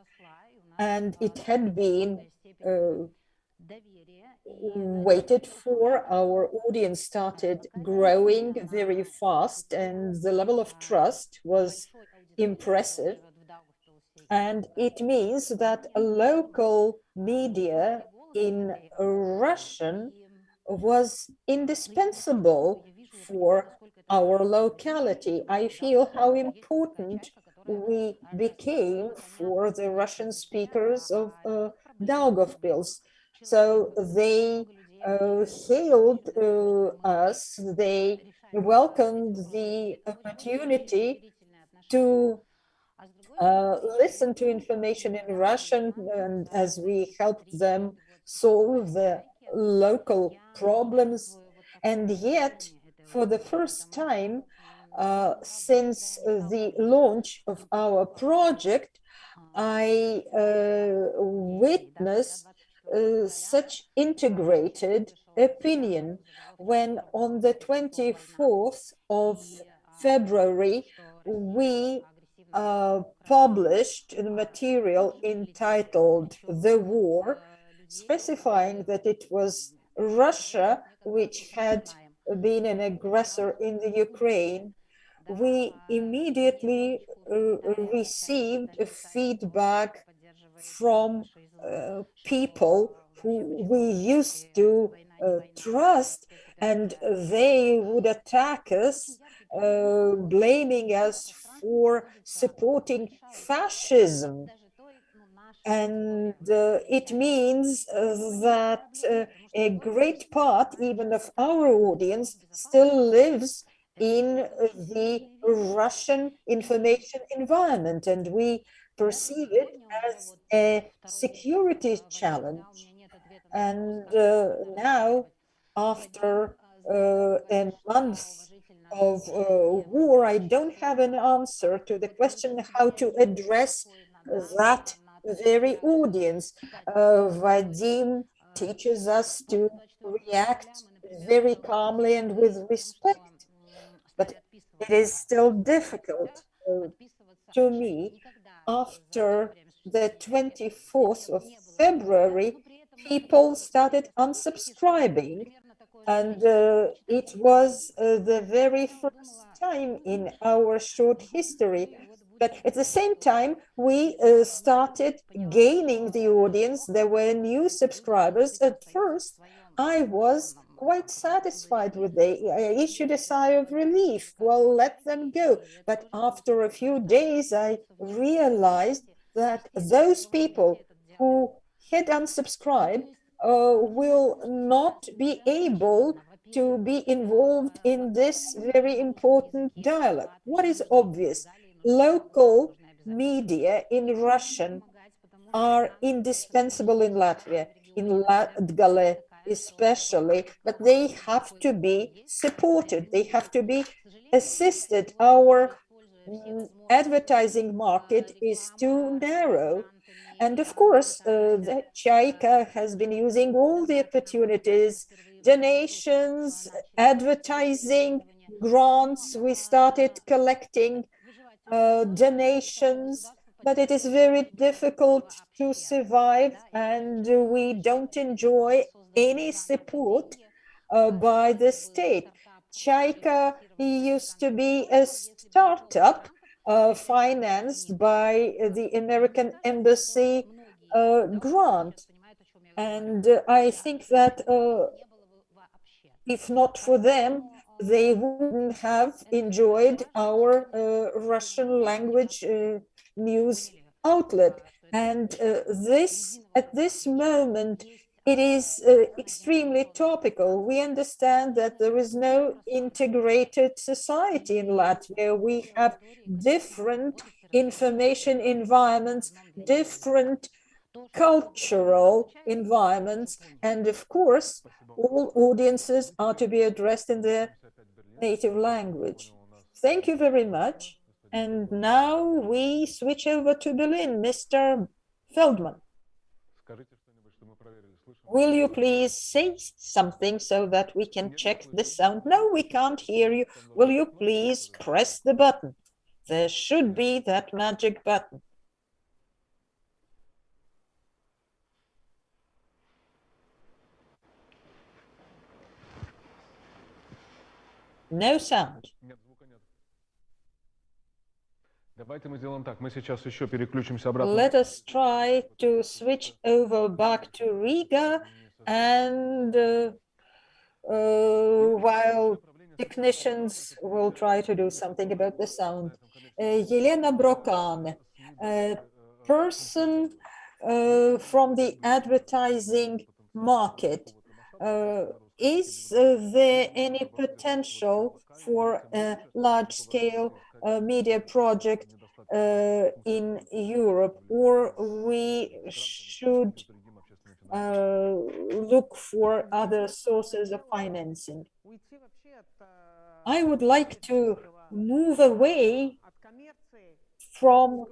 and it had been waited for. Our audience started growing very fast, and the level of trust was impressive. And it means that a local media in Russian was indispensable for our locality. I feel how important we became for the Russian speakers of Daugavpils. So they hailed us, they welcomed the opportunity to listen to information in Russian, and as we helped them solve the local problems. And yet, for the first time since the launch of our project, I witnessed such integrated opinion when on the 24th of February, we published a material entitled The War, specifying that it was Russia which had been an aggressor in the Ukraine. We immediately received a feedback from people who we used to trust, and they would attack us, blaming us for supporting fascism. And it means that a great part, even of our audience, still lives in the Russian information environment, and we perceive it as a security challenge. And now, after a month of war, I don't have an answer to the question how to address that very audience. Vadim teaches us to react very calmly and with respect, but it is still difficult to me. After the 24th of February, people started unsubscribing, and it was the very first time in our short history. But at the same time, we started gaining the audience. There were new subscribers. At first, I was quite satisfied with it. I issued a sigh of relief. Well, let them go. But after a few days, I realized that those people who had unsubscribed will not be able to be involved in this very important dialogue. What is obvious? Local media in Russian are indispensable in Latvia, in Latgale especially, but they have to be supported, they have to be assisted. Our advertising market is too narrow. And of course, the Chaika has been using all the opportunities, donations, advertising, grants. We started collecting donations but it is very difficult to survive, and we don't enjoy any support by the state. Chaika used to be a startup financed by the American Embassy grant. And I think that if not for them, they wouldn't have enjoyed our Russian language news outlet. And at this moment, it is extremely topical. We understand that there is no integrated society in Latvia. We have different information environments, different cultural environments, and of course, all audiences are to be addressed in their native language. Thank you very much. And now we switch over to Berlin. Mr. Feldman, will you please say something so that we can check the sound? No, we can't hear you. Will you please press the button? There should be that magic button. No sound. Let us try to switch over back to Riga, and while technicians will try to do something about the sound. Elena Brokan, a person from the advertising market. Is there any potential for a large-scale media project in Europe, or we should look for other sources of financing? I would like to move away from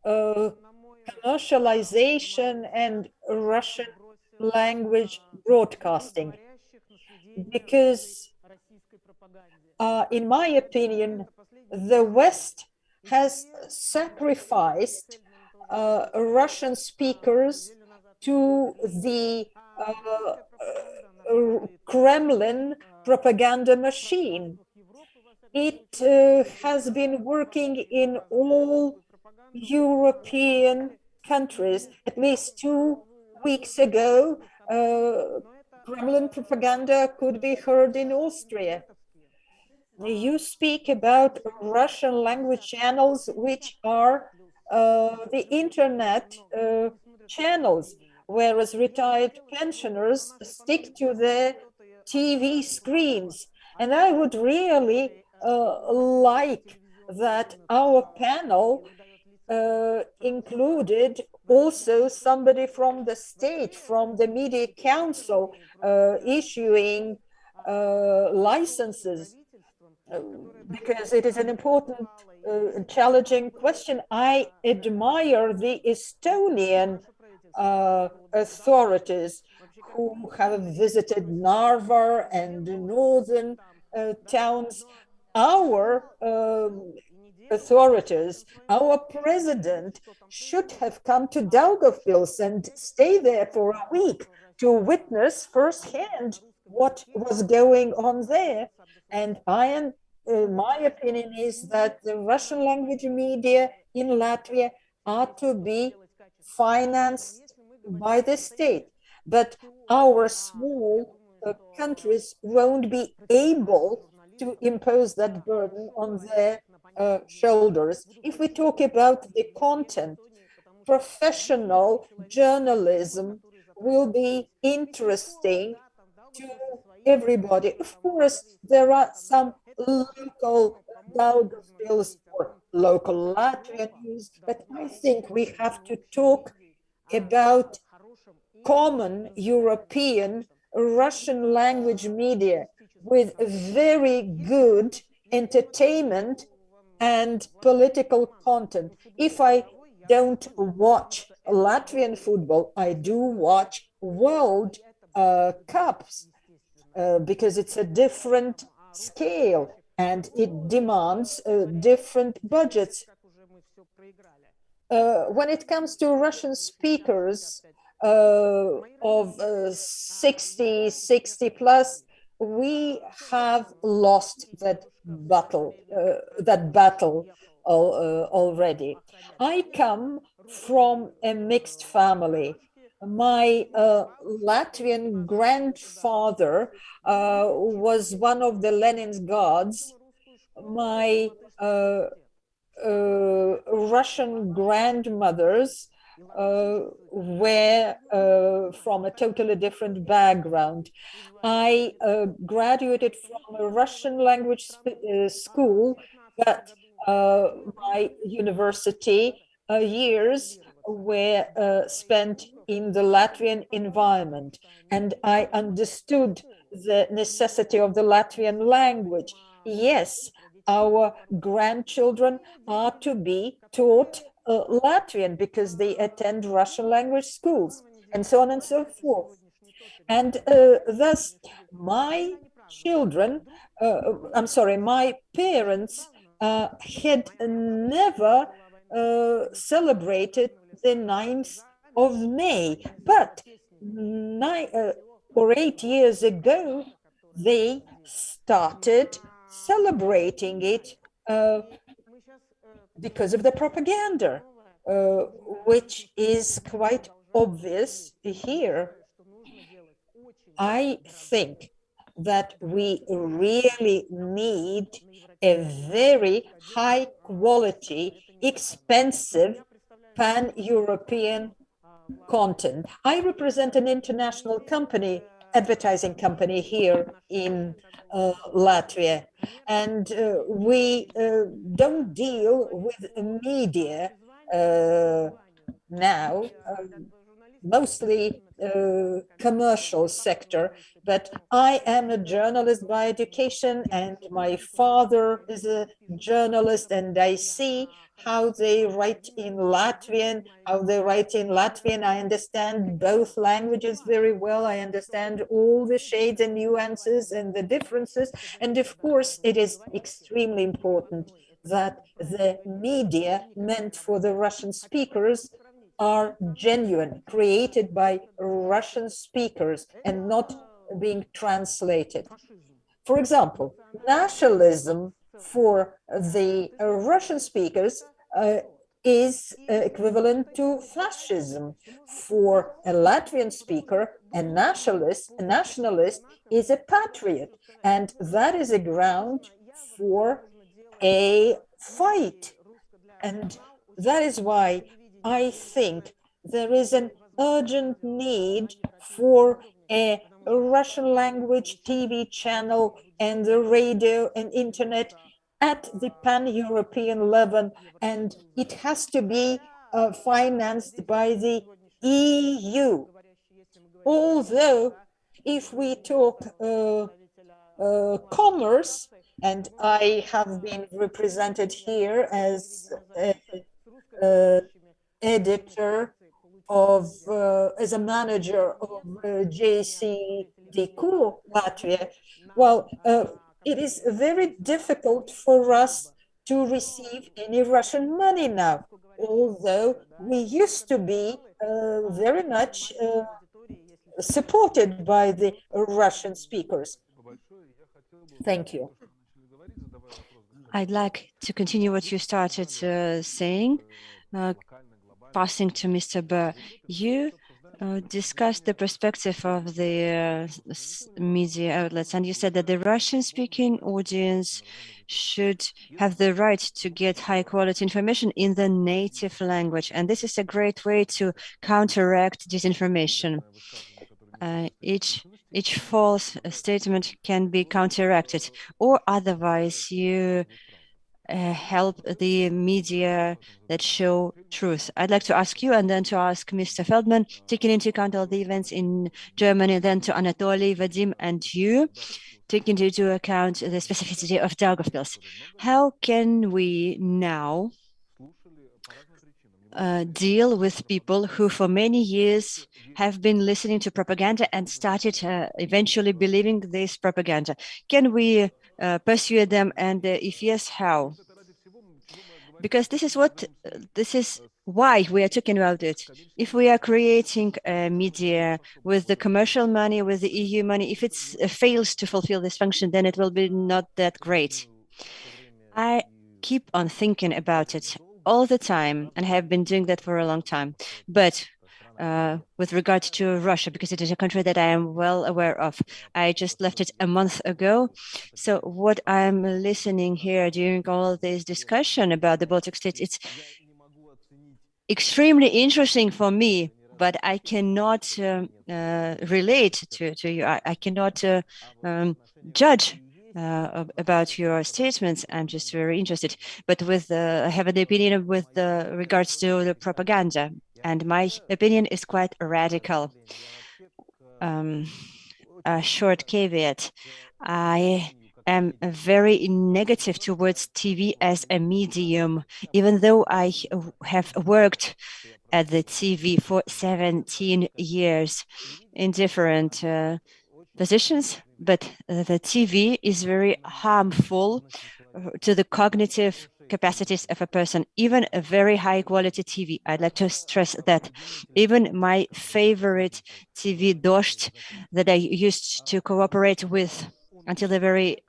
commercialization and Russian language broadcasting, because in my opinion, the West has sacrificed Russian speakers to the Kremlin propaganda machine. It has been working in all European countries. At least 2 weeks ago, Kremlin propaganda could be heard in Austria. You speak about Russian language channels, which are the internet channels, whereas retired pensioners stick to their TV screens. And I would really like that our panel included also somebody from the state, from the Media Council, issuing licenses, because it is an important, challenging question. I admire the Estonian authorities who have visited Narva and northern towns. Our authorities, our president should have come to Daugavpils and stay there for a week to witness firsthand what was going on there. And my opinion is that the Russian language media in Latvia are to be financed by the state. But our small countries won't be able to impose that burden on their shoulders. If we talk about the content, professional journalism will be interesting to everybody. Of course, there are some local Daugavpils or local Latvian news, but I think we have to talk about common European Russian language media with very good entertainment and political content. If I don't watch Latvian football, I do watch World Cups because it's a different scale and it demands different budgets. when it comes to Russian speakers of 60 plus, we have lost that battle already. I come from a mixed family. My Latvian grandfather was one of the Lenin's guards. My Russian grandmothers were from a totally different background. I graduated from a Russian language school, but my university years were spent in the Latvian environment, and I understood the necessity of the Latvian language. Yes, our grandchildren are to be taught Latvian because they attend Russian language schools, and so on and so forth. And thus, my children, my parents had never celebrated the 9th of May, but 9 or 8 years ago, they started celebrating it because of the propaganda, which is quite obvious here. I think that we really need a very high quality, expensive pan-European content. I represent an international company, advertising company here in Latvia, and we don't deal with media now, mostly commercial sector, but I am a journalist by education, and my father is a journalist, and I see how they write in Latvian, I understand both languages very well. I understand all the shades and nuances and the differences. And of course, it is extremely important that the media meant for the Russian speakers are genuine, created by Russian speakers and not being translated. For example, nationalism for the Russian speakers is equivalent to fascism. For a Latvian speaker, a nationalist is a patriot, and that is a ground for a fight. And that is why I think there is an urgent need for a Russian language TV channel and the radio and internet at the pan-European level, and it has to be financed by the EU. Although, if we talk commerce, and I have been represented here as editor of, as a manager of JCDecaux Latvia, well, it is very difficult for us to receive any Russian money now, although we used to be very much supported by the Russian speakers. Thank you. I'd like to continue what you started saying, passing to Mr. Burr. You discussed the perspective of the media outlets, and you said that the Russian-speaking audience should have the right to get high-quality information in the native language, and this is a great way to counteract disinformation. Each false statement can be counteracted, or otherwise you help the media that show truth. I'd like to ask you, and then to ask Mr. Feldman, taking into account all the events in Germany, then to Anatoly, Vadim, and you, taking into account the specificity of Daugavpils. How can we now deal with people who for many years have been listening to propaganda and started eventually believing this propaganda? Can we pursue them, and if yes, how? because this is why we are talking about it. If we are creating a media with the commercial money, with the EU money, if it fails to fulfill this function, then it will be not that great. I keep on thinking about it all the time and have been doing that for a long time. But with regard to Russia, because it is a country that I am well aware of. I just left it a month ago. So what I'm listening here during all this discussion about the Baltic states, it's extremely interesting for me, but I cannot relate to you. I cannot judge about your statements. I'm just very interested. But I have an opinion with regards to the propaganda. And my opinion is quite radical. A short caveat. I am very negative towards TV as a medium, even though I have worked at the TV for 17 years in different positions, but the TV is very harmful to the cognitive capacities of a person, even a very high quality TV. I'd like to stress that even my favorite TV, Dost, that I used to cooperate with until the very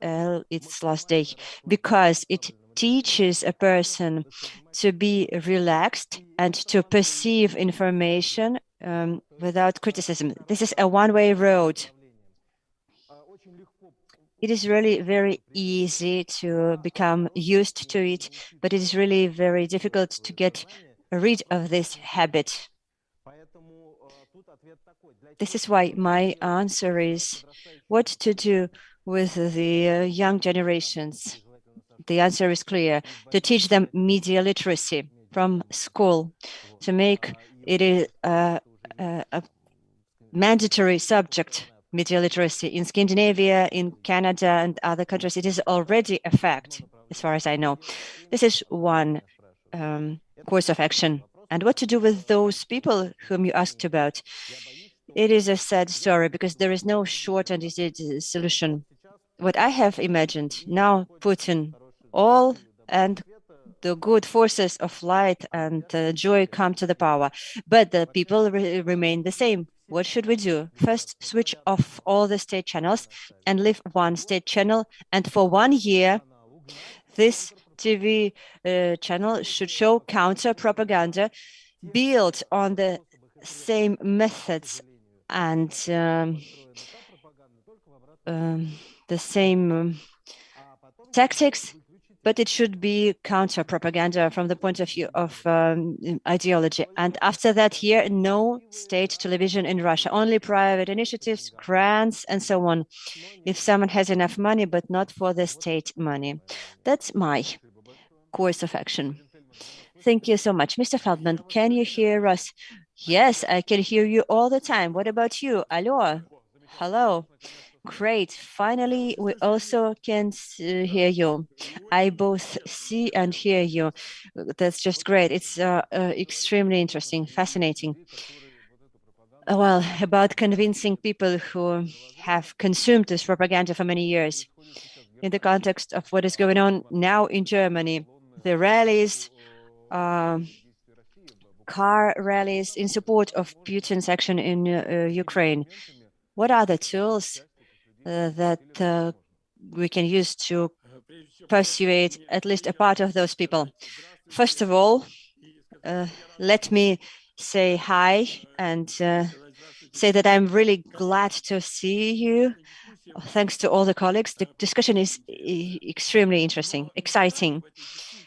its last day, because it teaches a person to be relaxed and to perceive information without criticism. This is a one-way road. It is really very easy to become used to it, but it is really very difficult to get rid of this habit. This is why my answer is what to do with the young generations. The answer is clear: to teach them media literacy from school, to make it a mandatory subject. Media literacy in Scandinavia, in Canada, and other countries, it is already a fact, as far as I know. This is one course of action. And what to do with those people whom you asked about? It is a sad story because there is no short and easy solution. What I have imagined now, Putin, all and the good forces of light and joy come to the power, but the people remain the same. What should we do? First, switch off all the state channels and leave one state channel. And for 1 year, this TV channel should show counter propaganda built on the same methods and the same tactics, but it should be counter propaganda from the point of view of ideology. And after that year, no state television in Russia, only private initiatives, grants, and so on, if someone has enough money, but not for the state money. That's my course of action. Thank you so much. Mr. Feldman, can you hear us? Yes, I can hear you all the time. What about you? Hello. Hello. Great. Finally, we also can hear you. I both see and hear you. That's just great. It's extremely interesting, fascinating. Well, about convincing people who have consumed this propaganda for many years. In the context of what is going on now in Germany, the rallies, car rallies in support of Putin's action in Ukraine. What are the tools that we can use to persuade at least a part of those people? First of all, let me say hi and say that I'm really glad to see you. Thanks to all the colleagues. The discussion is extremely interesting, exciting.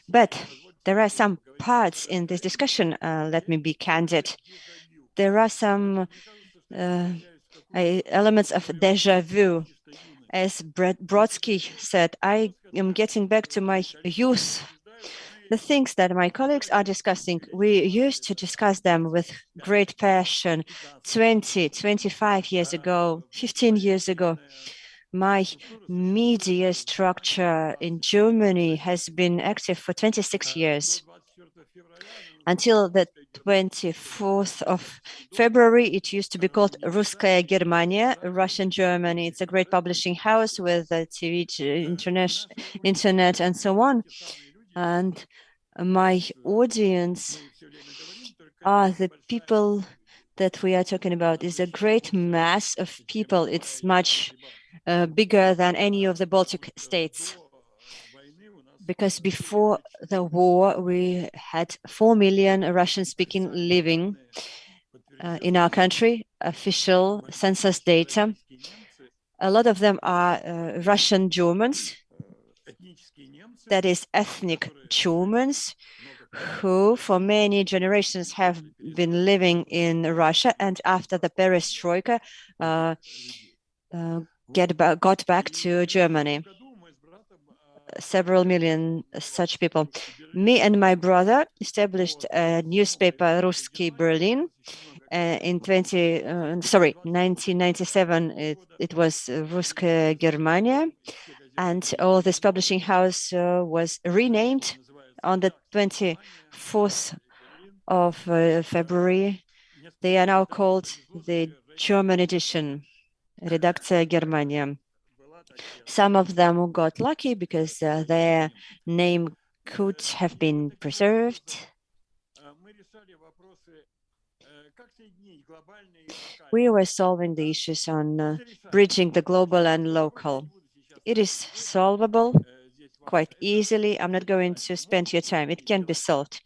But there are some parts in this discussion, let me be candid. There are some elements of déjà vu. As Brodsky said, I am getting back to my youth. The things that my colleagues are discussing, we used to discuss them with great passion 20, 25 years ago, 15 years ago. My media structure in Germany has been active for 26 years. Until the 24th of February, it used to be called Russkaya Germania, Russian Germany. It's a great publishing house with TV, internet, and so on. And My audience are the people that we are talking about. Is a great mass of people. It's much bigger than any of the Baltic states. Because before the war, we had 4 million Russian-speaking living in our country, official census data. A lot of them are Russian Germans, that is ethnic Germans, who for many generations have been living in Russia, and after the perestroika got back to Germany. Several million such people. Me and my brother established a newspaper, Ruski Berlin, in 1997. It was Ruska Germania, and all this publishing house was renamed on the 24th of February. They are now called the German edition, Redakcja Germania. Some of them got lucky because their name could have been preserved. We were solving the issues on bridging the global and local. It is solvable quite easily. I'm not going to spend your time. It can be solved.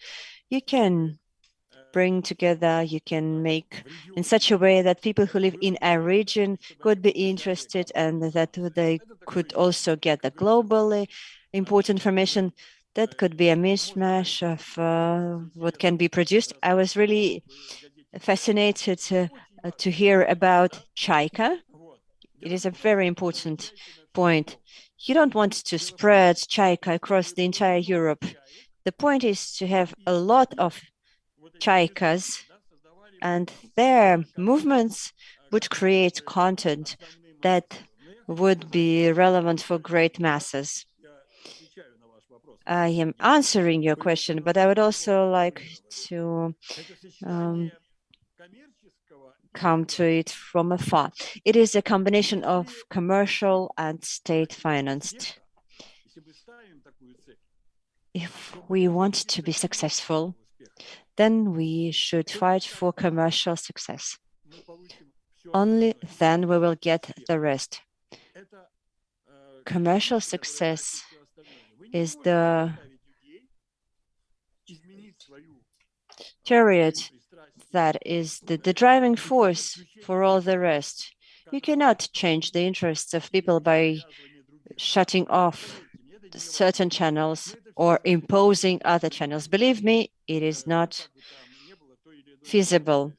You can bring together, you can make in such a way that people who live in a region could be interested and that they could also get the globally important information. That could be a mishmash of what can be produced. I was really fascinated to hear about Chaika. It is a very important point. You don't want to spread Chaika across the entire Europe. The point is to have a lot of Chaikas, and their movements would create content that would be relevant for great masses. I am answering your question, but I would also like to come to it from afar. It is a combination of commercial and state-financed. If we want to be successful, then we should fight for commercial success. Only then we will get the rest. Commercial success is the period that is the driving force for all the rest. You cannot change the interests of people by shutting off certain channels or imposing other channels. Believe me, it is not feasible.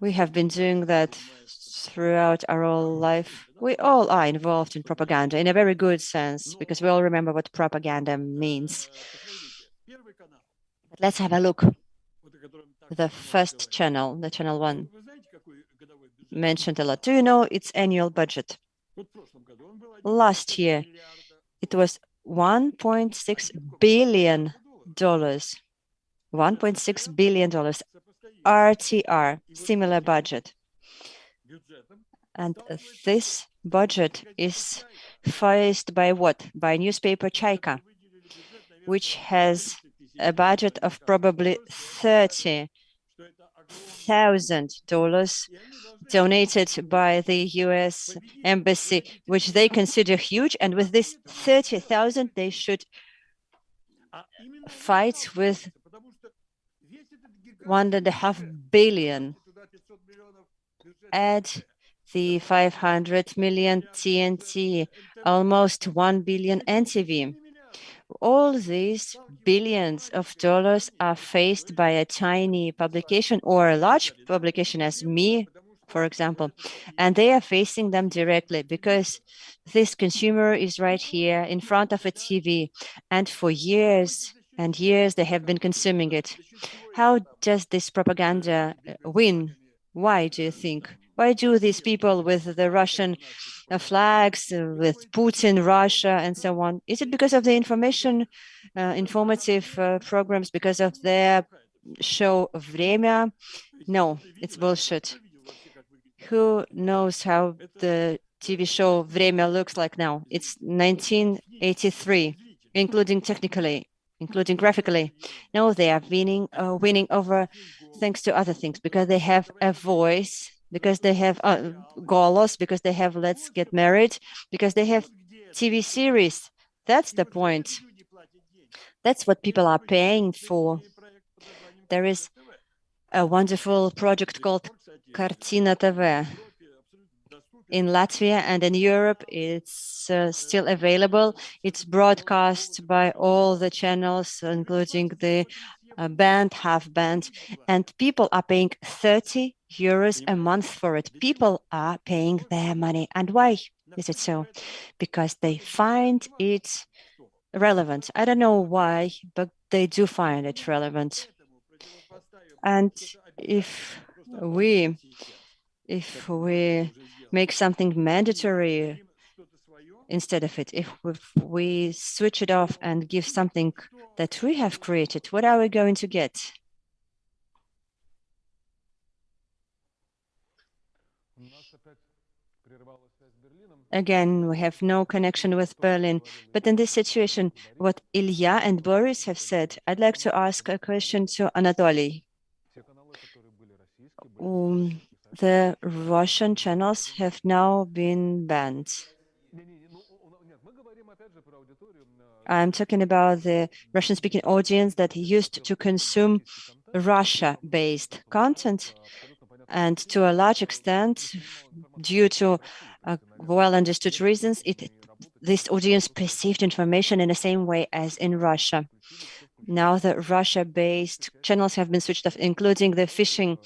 We have been doing that throughout our whole life. We all are involved in propaganda in a very good sense, because we all remember what propaganda means. But let's have a look. The first channel, the channel 1, mentioned a lot. Do you know its annual budget? Last year, it was $1.6 billion. $1.6 billion. RTR, similar budget. And this budget is faced by what? By newspaper Chaika, which has a budget of probably $30,000 donated by the US embassy, which they consider huge. And with this 30,000, they should fight with $1.5 billion. Add the 500 million TNT, almost 1 billion NTV. All these billions of dollars are faced by a tiny publication or a large publication as me, for example, and they are facing them directly because this consumer is right here in front of a TV, and for years and years they have been consuming it. How does this propaganda win? Why do you think? Why do these people with the Russian flags, with Putin, Russia, and so on? Is it because of the informative programs, because of their show Vremya? No, it's bullshit. Who knows how the TV show Vremya looks like now? It's 1983, including technically. including graphically. No, they are winning over thanks to other things, because they have a voice, because they have Golos, because they have Let's Get Married, because they have TV series. That's the point. That's what people are paying for. There is a wonderful project called Kartina TV. In Latvia and in Europe, it's still available. It's broadcast by all the channels, including the band, half band, and people are paying 30 euros a month for it. People are paying their money. And why is it so? Because they find it relevant. I don't know why, but they do find it relevant. And if we make something mandatory instead of it, if we switch it off and give something that we have created, what are we going to get? Again, we have no connection with Berlin. But in this situation, what Ilya and Boris have said, I'd like to ask a question to Anatoly. The Russian channels have now been banned. I'm talking about the Russian-speaking audience that used to consume Russia-based content, and to a large extent, due to well-understood reasons, this audience perceived information in the same way as in Russia. Now the Russia-based channels have been switched off, including the fishing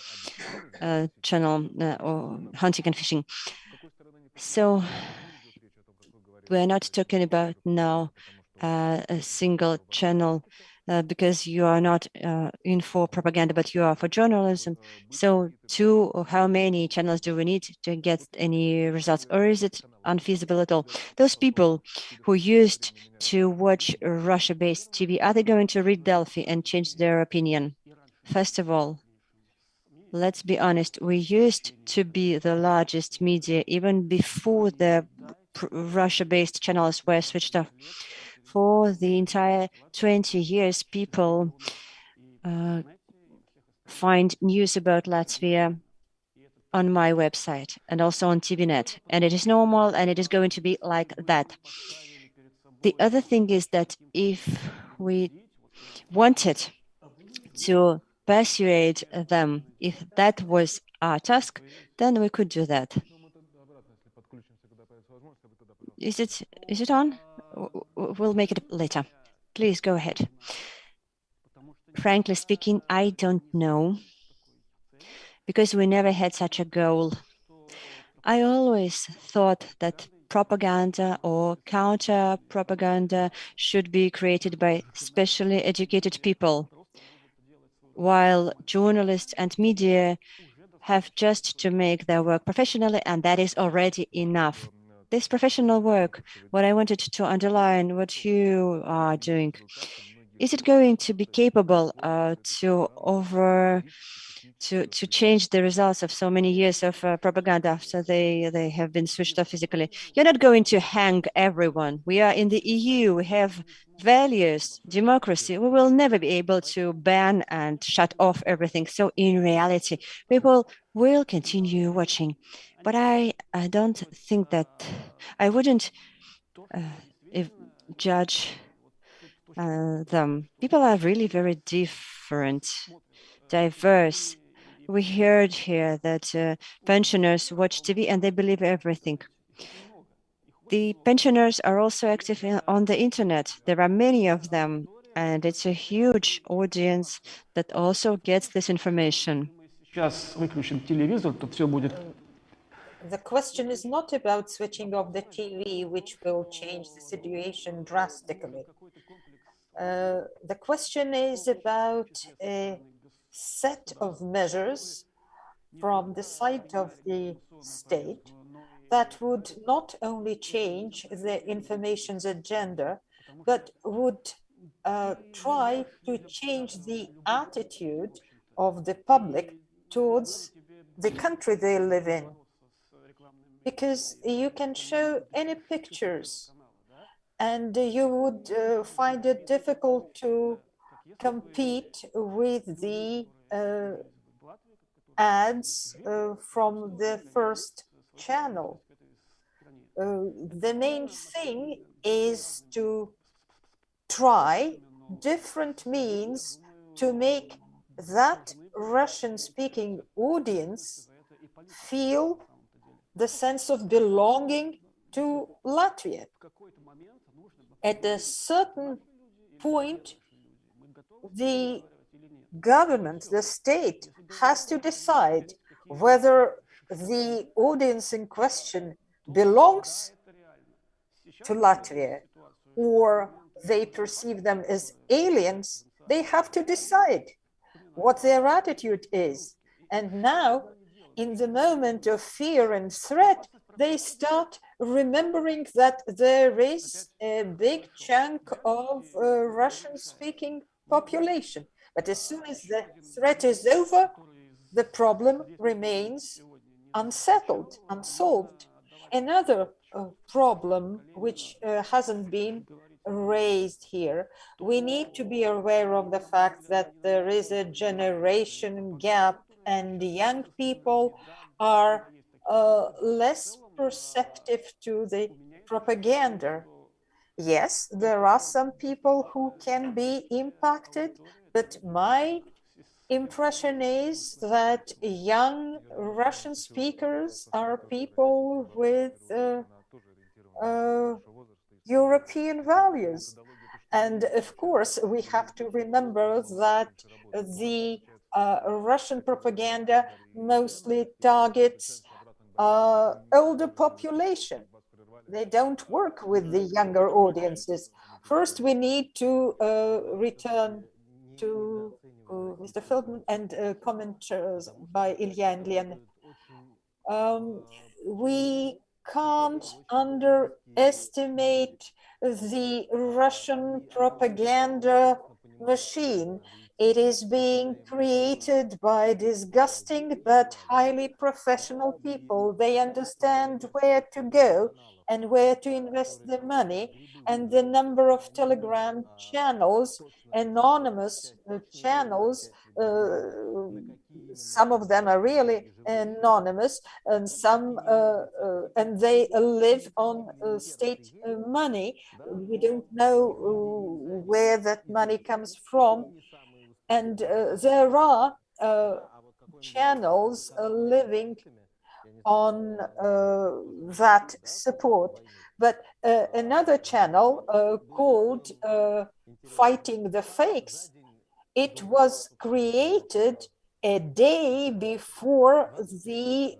channel or hunting and fishing. So we're not talking about now a single channel because you are not in for propaganda, but you are for journalism. So how many channels do we need to get any results, or is it unfeasible at all? Those people who used to watch Russia-based TV, are they going to read Delphi and change their opinion? First of all, let's be honest, we used to be the largest media even before the Russia-based channels were switched off. For the entire 20 years, people find news about Latvia on my website and also on TVNet. And it is normal, and it is going to be like that. The other thing is that if we wanted to persuade them, if that was our task, then we could do that. Is it on? We'll make it later. Please go ahead. Frankly speaking, I don't know, because we never had such a goal. I always thought that propaganda or counter-propaganda should be created by specially educated people, while journalists and media have just to make their work professionally, and that is already enough. This professional work, what I wanted to underline, what you are doing, is it going to be capable to change the results of so many years of propaganda after they have been switched off physically? You're not going to hang everyone. We are in the EU. We have values, democracy. We will never be able to ban and shut off everything. So in reality, people will continue watching. But I don't think that I wouldn't judge them. People are really very different, diverse. We heard here that pensioners watch TV and they believe everything. The pensioners are also active on the internet. There are many of them, and it's a huge audience that also gets this information. The question is not about switching off the TV, which will change the situation drastically. The question is about a set of measures from the side of the state that would not only change the information's agenda, but would try to change the attitude of the public towards the country they live in. Because you can show any pictures and you would find it difficult to compete with the ads from the first channel. The main thing is to try different means to make that Russian-speaking audience feel the sense of belonging to Latvia. At a certain point, the government, the state, has to decide whether the audience in question belongs to Latvia or they perceive them as aliens. They have to decide what their attitude is. And now, in the moment of fear and threat, they start remembering that there is a big chunk of Russian-speaking population. But as soon as the threat is over, the problem remains unsettled, unsolved. Another problem which hasn't been raised here, we need to be aware of the fact that there is a generation gap and young people are less perceptive to the propaganda. Yes, there are some people who can be impacted, but my impression is that young Russian speakers are people with European values. And of course, we have to remember that the Russian propaganda mostly targets older population. They don't work with the younger audiences. First, we need to return to Mr. Feldman and comments by Ilya and Lena. We can't underestimate the Russian propaganda machine. It is being created by disgusting but highly professional people. They understand where to go and where to invest the money, and the number of Telegram channels, anonymous channels, some of them are really anonymous, and some and they live on state money. We don't know where that money comes from, and there are channels living on that support. But another channel called Fighting the Fakes, it was created a day before the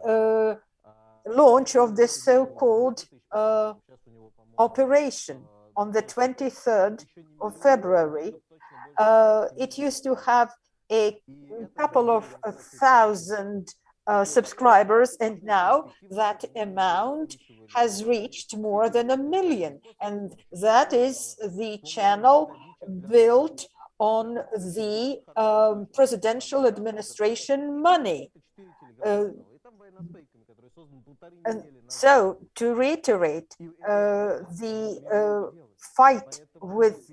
launch of the so-called operation on the 23rd of February. It used to have a couple of thousand subscribers, and now that amount has reached more than 1 million. And that is the channel built on the presidential administration money. And so, to reiterate, the fight with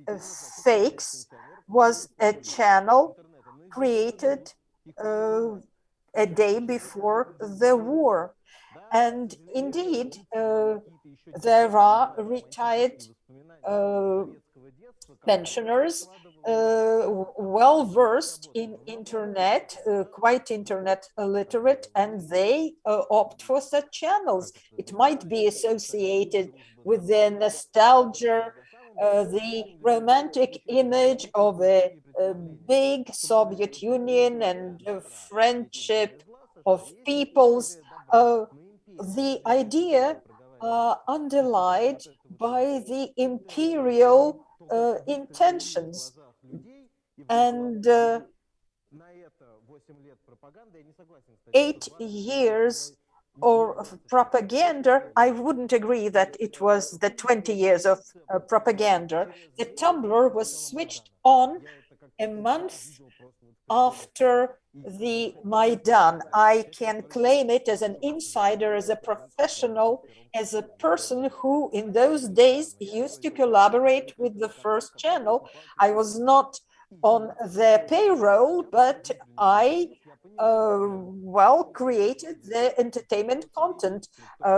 fakes was a channel created a day before the war. And indeed, there are retired pensioners well-versed in internet, quite internet literate, and they opt for such channels. It might be associated with the nostalgia, the romantic image of a big Soviet Union and friendship of peoples. The idea underlined by the imperial intentions. And 8 years of propaganda, I wouldn't agree that it was the 20 years of propaganda. The Tumblr was switched on a month after the Maidan. I can claim it as an insider, as a professional, as a person who in those days used to collaborate with the First Channel. I was not on their payroll, but I created the entertainment content.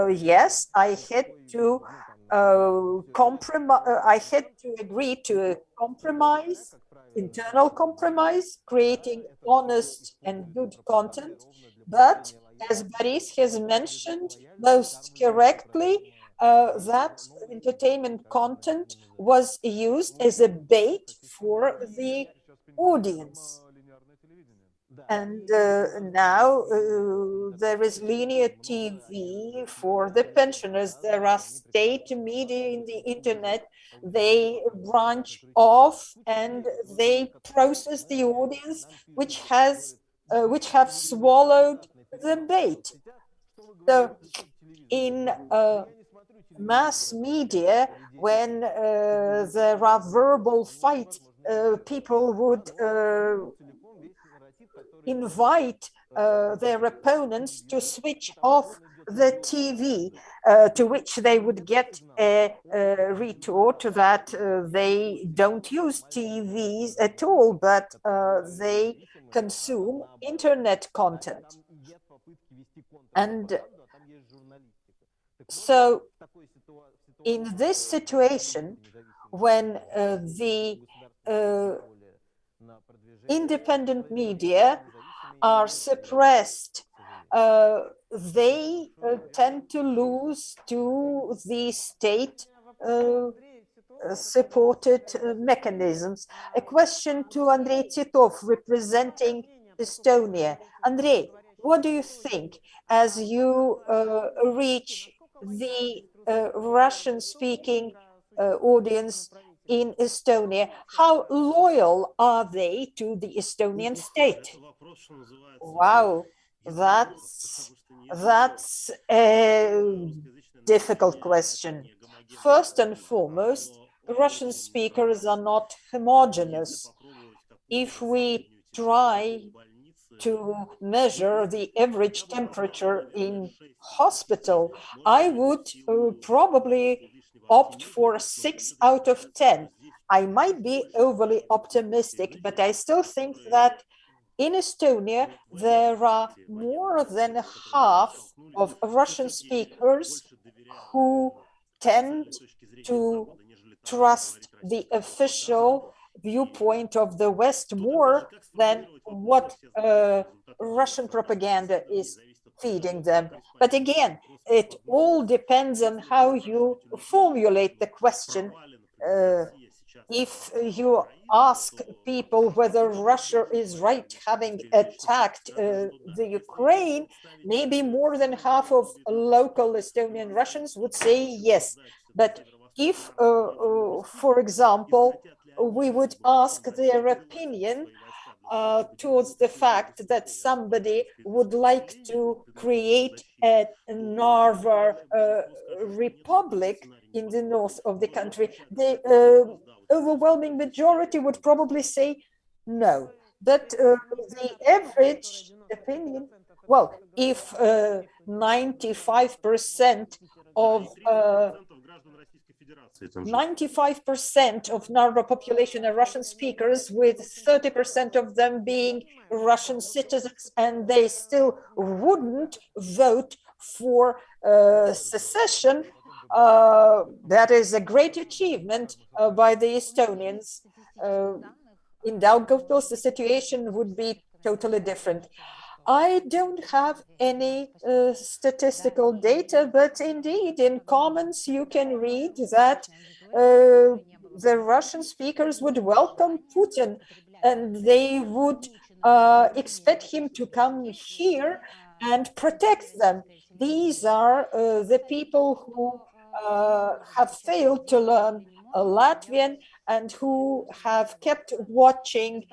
Yes, I had to I had to agree to a compromise, internal compromise, creating honest and good content. But as Boris has mentioned most correctly, that entertainment content was used as a bait for the audience. And now there is linear TV for the pensioners. There are state media in the internet. They branch off and they process the audience, which have swallowed the bait. So in mass media, when there are verbal fights, people would invite their opponents to switch off the TV, to which they would get a retort that they don't use TVs at all, but they consume internet content. And so in this situation, when the independent media are suppressed, they tend to lose to the state supported mechanisms. A question to Andrei Titov, representing Estonia. Andrei, what do you think as you reach the Russian-speaking audience in Estonia? How loyal are they to the Estonian state? Wow, that's a difficult question. First and foremost, Russian speakers are not homogeneous. If we try to measure the average temperature in hospital, I would probably opt for 6 out of 10. I might be overly optimistic, but I still think that in Estonia, there are more than half of Russian speakers who tend to trust the official viewpoint of the West more than what Russian propaganda is feeding them. But again, it all depends on how you formulate the question. If you ask people whether Russia is right having attacked the Ukraine, maybe more than half of local Estonian Russians would say yes. But if, for example, we would ask their opinion towards the fact that somebody would like to create a Narva republic in the north of the country, the overwhelming majority would probably say no. But the average opinion, well, if 95% of Narva population are Russian speakers, with 30% of them being Russian citizens, and they still wouldn't vote for secession, that is a great achievement by the Estonians. In Daugavpils, the situation would be totally different. I don't have any statistical data, but indeed in comments you can read that the Russian speakers would welcome Putin and they would expect him to come here and protect them. These are the people who have failed to learn Latvian and who have kept watching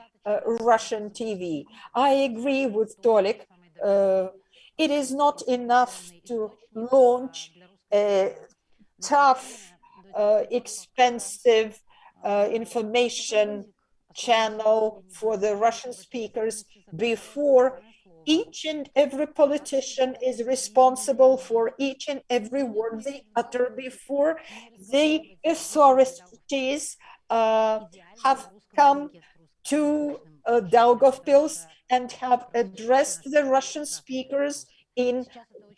Russian TV. I agree with Tolik. It is not enough to launch a tough, expensive information channel for the Russian speakers before each and every politician is responsible for each and every word they utter, before the authorities have come to Daugavpils and have addressed the Russian speakers in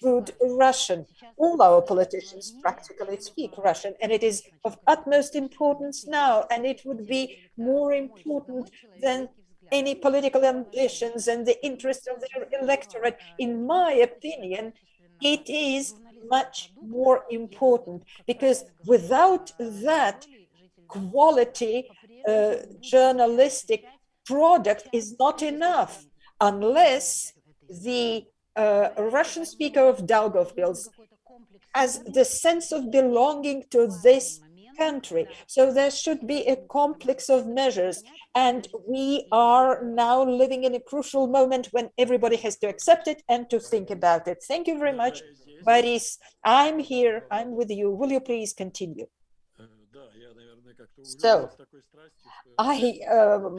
good Russian. All our politicians practically speak Russian, and it is of utmost importance now, and it would be more important than any political ambitions and the interest of their electorate. In my opinion, it is much more important, because without that, quality journalistic product is not enough unless the Russian speaker of Daugavpils has the sense of belonging to this country. So there should be a complex of measures, and we are now living in a crucial moment when everybody has to accept it and to think about it. Thank you very much, Boris. I'm here, I'm with you. Will you please continue? So I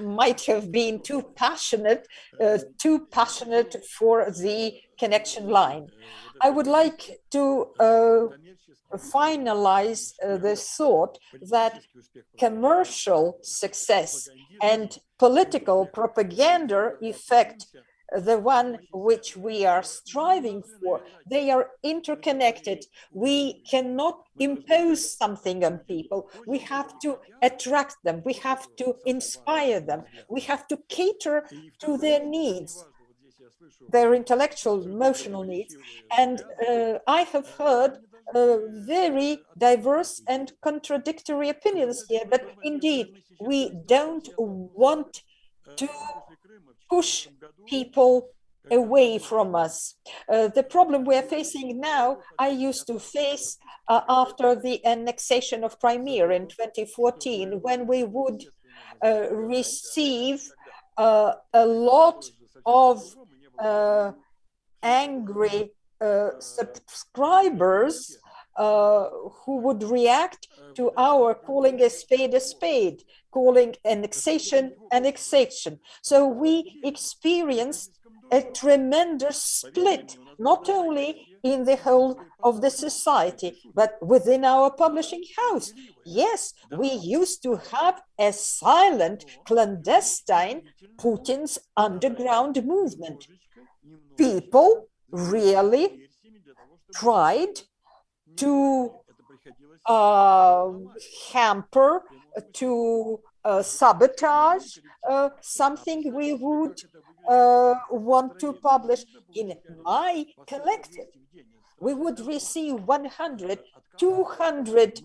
might have been too passionate for the connection line. I would like to finalize the thought that commercial success and political propaganda effect, the one which we are striving for, they are interconnected. We cannot impose something on people. We have to attract them. We have to inspire them. We have to cater to their needs, their intellectual, emotional needs. And I have heard very diverse and contradictory opinions here, but indeed, we don't want to push people away from us. The problem we are facing now, I used to face after the annexation of Crimea in 2014, when we would receive a lot of angry subscribers who would react to our calling a spade, calling annexation annexation. So we experienced a tremendous split, not only in the whole of the society, but within our publishing house. Yes, we used to have a silent, clandestine Putin's underground movement. People really tried to hamper, to sabotage something we would want to publish. In my collective, we would receive 100, 200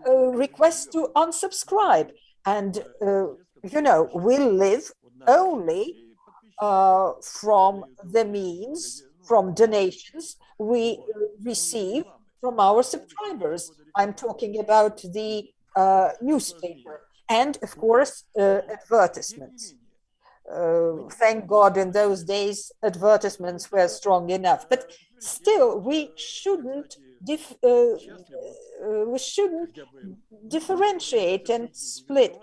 requests to unsubscribe. And, you know, we live only from the means, from donations we receive from our subscribers. I'm talking about the newspaper and, of course, advertisements. Thank God in those days advertisements were strong enough, but still we shouldn't differentiate and split.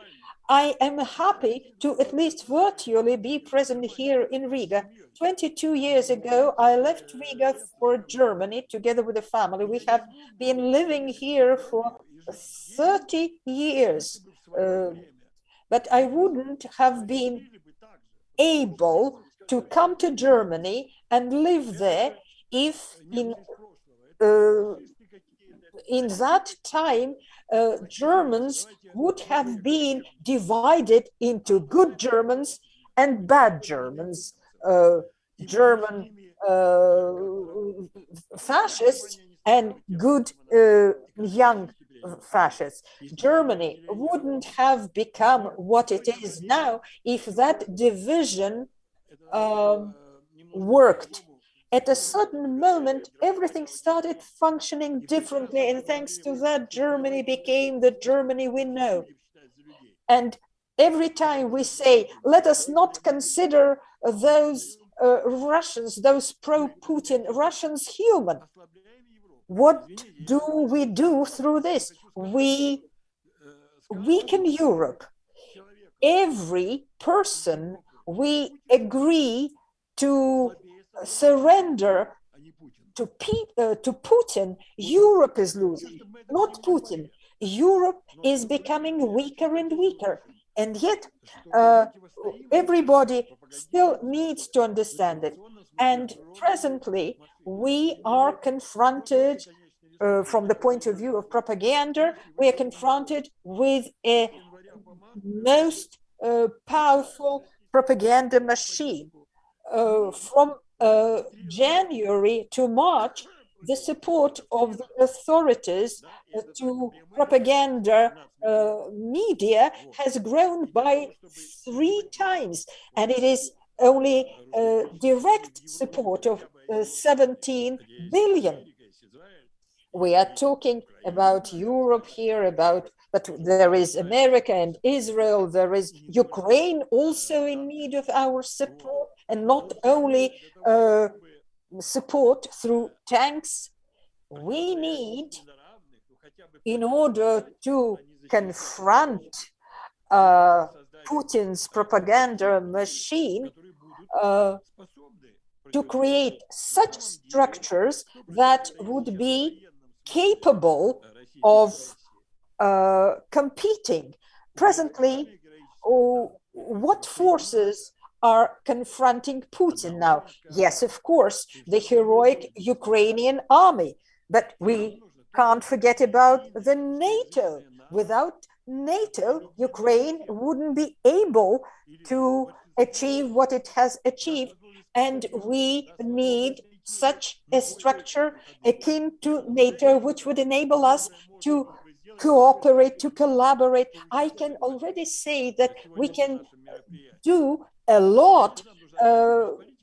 I am happy to at least virtually be present here in Riga. 22 years ago, I left Riga for Germany together with a family. We have been living here for 30 years, but I wouldn't have been able to come to Germany and live there if in that time Germans would have been divided into good Germans and bad Germans. German fascists and good young fascists. Germany wouldn't have become what it is now if that division worked. At a certain moment, everything started functioning differently, and thanks to that, Germany became the Germany we know. And every time we say, let us not consider those Russians, those pro-Putin Russians human, what do we do through this? We weaken Europe. every person we agree to surrender to Putin, Europe is losing, not Putin. Europe is becoming weaker and weaker. And yet, everybody still needs to understand it. And presently, we are confronted, from the point of view of propaganda, we are confronted with a most powerful propaganda machine. From January to March, the support of the authorities to propaganda media has grown by 3 times, and it is only direct support of 17 billion. We are talking about Europe here, but there is America and Israel, there is Ukraine also in need of our support, and not only support through tanks. We need, in order to confront Putin's propaganda machine, to create such structures that would be capable of competing. Presently, what forces are confronting Putin now? Yes, of course, the heroic Ukrainian army, but we can't forget about the NATO. Without NATO, Ukraine wouldn't be able to achieve what it has achieved, and we need such a structure akin to NATO, which would enable us to cooperate, to collaborate. I can already say that we can do a lot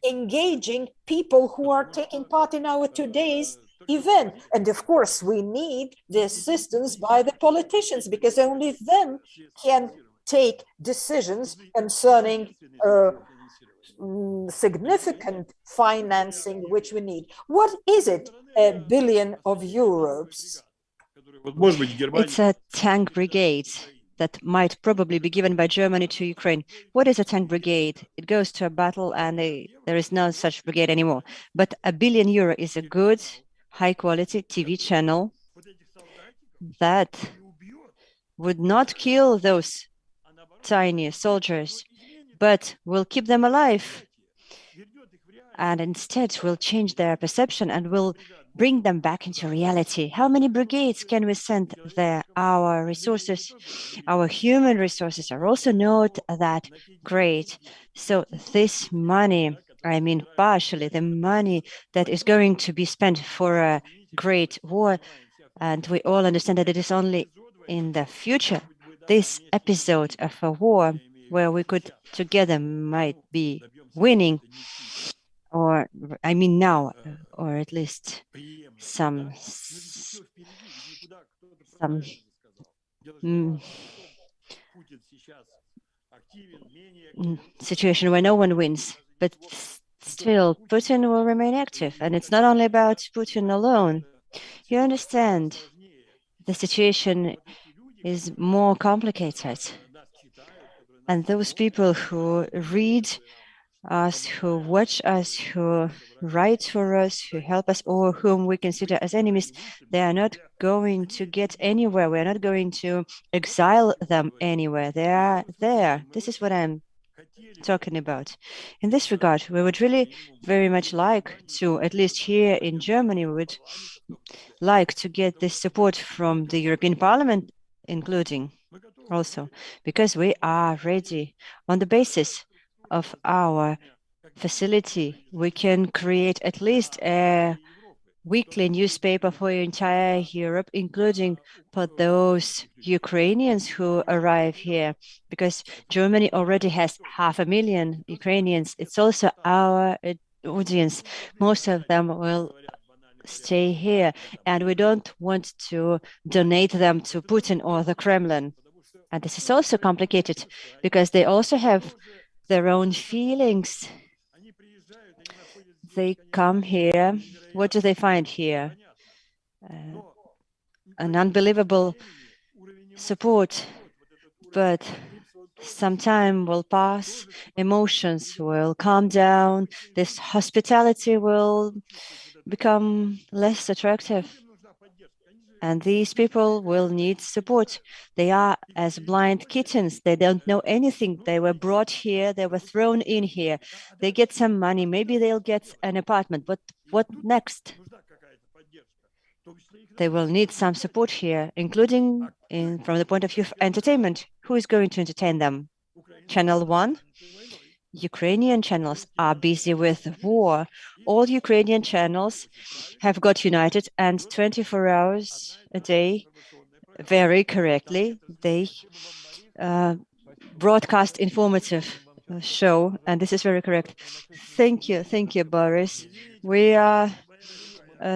engaging people who are taking part in our today's event. And of course, we need the assistance by the politicians, because only them can take decisions concerning significant financing which we need. What is it, €1 billion? It's a tank brigade that might probably be given by Germany to Ukraine. What is a tank brigade? It goes to a battle and there is no such brigade anymore. But €1 billion is a good, high-quality TV channel that would not kill those tiny soldiers, but will keep them alive, and instead will change their perception and will bring them back into reality. How many brigades can we send there? Our resources, our human resources are also not that great. So this money, I mean partially the money that is going to be spent for a great war, and we all understand that it is only in the future, this episode of a war where we could together might be winning, or I mean now, or at least some situation where no one wins, but still Putin will remain active. And it's not only about Putin alone. You understand, the situation is more complicated. And those people who read us, who watch us, who write for us, who help us, or whom we consider as enemies, they are not going to get anywhere. We're not going to exile them anywhere. They are there. This is what I'm talking about. In this regard, we would really very much like to, at least here in Germany, we would like to get this support from the European Parliament, including also, because we are ready on the basis of our facility. We can create at least a weekly newspaper for entire Europe, including for those Ukrainians who arrive here, because Germany already has 500,000 Ukrainians. It's also our audience. Most of them will stay here, and we don't want to donate them to Putin or the Kremlin. And this is also complicated because they also have their own feelings. They come here. What do they find here? An unbelievable support. But some time will pass, emotions will calm down, this hospitality will become less attractive. And these people will need support. They are as blind kittens. They don't know anything. They were brought here. They were thrown in here. They get some money. Maybe they'll get an apartment. But what next? They will need some support here, including from the point of view of entertainment. Who is going to entertain them? Channel 1? Ukrainian channels are busy with war. All Ukrainian channels have got united, and 24 hours a day, very correctly, they broadcast informative show, and this is very correct. Thank you, Boris. We are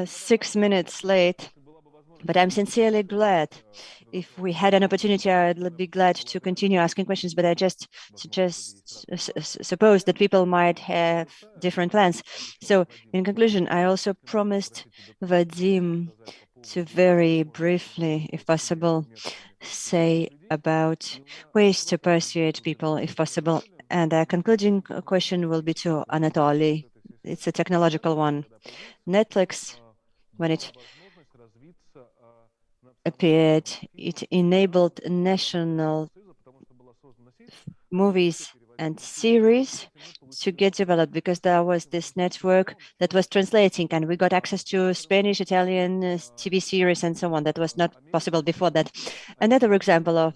6 minutes late, but I'm sincerely glad. If we had an opportunity, I'd be glad to continue asking questions, but I just suppose that people might have different plans. So in conclusion, I also promised Vadim to very briefly, if possible, say about ways to persuade people, if possible. And a concluding question will be to Anatoly. It's a technological one. Netflix, when it appeared, it enabled national movies and series to get developed because there was this network that was translating, and we got access to Spanish, Italian TV series and so on. That was not possible before that. Another example of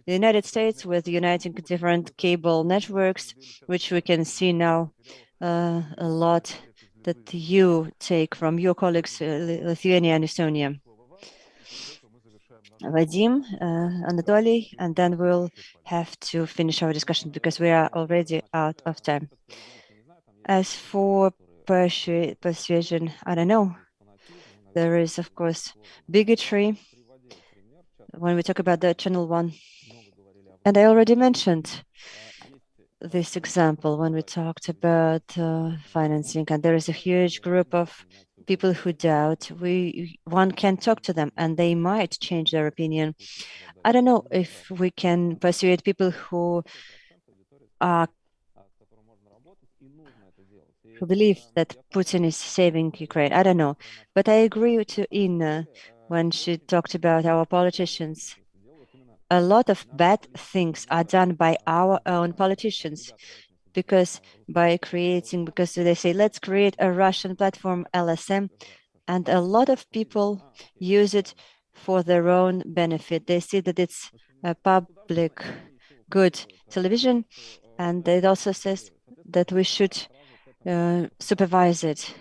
the United States with uniting different cable networks, which we can see now a lot that you take from your colleagues, Lithuania and Estonia. Vadim, Anatoly, and then we'll have to finish our discussion because we are already out of time. As for persuasion, I don't know. There is, of course, bigotry when we talk about the Channel 1. And I already mentioned this example when we talked about financing, and there is a huge group of people who doubt. One can talk to them and they might change their opinion. I don't know if we can persuade people who believe that Putin is saving Ukraine. I don't know. But I agree to Inna when she talked about our politicians. A lot of bad things are done by our own politicians because they say, let's create a Russian platform, LSM, and a lot of people use it for their own benefit. They see that it's a public good television, and it also says that we should supervise it.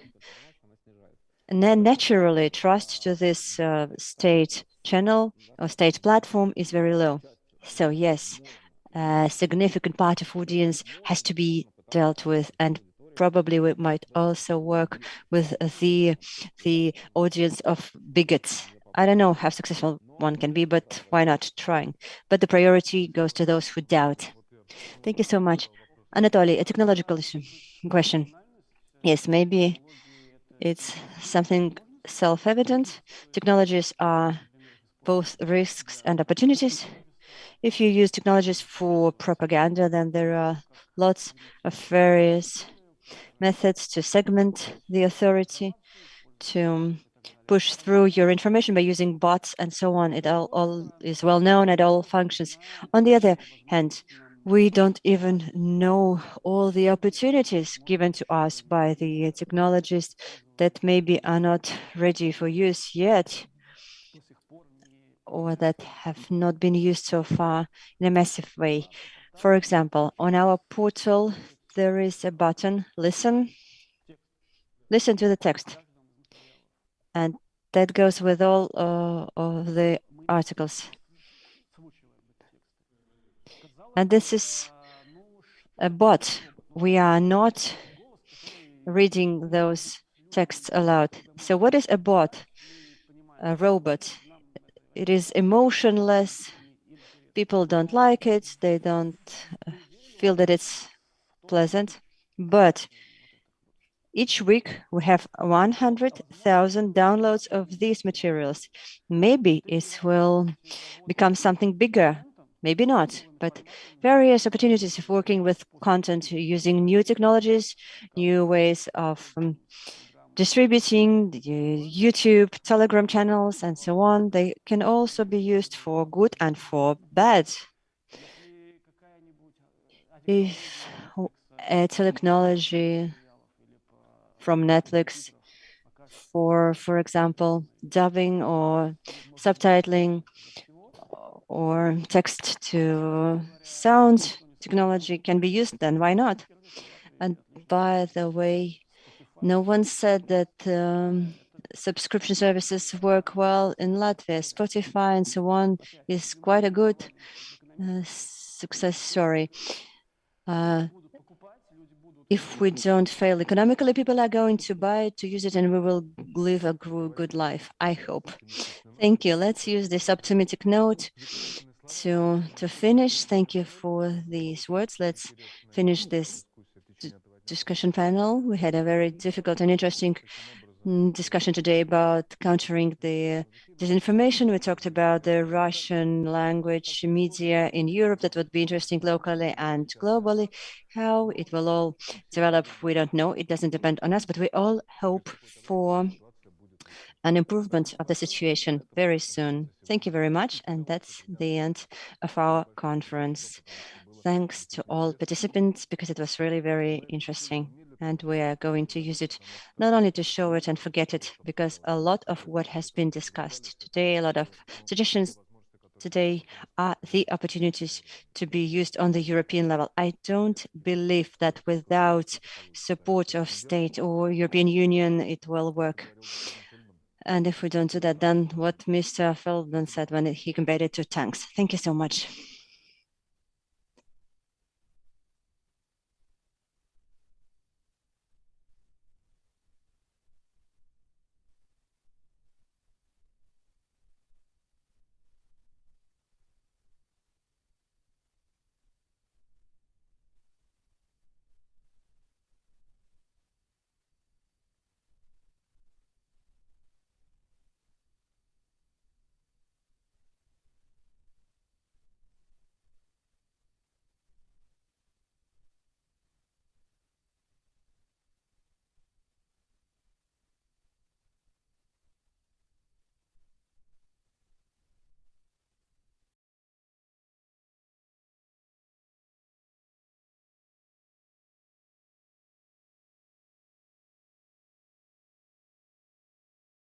And then naturally, trust to this state channel or state platform is very low. So yes, a significant part of audience has to be dealt with, and probably we might also work with the audience of bigots. I don't know how successful one can be, but why not trying? But the priority goes to those who doubt. Thank you so much. Anatoly, a technological question. Yes, maybe it's something self-evident. Technologies are both risks and opportunities. If you use technologies for propaganda, then there are lots of various methods to segment the authority, to push through your information by using bots and so on. It all is well known, it all functions. On the other hand, we don't even know all the opportunities given to us by the technologies that maybe are not ready for use yet, or that have not been used so far in a massive way. For example, on our portal, there is a button, listen to the text. And that goes with all of the articles. And this is a bot. We are not reading those texts aloud. So what is a bot? A robot. It is emotionless. People don't like it. They don't feel that it's pleasant. But each week we have 100,000 downloads of these materials. Maybe it will become something bigger. maybe not, but various opportunities of working with content using new technologies, new ways of distributing the YouTube, Telegram channels, and so on. They can also be used for good and for bad. If a technology from Netflix for example, dubbing or subtitling or text to sound technology can be used, then why not? And by the way, no one said that subscription services work well in Latvia. Spotify and so on is quite a good success story. If we don't fail economically, people are going to buy it, to use it, and we will live a good life, I hope. Thank you. Let's use this optimistic note to finish. Thank you for these words. Let's finish this discussion panel. We had a very difficult and interesting discussion today about countering the disinformation. We talked about the Russian language media in Europe that would be interesting locally and globally. How it will all develop, we don't know. It doesn't depend on us, but we all hope for an improvement of the situation very soon. Thank you very much. And that's the end of our conference. Thanks to all participants, because it was really very interesting. And we are going to use it not only to show it and forget it, because a lot of what has been discussed today, a lot of suggestions today are the opportunities to be used on the European level. I don't believe that without support of state or European Union, it will work. And if we don't do that, then what Mr. Feldman said when he compared it to tanks. Thank you so much.